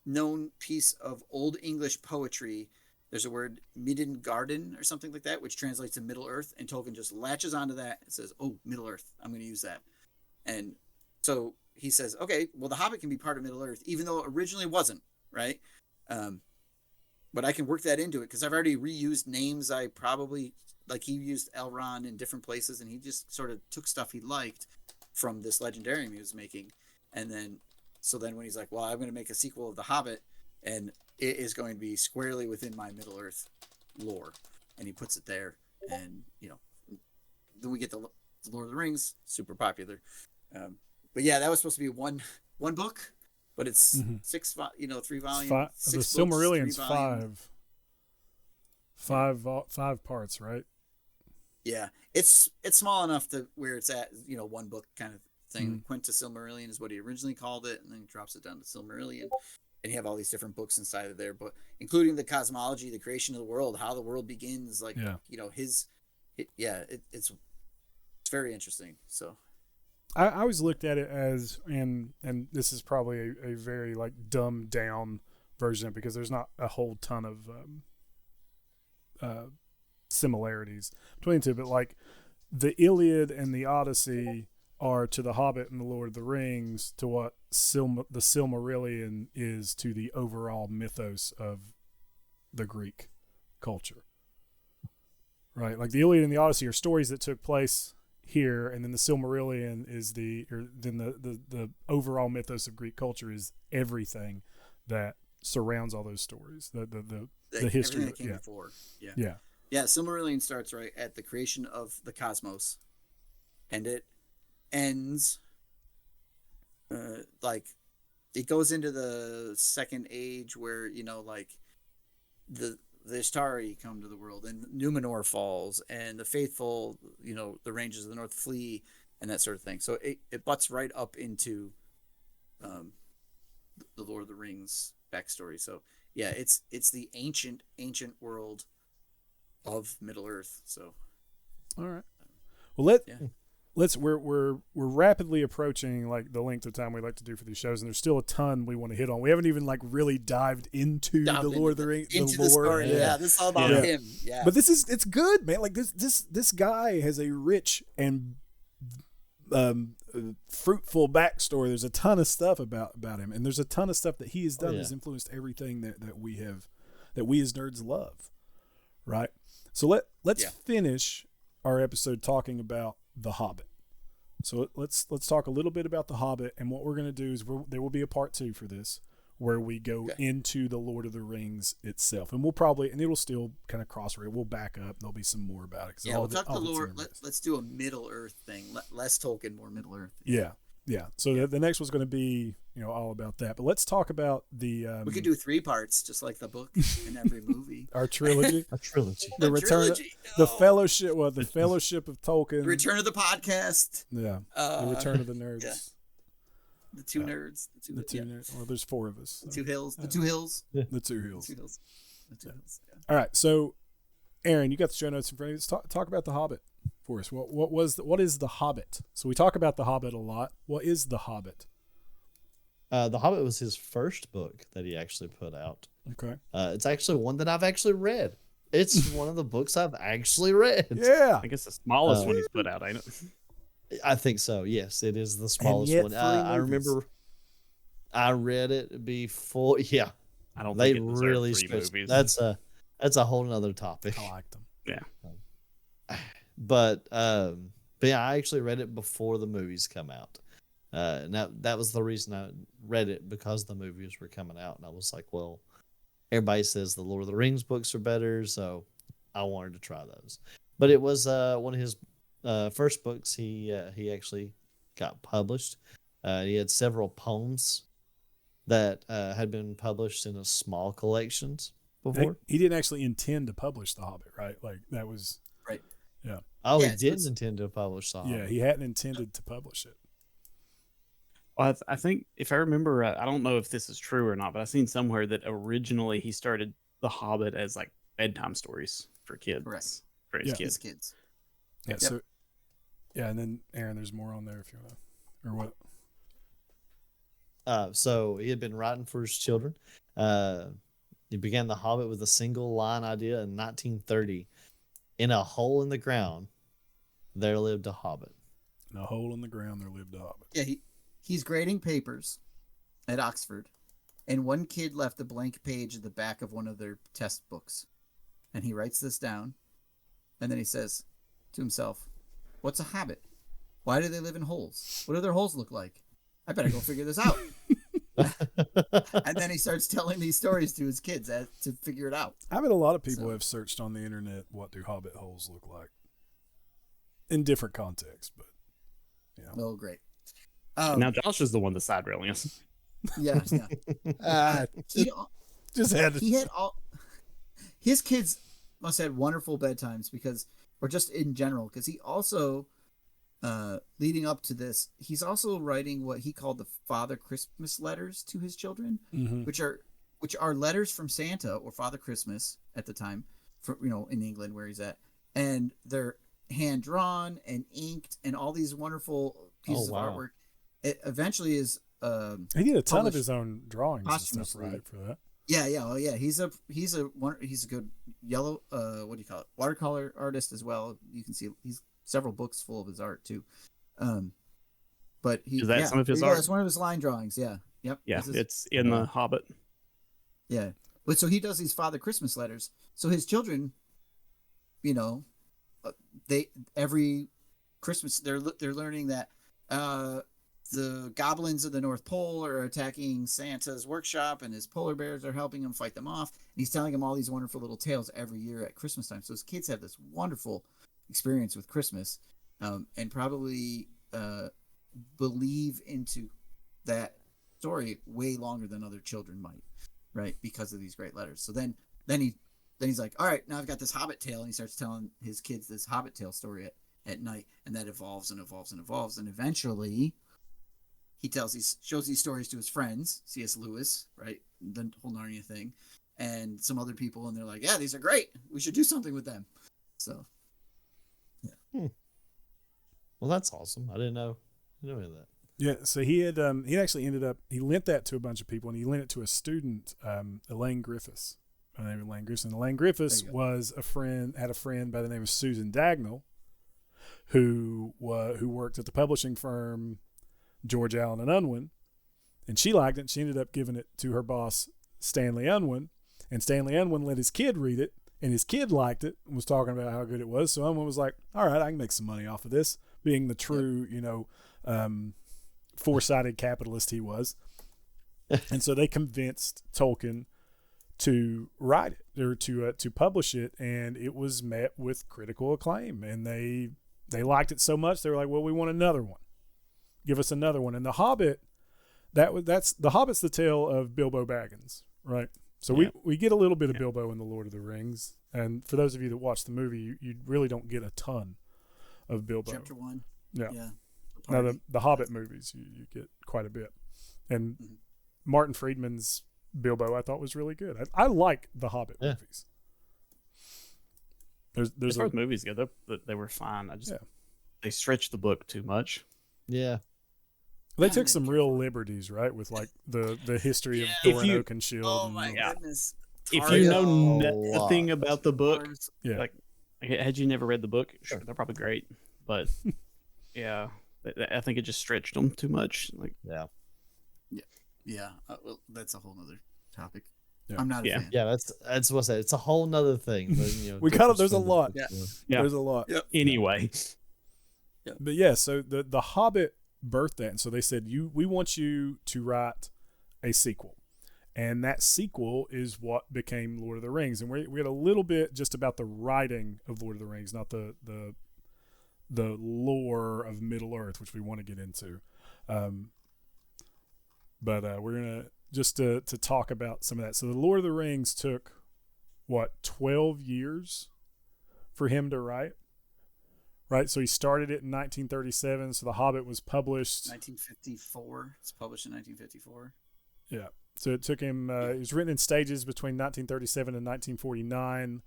Speaker 4: known piece of Old English poetry. There's a word, Midden-Garden or something like that, which translates to Middle Earth. And Tolkien just latches onto that and says, oh, Middle Earth, I'm going to use that. And so he says, okay, well, the Hobbit can be part of Middle Earth, even though it originally wasn't, right? But I can work that into it because I've already reused names I probably like he used Elrond in different places, and he just sort of took stuff he liked from this legendarium he was making, and then when he's like, well, I'm going to make a sequel of The Hobbit, and it is going to be squarely within my Middle Earth lore, and he puts it there, and then we get the Lord of the Rings, super popular. But yeah, that was supposed to be one book, but it's 3 volumes.
Speaker 1: The Silmarillion's five parts, right?
Speaker 4: Yeah, it's small enough to where it's at one book kind of thing. Quint to Silmarillion is what he originally called it, and then he drops it down to Silmarillion, and you have all these different books inside of there, but including the cosmology, the creation of the world, how the world begins, it's very interesting. So
Speaker 1: I always looked at it as, and this is probably a very like dumbed down version of it, because there's not a whole ton of similarities between the two, but like the Iliad and the Odyssey are to the Hobbit and the Lord of the Rings to what the Silmarillion is to the overall mythos of the Greek culture, right? Like the Iliad and the Odyssey are stories that took place here, and then the Silmarillion is the overall mythos of Greek culture is everything that surrounds all those stories, the history
Speaker 4: that came before. Yeah, Silmarillion starts right at the creation of the cosmos, and it ends like it goes into the second age where the Istari come to the world, and Numenor falls, and the faithful, the ranges of the north flee, and that sort of thing. So it butts right up into the Lord of the Rings backstory. So yeah, it's the ancient world of Middle Earth. So
Speaker 1: all right, well we're rapidly approaching like the length of time we like to do for these shows, and there's still a ton we want to hit on. We haven't even like really dived into the Lord of the Rings,
Speaker 4: into the story. Yeah, this is all about him. Yeah,
Speaker 1: but it's good, man. Like this guy has a rich and fruitful backstory. There's a ton of stuff about him, and there's a ton of stuff that he has done that's influenced everything that we as nerds love, right? So let's finish our episode talking about The Hobbit. So let's talk a little bit about The Hobbit, and what we're going to do is there will be a part 2 for this, where we go into the Lord of the Rings itself, and it'll still kind of we'll back up. There'll be some more about it.
Speaker 4: We'll talk the lore. Let's do a Middle Earth thing. Less Tolkien, more Middle Earth.
Speaker 1: Yeah. So the next one's going to be all about that. But let's talk about the.
Speaker 4: We could do 3 parts, just like the book in every movie.
Speaker 1: Our trilogy.
Speaker 2: A trilogy.
Speaker 1: The return. The fellowship. Well, the Fellowship of Tolkien.
Speaker 4: The return of the podcast.
Speaker 1: Yeah. The return of the nerds.
Speaker 4: Yeah. The two nerds.
Speaker 1: The two nerds. Well, there's 4 of us. So.
Speaker 4: The 2 hills. The 2 hills.
Speaker 1: The 2 hills.
Speaker 4: The 2 hills. The 2 hills. Yeah.
Speaker 1: All right. So, Aaron, you got the show notes in front of you. Let's talk about The Hobbit for us. What is The Hobbit? So we talk about The Hobbit a lot. What is The Hobbit?
Speaker 2: The Hobbit was his first book that he actually put out.
Speaker 1: Okay.
Speaker 2: It's actually one that I've actually read. It's one of the books I've actually read.
Speaker 1: Yeah.
Speaker 3: I guess the smallest one he's put out, ain't it?
Speaker 2: I think so. Yes, it is the smallest one. I remember I read it before. Yeah.
Speaker 3: I don't
Speaker 2: they
Speaker 3: think it
Speaker 2: really
Speaker 3: 3 movies.
Speaker 2: That's a whole nother topic.
Speaker 1: I liked them.
Speaker 2: Yeah. But yeah, I actually read it before the movies come out. And that was the reason I read it, because the movies were coming out, and I was like, well, everybody says the Lord of the Rings books are better, so I wanted to try those. But it was one of his first books. He actually got published. He had several poems that had been published in a small collections before.
Speaker 1: He didn't actually intend to publish The Hobbit, right? Like that was
Speaker 4: right.
Speaker 1: Yeah.
Speaker 2: Oh, he didn't intend to publish The Hobbit.
Speaker 1: Yeah, he hadn't intended to publish it.
Speaker 3: Well, I think if I remember, I don't know if this is true or not, but I've seen somewhere that originally he started The Hobbit as like bedtime stories for kids.
Speaker 4: Correct.
Speaker 3: For his kids.
Speaker 1: Yeah. Yep. So, yeah, and then Aaron, there's more on there if you want to, or what?
Speaker 2: So he had been writing for his children. He began The Hobbit with a single line idea in 1930. In a hole in the ground, there lived a hobbit.
Speaker 1: In a hole in the ground, there lived a hobbit.
Speaker 4: Yeah, he's grading papers at Oxford, and one kid left a blank page at the back of one of their test books, and he writes this down. And then he says to himself, "What's a hobbit? Why do they live in holes? What do their holes look like? I better go figure this out." And then he starts telling these stories to his kids to figure it out.
Speaker 1: I bet a lot of people have searched on the internet, what do hobbit holes look like? In different contexts, but yeah.
Speaker 4: Oh, great.
Speaker 3: Now Josh is the one that's side railing us.
Speaker 4: Yeah.
Speaker 1: Just had to.
Speaker 4: He had his kids must have had wonderful bedtimes or just in general, because he also, leading up to this, he's also writing what he called the Father Christmas letters to his children, which are letters from Santa or Father Christmas at the time, in England where he's at, and they're hand drawn and inked and all these wonderful pieces of artwork. It eventually is.
Speaker 1: He did a ton of his own drawings and stuff, right? For that.
Speaker 4: Yeah. Oh, yeah. He's a good what do you call it? Watercolor artist as well. You can see he's several books full of his art too. But
Speaker 3: is that some of his art?
Speaker 4: That's one of his line drawings. Yeah. Yep.
Speaker 3: Yeah. It's in the Hobbit.
Speaker 4: Yeah. But so he does these Father Christmas letters. So his children, they every Christmas they're learning that the goblins of the North Pole are attacking Santa's workshop, and his polar bears are helping him fight them off. And he's telling them all these wonderful little tales every year at Christmas time. So his kids have this wonderful experience with Christmas, and probably believe into that story way longer than other children might, right? Because of these great letters. So then he's like, all right, now I've got this Hobbit tale, and he starts telling his kids this Hobbit tale story at night, and that evolves and evolves and evolves, and eventually he shows these stories to his friends, C.S. Lewis, right? The whole Narnia thing, and some other people, and they're like, yeah, these are great. We should do something with them. So, yeah.
Speaker 2: Well, that's awesome. I didn't know any of that.
Speaker 1: Yeah, so he actually ended up, he lent that to a bunch of people, and he lent it to a student, Elaine Griffiths, by the name of Elaine Griffiths. And Elaine Griffiths had a friend by the name of Susan Dagnall, who worked at the publishing firm George Allen and Unwin, and she liked it, and she ended up giving it to her boss, Stanley Unwin, and Stanley Unwin let his kid read it, and his kid liked it and was talking about how good it was. So Unwin was like, all right, I can make some money off of this, being the true, foresighted capitalist he was. And so they convinced Tolkien to write it, or to publish it, and it was met with critical acclaim, and they liked it so much they were like, well, we want another one. Give us another one. And The Hobbit, that's The Hobbit's the tale of Bilbo Baggins, right? So we get a little bit of Bilbo in The Lord of the Rings, and for those of you that watch the movie, you really don't get a ton of Bilbo.
Speaker 4: Chapter 1.
Speaker 1: Yeah. Now the Hobbit movies, you get quite a bit, and Martin Friedman's Bilbo I thought was really good. I like the Hobbit movies. There's
Speaker 3: as movies go, they were fine. They stretched the book too much.
Speaker 2: Yeah.
Speaker 1: They took some real liberties, right, with like the history of Thorin Oakenshield.
Speaker 4: Oh my goodness!
Speaker 3: If you know nothing about the book, like had you never read the book, sure, they're probably great, but yeah, I think it just stretched them too much. Like
Speaker 4: yeah. Well, that's a whole other topic.
Speaker 1: Yeah.
Speaker 4: I'm not a fan.
Speaker 2: Yeah, that's what I said. It's a whole nother thing. But,
Speaker 1: we got it. There's a lot.
Speaker 4: Yeah.
Speaker 1: There's a lot.
Speaker 4: Yep.
Speaker 3: Anyway.
Speaker 4: Yep.
Speaker 1: But so the Hobbit birthed that, and so they said, we want you to write a sequel, and that sequel is what became Lord of the Rings. And we had a little bit just about the writing of Lord of the Rings, not the lore of Middle Earth, which we want to get into. But we're gonna just to talk about some of that. So the Lord of the Rings took 12 years for him to write. Right, so he started it in 1937. So The Hobbit was published
Speaker 4: 1954. It's published in 1954.
Speaker 1: Yeah, so it took him. It was written in stages between 1937 and 1949.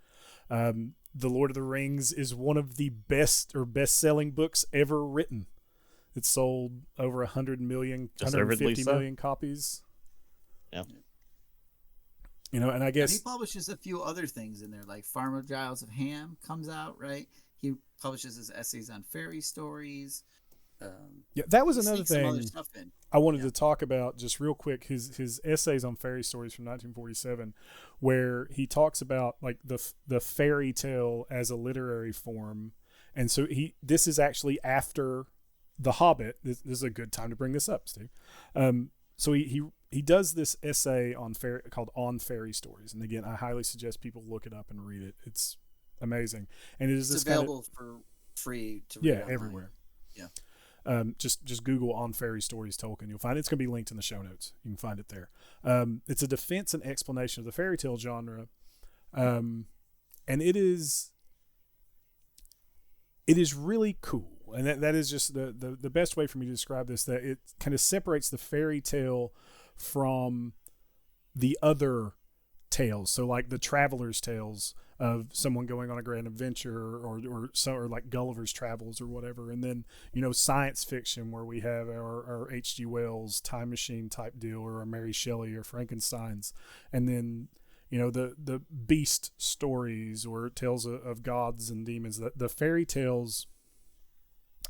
Speaker 1: The Lord of the Rings is one of the best-selling books ever written. It sold over 100 million, 150 million copies.
Speaker 2: Yeah.
Speaker 1: And I guess
Speaker 4: he publishes a few other things in there, like Farmer Giles of Ham comes out, right? He publishes his essays on fairy stories.
Speaker 1: Yeah, that was
Speaker 4: he
Speaker 1: another
Speaker 4: sneaks some other
Speaker 1: thing
Speaker 4: stuff in.
Speaker 1: I wanted to talk about just real quick. His essays on fairy stories from 1947, where he talks about like the fairy tale as a literary form, and so this is actually after The Hobbit. This is a good time to bring this up, Steve. So he does this essay called On Fairy Stories, and again, I highly suggest people look it up and read it. It's amazing, and it is
Speaker 4: It's
Speaker 1: this
Speaker 4: available for free to read online.
Speaker 1: everywhere.
Speaker 4: Yeah.
Speaker 1: Just Google On Fairy Stories Tolkien. You'll find it. It's going to be linked in the show notes. You can find it there. It's a defense and explanation of the fairy tale genre, and it is really cool. And that is just the best way for me to describe this. That it kind of separates the fairy tale from the other tales. So like the traveler's tales of someone going on a grand adventure, or like Gulliver's Travels or whatever, and then science fiction where we have our H.G. Wells time machine type deal, or a Mary Shelley or Frankenstein's, and then the beast stories or tales of gods and demons. The fairy tales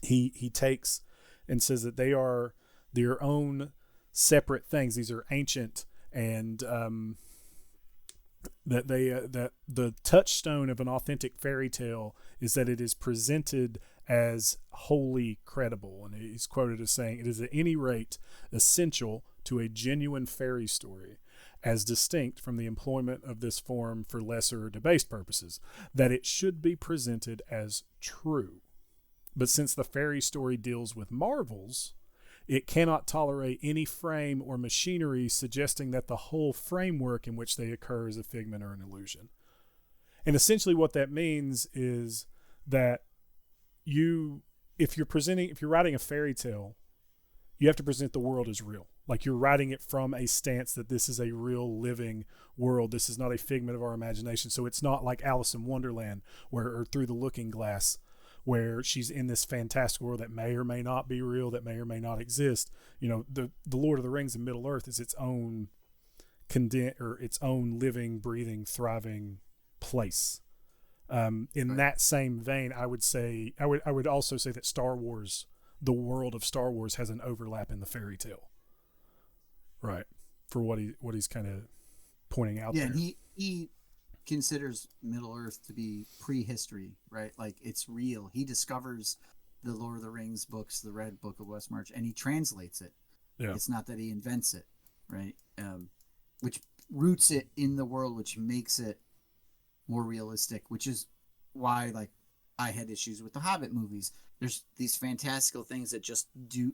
Speaker 1: he takes and says that they are their own separate things. These are ancient, and that the touchstone of an authentic fairy tale is that it is presented as wholly credible. And he's quoted as saying, "It is at any rate essential to a genuine fairy story, as distinct from the employment of this form for lesser or debased purposes, that it should be presented as true. But since the fairy story deals with marvels, it cannot tolerate any frame or machinery suggesting that the whole framework in which they occur is a figment or an illusion." And essentially what that means is that if you're writing a fairy tale, you have to present the world as real. Like you're writing it from a stance that this is a real living world. This is not a figment of our imagination. So it's not like Alice in Wonderland or Through the Looking Glass, where she's in this fantastic world that may or may not be real, that may or may not exist. The Lord of the Rings and Middle Earth is its own its own living, breathing, thriving place. In that same vein, I would also say that Star Wars, the world of Star Wars, has an overlap in the fairy tale, right? For what he's kind of pointing out there.
Speaker 4: Yeah, and he considers Middle Earth to be prehistory, right? Like it's real. He discovers the Lord of the Rings books, the Red Book of Westmarch, and he translates it. Yeah. It's not that he invents it, right? Which roots it in the world, which makes it more realistic, which is why like I had issues with the Hobbit movies. There's these fantastical things that just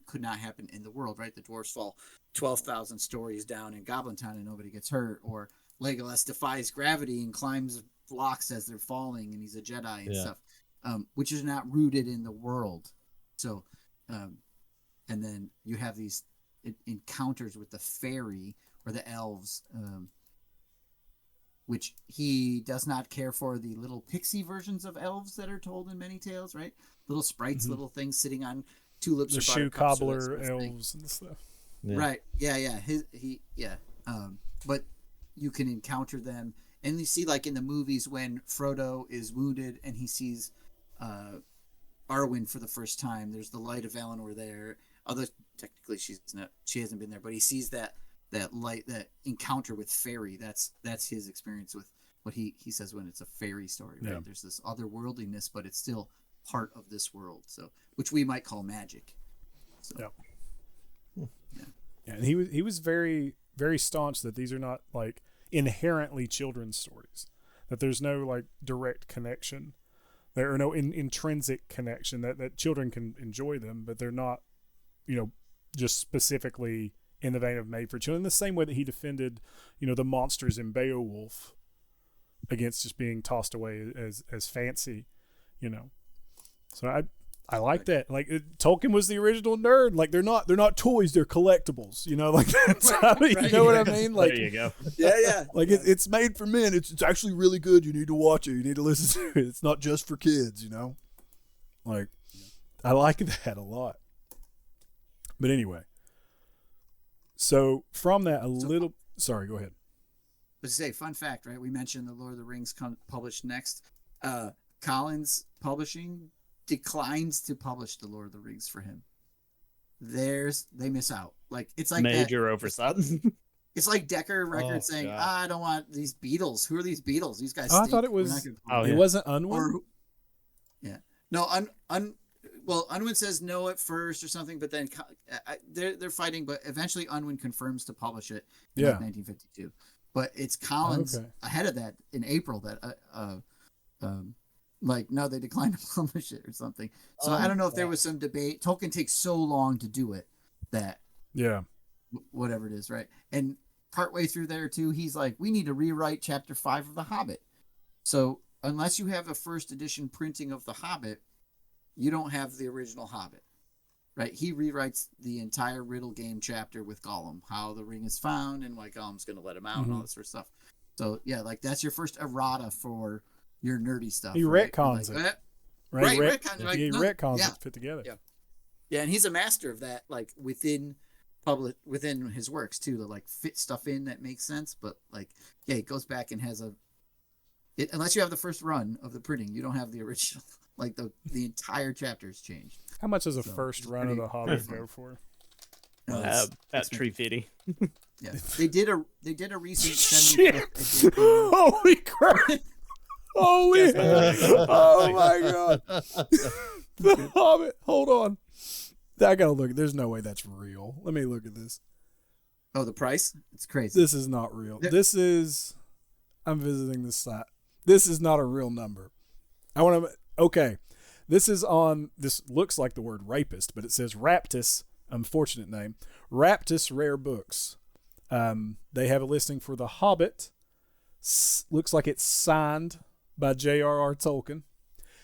Speaker 4: could not happen in the world, right? The dwarves fall 12,000 stories down in Goblin Town and nobody gets hurt, or Legolas defies gravity and climbs blocks as they're falling, and he's a Jedi and stuff, which is not rooted in the world. So, and then you have these encounters with the fairy or the elves, which he does not care for the little pixie versions of elves that are told in many tales, right? Little sprites, little things sitting on tulips,
Speaker 1: the shoe cobbler elves and stuff.
Speaker 4: Yeah. Right? Yeah. But you can encounter them, and you see like in the movies when Frodo is wounded and he sees Arwen for the first time. There's the light of Valinor there. Although technically she hasn't been there, but he sees that light, that encounter with fairy. That's his experience with what he says when it's a fairy story. Right? Yeah. There's this otherworldliness, but it's still part of this world. So, which we might call magic. So,
Speaker 1: yeah. And he was very, very staunch that these are not like inherently children's stories, that there's no like direct connection, there are no intrinsic connection, that children can enjoy them, but they're not, just specifically in the vein of made for children. In the same way that he defended, the monsters in Beowulf against just being tossed away as fancy, So I like that. Like Tolkien was the original nerd. Like they're not toys, they're collectibles. Like that's you know what I mean? Like
Speaker 3: there you go.
Speaker 4: Yeah.
Speaker 1: Like it's made for men. It's actually really good. You need to watch it. You need to listen to it. It's not just for kids. Like I like that a lot. But anyway, so from that sorry, go ahead.
Speaker 4: But to say, fun fact, right? We mentioned the Lord of the Rings published next. Collins Publishing declines to publish the Lord of the Rings for him. they miss out. Like it's like
Speaker 3: major oversight.
Speaker 4: It's like Decker Records saying,
Speaker 2: God.
Speaker 4: I don't want these Beatles. Who are these Beatles? These guys.
Speaker 1: Oh, I
Speaker 4: stink.
Speaker 1: thought it
Speaker 4: We're
Speaker 1: was.
Speaker 4: not gonna play
Speaker 3: Oh,
Speaker 4: them."
Speaker 1: It
Speaker 3: yeah.
Speaker 1: wasn't Unwin.
Speaker 4: Or, yeah, no, well, Unwin says no at first or something, but then they're fighting. But eventually, Unwin confirms to publish it in
Speaker 1: Yeah.
Speaker 4: like 1952. But it's Collins
Speaker 1: Okay.
Speaker 4: ahead of that in April that like no, they declined to publish it or something. So I don't know if there was some debate. Tolkien takes so long to do it that
Speaker 1: Yeah.
Speaker 4: whatever it is, right? And partway through there too, he's like, we need to rewrite chapter 5 of The Hobbit. So unless you have a first edition printing of The Hobbit, you don't have the original Hobbit, right? He rewrites the entire Riddle game chapter with Gollum, how the ring is found and why Gollum's going to let him out and all this sort of stuff. So yeah, like that's your first errata for your nerdy stuff.
Speaker 1: He
Speaker 4: right?
Speaker 1: retcons
Speaker 4: Like,
Speaker 1: it.
Speaker 4: Right,
Speaker 1: Retcon,
Speaker 4: like,
Speaker 1: he
Speaker 4: no,
Speaker 1: retcons
Speaker 4: yeah.
Speaker 1: it fit together.
Speaker 4: Yeah. Yeah, and he's a master of that, like within his works too, to like fit stuff in that makes sense. But like, yeah, it goes back and has unless you have the first run of the printing, you don't have the original. Like the entire chapter's changed.
Speaker 1: How much does a
Speaker 4: So,
Speaker 1: first
Speaker 4: it's
Speaker 1: run of
Speaker 4: pretty-
Speaker 1: the Hobbit go for?
Speaker 3: That's $350.
Speaker 4: Yeah, they did a recent
Speaker 1: Shit!
Speaker 4: 75th edition.
Speaker 1: Holy crap! Holy! Oh my god! The Hobbit. Hold on. I gotta look. There's no way that's real. Let me look at this.
Speaker 4: Oh, the price? It's crazy.
Speaker 1: This is not real.
Speaker 4: There-
Speaker 1: This is. I'm visiting this site. This is not a real number. I want to. Okay. This is on. This looks like the word rapist, but it says Raptus. Unfortunate name. Raptus Rare Books. They have a listing for The Hobbit. Looks like it's signed by J.R.R. Tolkien.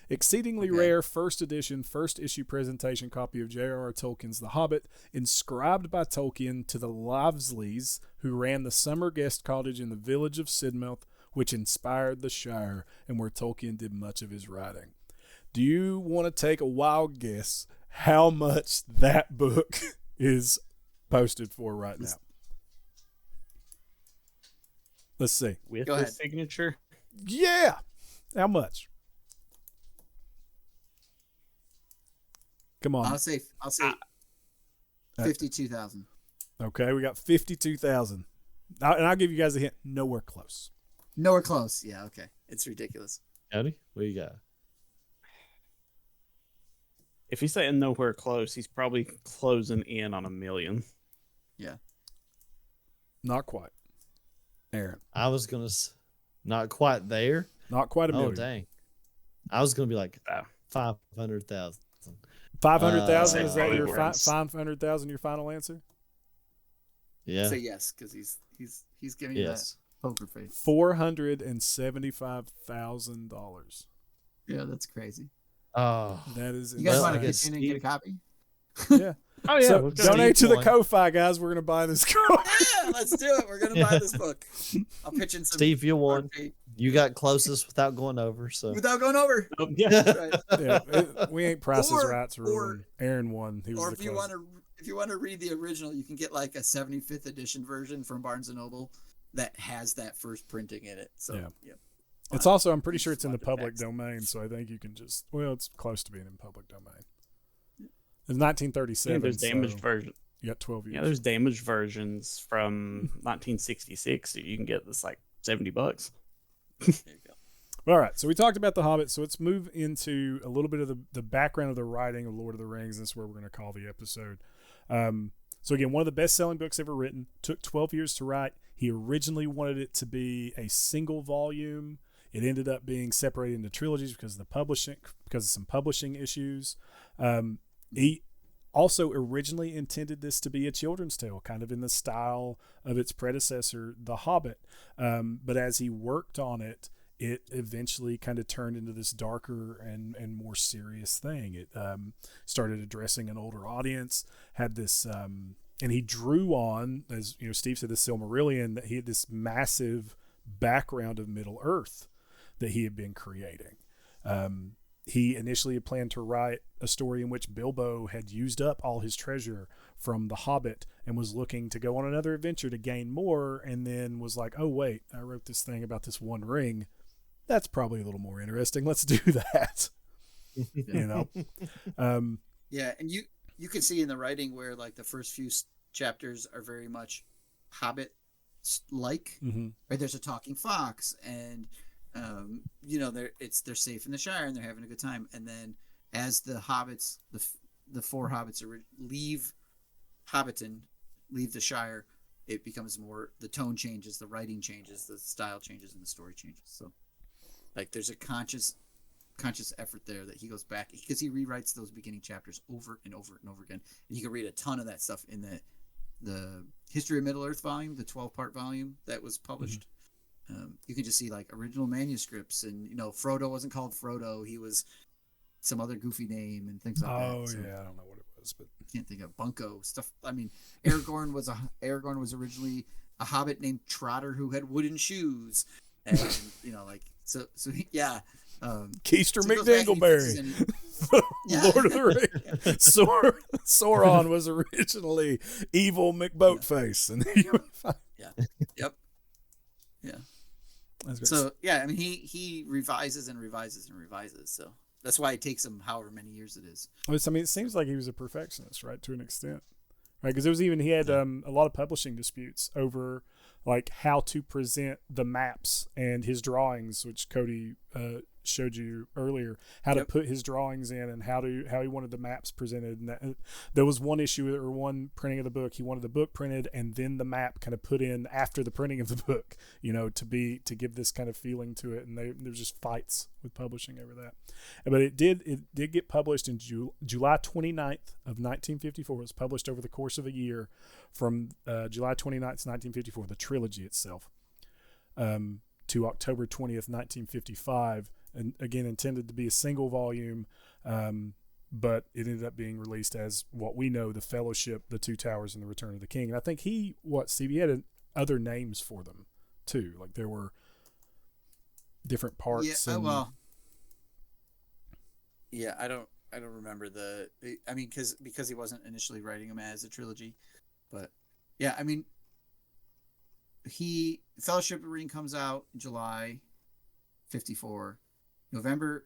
Speaker 1: Exceedingly rare first edition, first issue presentation copy of J.R.R. Tolkien's The Hobbit, inscribed by Tolkien to the Livesleys, who ran the summer guest cottage in the village of Sidmouth, which inspired the Shire and where Tolkien did much of his writing. Do you want to take a wild guess how much that book is posted for right now? Let's see.
Speaker 3: With
Speaker 4: Go
Speaker 3: the
Speaker 4: ahead.
Speaker 3: signature.
Speaker 1: Yeah. How much? Come on.
Speaker 4: I'll say 52,000.
Speaker 1: Okay, we got 52,000. And I'll give you guys a hint. Nowhere close.
Speaker 4: Nowhere close. Yeah, okay. It's ridiculous.
Speaker 2: Cody, what you got?
Speaker 3: If he's saying nowhere close, he's probably closing in on 1 million.
Speaker 4: Yeah.
Speaker 1: Not quite. Aaron.
Speaker 2: I was gonna not quite there.
Speaker 1: Not quite a million.
Speaker 2: Oh dang! I was gonna be like
Speaker 3: Oh.
Speaker 2: 500,000.
Speaker 1: 500,000 is that
Speaker 3: probably
Speaker 1: your
Speaker 3: worse.
Speaker 1: 500,000 your final answer?
Speaker 2: Yeah.
Speaker 4: Say yes, because he's giving you that
Speaker 2: Yes.
Speaker 4: poker face.
Speaker 1: $475,000.
Speaker 4: Yeah, that's crazy.
Speaker 2: Oh.
Speaker 1: That is
Speaker 4: You guys
Speaker 2: Well,
Speaker 4: want
Speaker 2: I
Speaker 4: to
Speaker 2: guess
Speaker 4: pitch in and get a copy?
Speaker 1: yeah.
Speaker 3: Oh yeah,
Speaker 1: So
Speaker 3: we'll go.
Speaker 1: donate to the
Speaker 2: Steve
Speaker 1: Ko-Fi, guys. We're gonna buy this car.
Speaker 4: Yeah, let's do it. We're gonna buy this book. I'll pitch in some
Speaker 2: Steve, you won.
Speaker 4: RP
Speaker 2: You got closest without going over. So
Speaker 4: without going over.
Speaker 3: Oh, yeah.
Speaker 4: That's right.
Speaker 1: Yeah, we ain't prices
Speaker 4: Or-
Speaker 1: rights
Speaker 4: or-
Speaker 1: ruling. Aaron won. He was
Speaker 4: Or
Speaker 1: the
Speaker 4: if you
Speaker 1: closest.
Speaker 4: want to read the original, you can get like a 75th edition version from Barnes and Noble that has that first printing in it. So
Speaker 1: Yeah.
Speaker 4: yeah.
Speaker 1: It's also, I'm pretty sure it's in the
Speaker 4: Just
Speaker 1: public
Speaker 4: text.
Speaker 1: domain, so I think you can just, well, it's close to being in public domain. It's 1937.
Speaker 3: Yeah, there's damaged
Speaker 1: so
Speaker 3: version.
Speaker 1: you got 12 years.
Speaker 3: Yeah, there's damaged versions from 1966 that you can get this like $70.
Speaker 4: There you go.
Speaker 1: All right, so we talked about The Hobbit, so let's move into a little bit of the background of the writing of Lord of the Rings. That's where we're going to call the episode. So again, one of the best-selling books ever written. Took 12 years to write. He originally wanted it to be a single volume. It ended up being separated into trilogies because of some publishing issues. He also originally intended this to be a children's tale, kind of in the style of its predecessor, The Hobbit. But as he worked on it, it eventually kind of turned into this darker and more serious thing. It started addressing an older audience, had this, and he drew on, as you know, Steve said, the Silmarillion, that he had this massive background of Middle Earth that he had been creating. He initially had planned to write a story in which Bilbo had used up all his treasure from The Hobbit and was looking to go on another adventure to gain more, and then was like, oh, wait, I wrote this thing about this one ring. That's probably a little more interesting. Let's do that. You know?
Speaker 4: Yeah, and you can see in the writing where like the first few chapters are very much Hobbit like.
Speaker 1: Mm-hmm.
Speaker 4: Right, there's a talking fox, and they're safe in the Shire and they're having a good time. And then as the hobbits, the four hobbits leave Hobbiton, leave the Shire, it becomes more, the tone changes, the writing changes, the style changes, and the story changes. So like there's a conscious effort there that he goes back, because he rewrites those beginning chapters over and over and over again. And you can read a ton of that stuff in the History of Middle Earth volume, the 12-part volume that was published. You can just see like original manuscripts, and Frodo wasn't called Frodo, he was some other goofy name and things like that.
Speaker 1: Oh
Speaker 4: So,
Speaker 1: yeah, I don't know what it was, but
Speaker 4: can't think of Bunko stuff. I mean, Aragorn was originally a hobbit named Trotter who had wooden shoes, and yeah.
Speaker 1: Keister
Speaker 4: so he goes back and he
Speaker 1: McDingleberry,
Speaker 4: fixes any- Yeah.
Speaker 1: Lord of the Rings. Sauron was originally evil McBoatface, and
Speaker 4: Yep. Yeah.
Speaker 1: That's great.
Speaker 4: So yeah, I mean, he revises and revises and revises. So that's why it takes him however many years it is.
Speaker 1: It seems like he was a perfectionist, right, to an extent, right? Because he had a lot of publishing disputes over like how to present the maps and his drawings, which Cody showed you earlier, how to put his drawings in and how he wanted the maps presented. And there was one issue or one printing of the book. He wanted the book printed and then the map kind of put in after the printing of the book, to give this kind of feeling to it. And there was just fights with publishing over that. But it did get published in July 29th of 1954. It was published over the course of a year from July 29th, 1954, the trilogy itself, to October 20th, 1955. And again, intended to be a single volume, but it ended up being released as what we know, The Fellowship, The Two Towers, and The Return of the King. And I think Steve, he had other names for them too. Like there were different parts.
Speaker 4: Yeah. Well. Yeah, I don't remember because he wasn't initially writing them as a trilogy, but yeah, I mean, Fellowship of the Ring comes out in July 54. November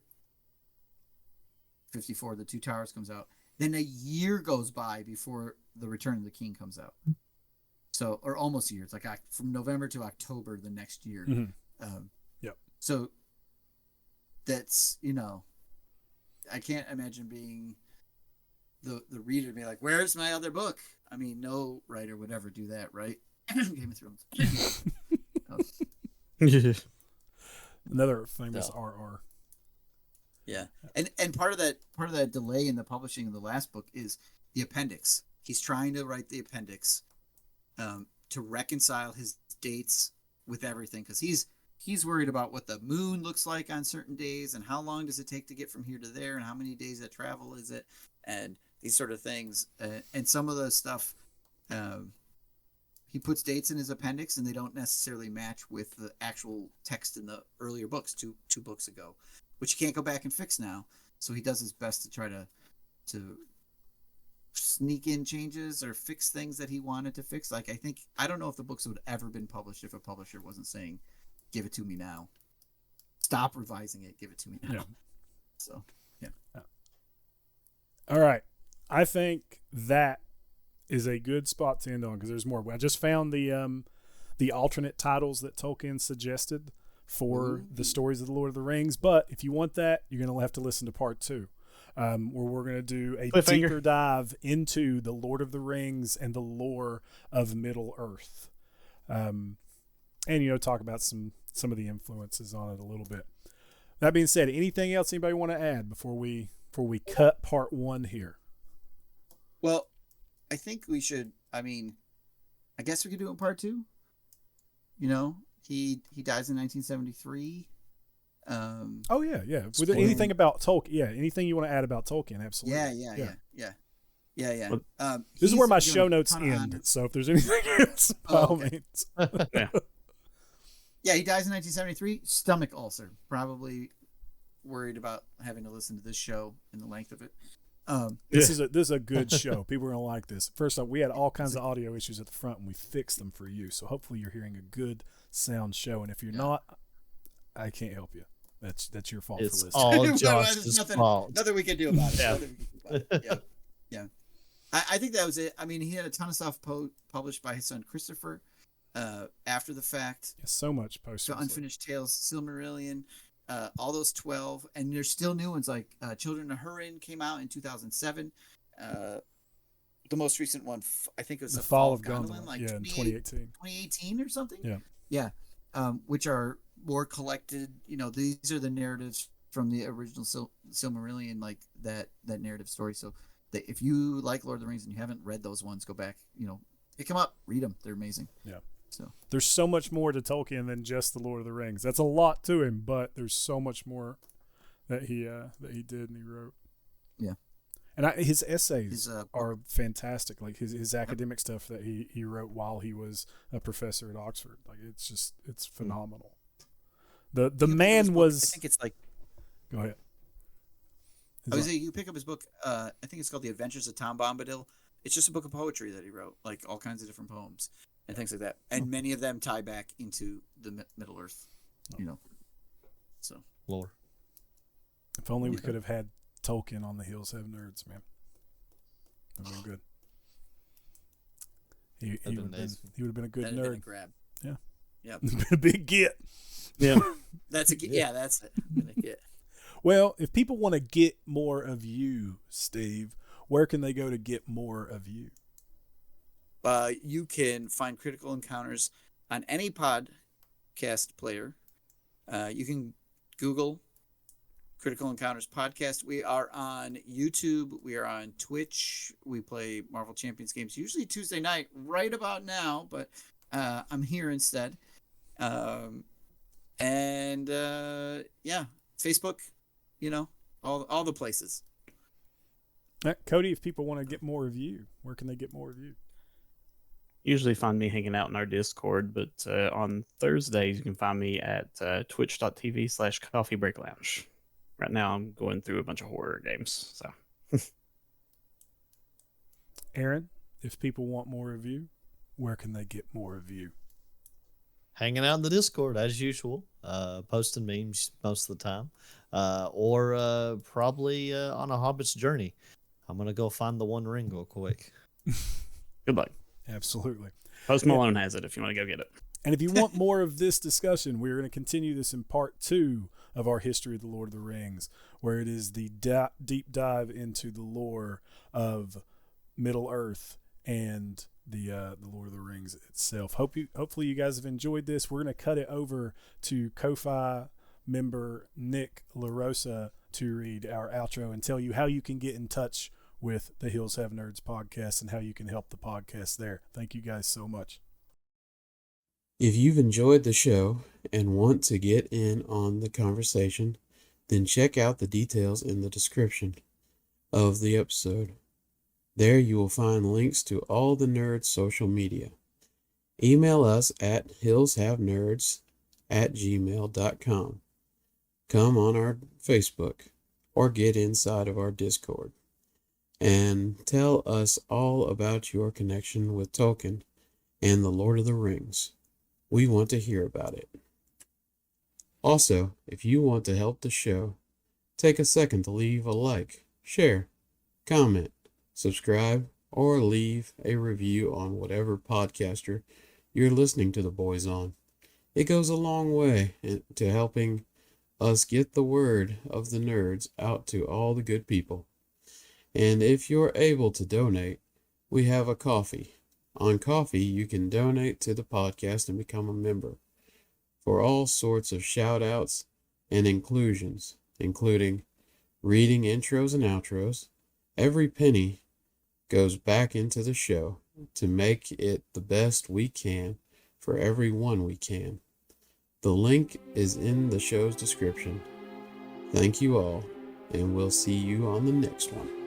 Speaker 4: 54, The Two Towers comes out. Then a year goes by before The Return of the King comes out. So, or almost a year. It's like from November to October the next year.
Speaker 1: Mm-hmm. Yep.
Speaker 4: So that's, I can't imagine being the reader to be like, where's my other book? I mean, no writer would ever do that, right? Game of Thrones.
Speaker 1: Another famous R.R.
Speaker 4: Yeah, and part of that delay in the publishing of the last book is the appendix. He's trying to write the appendix to reconcile his dates with everything, because he's worried about what the moon looks like on certain days and how long does it take to get from here to there and how many days of travel is it and these sort of things. And some of the stuff, he puts dates in his appendix and they don't necessarily match with the actual text in the earlier books, two books ago, which he can't go back and fix now. So he does his best to try to sneak in changes or fix things that he wanted to fix. Like, I don't know if the books would ever been published if a publisher wasn't saying, give it to me now. Stop revising it. Give it to me now. Yeah. So, yeah.
Speaker 1: All right. I think that is a good spot to end on because there's more. I just found the alternate titles that Tolkien suggested for the stories of the Lord of the Rings. But if you want that, you're going to have to listen to part 2. Where we're going to do a deeper dive into the Lord of the Rings and the lore of Middle Earth. And, talk about some of the influences on it a little bit. That being said, anything else anybody want to add before we cut part 1 here?
Speaker 4: Well, I think we should, I guess we could do it in part 2. He dies in 1973.
Speaker 1: Oh yeah. With anything about Tolkien, anything you want to add about Tolkien, absolutely.
Speaker 4: Yeah.
Speaker 1: This is where my show notes end. So if there's anything else, by all means.
Speaker 4: Yeah, he dies in 1973. Stomach ulcer. Probably worried about having to listen to this show and the length of it.
Speaker 1: This is a good show. People are gonna like this. First off, we had all kinds of audio issues at the front, and we fixed them for you. So hopefully you're hearing a good sound show. And if you're not, I can't help you. That's your fault for listening.
Speaker 2: All Josh's fault.
Speaker 4: Nothing we can do about it.
Speaker 2: Yeah.
Speaker 4: I think that was it. I mean, he had a ton of stuff published by his son Christopher after the fact.
Speaker 1: Yeah, so much post.
Speaker 4: So Unfinished Tales, Silmarillion, all those 12, and there's still new ones like Children of Húrin came out in 2007. The most recent one, I think it was
Speaker 1: The
Speaker 4: The
Speaker 1: Fall of
Speaker 4: Gondolin,
Speaker 1: Gondolin,
Speaker 4: like
Speaker 1: in 2018.
Speaker 4: 2018 or something.
Speaker 1: Yeah.
Speaker 4: Yeah. Which are more collected. You know, these are the narratives from the original Silmarillion, like that narrative story. So if you like Lord of the Rings and you haven't read those ones, go back, pick them up, read them. They're amazing.
Speaker 1: Yeah.
Speaker 4: So
Speaker 1: there's so much more to Tolkien than just the Lord of the Rings. That's a lot to him, but there's so much more that he did and he wrote.
Speaker 4: Yeah.
Speaker 1: And his essays are fantastic. Like his academic stuff that he wrote while he was a professor at Oxford. Like it's phenomenal. The man was.
Speaker 4: I think it's like.
Speaker 1: Go ahead.
Speaker 4: I was saying, you pick up his book. I think it's called The Adventures of Tom Bombadil. It's just a book of poetry that he wrote, like all kinds of different poems and things like that. And many of them tie back into the Middle Earth. So
Speaker 2: lore.
Speaker 1: If only we could have had Tolkien on the Hills Have Nerds, man. That would have been good. He would have been a good
Speaker 4: that'd
Speaker 1: nerd.
Speaker 4: Been a grab.
Speaker 1: Yeah.
Speaker 4: Yeah.
Speaker 1: A big get.
Speaker 3: Yeah.
Speaker 4: That's a get. Yeah, that's it. I'm gonna get.
Speaker 1: Well, if people want to get more of you, Steve, where can they go to get more of you?
Speaker 4: You can find Critical Encounters on any podcast player. You can Google Critical Encounters podcast. We are on YouTube. We are on Twitch. We play Marvel Champions games usually Tuesday night, right about now, but I'm here instead. Facebook, all the places.
Speaker 1: Cody, if people want to get more of you, where can they get more of you?
Speaker 3: Usually find me hanging out in our Discord, but on Thursdays you can find me at twitch.tv/Coffee Break Lounge. Right now I'm going through a bunch of horror games. So,
Speaker 1: Aaron, if people want more of you, where can they get more of you?
Speaker 2: Hanging out in the Discord as usual, posting memes most of the time, or probably on a Hobbit's journey. I'm gonna go find the One Ring real quick.
Speaker 3: good luck.
Speaker 1: Absolutely.
Speaker 3: Post Malone has it if you want to go get it.
Speaker 1: And if you want more of this discussion, we're going to continue this in part 2 of our history of the Lord of the Rings, where it is the deep dive into the lore of Middle Earth and the Lord of the Rings itself. Hopefully you guys have enjoyed this. We're going to cut it over to Ko-Fi member Nick LaRosa to read our outro and tell you how you can get in touch with the Hills Have Nerds podcast and how you can help the podcast there. Thank you guys so much.
Speaker 6: If you've enjoyed the show and want to get in on the conversation, then check out the details in the description of the episode. There you will find links to all the nerds' social media. Email us at hillshavenerds@gmail.com. Come on our Facebook or get inside of our Discord and tell us all about your connection with Tolkien and the Lord of the Rings. We want to hear about it. Also, if you want to help the show, take a second to leave a like, share, comment, subscribe, or leave a review on whatever podcaster you're listening to the boys on. It goes a long way to helping us get the word of the nerds out to all the good people. And if you're able to donate, we have a Ko-fi. On Ko-fi, you can donate to the podcast and become a member for all sorts of shout-outs and inclusions, including reading intros and outros. Every penny goes back into the show to make it the best we can for everyone we can. The link is in the show's description. Thank you all, and we'll see you on the next one.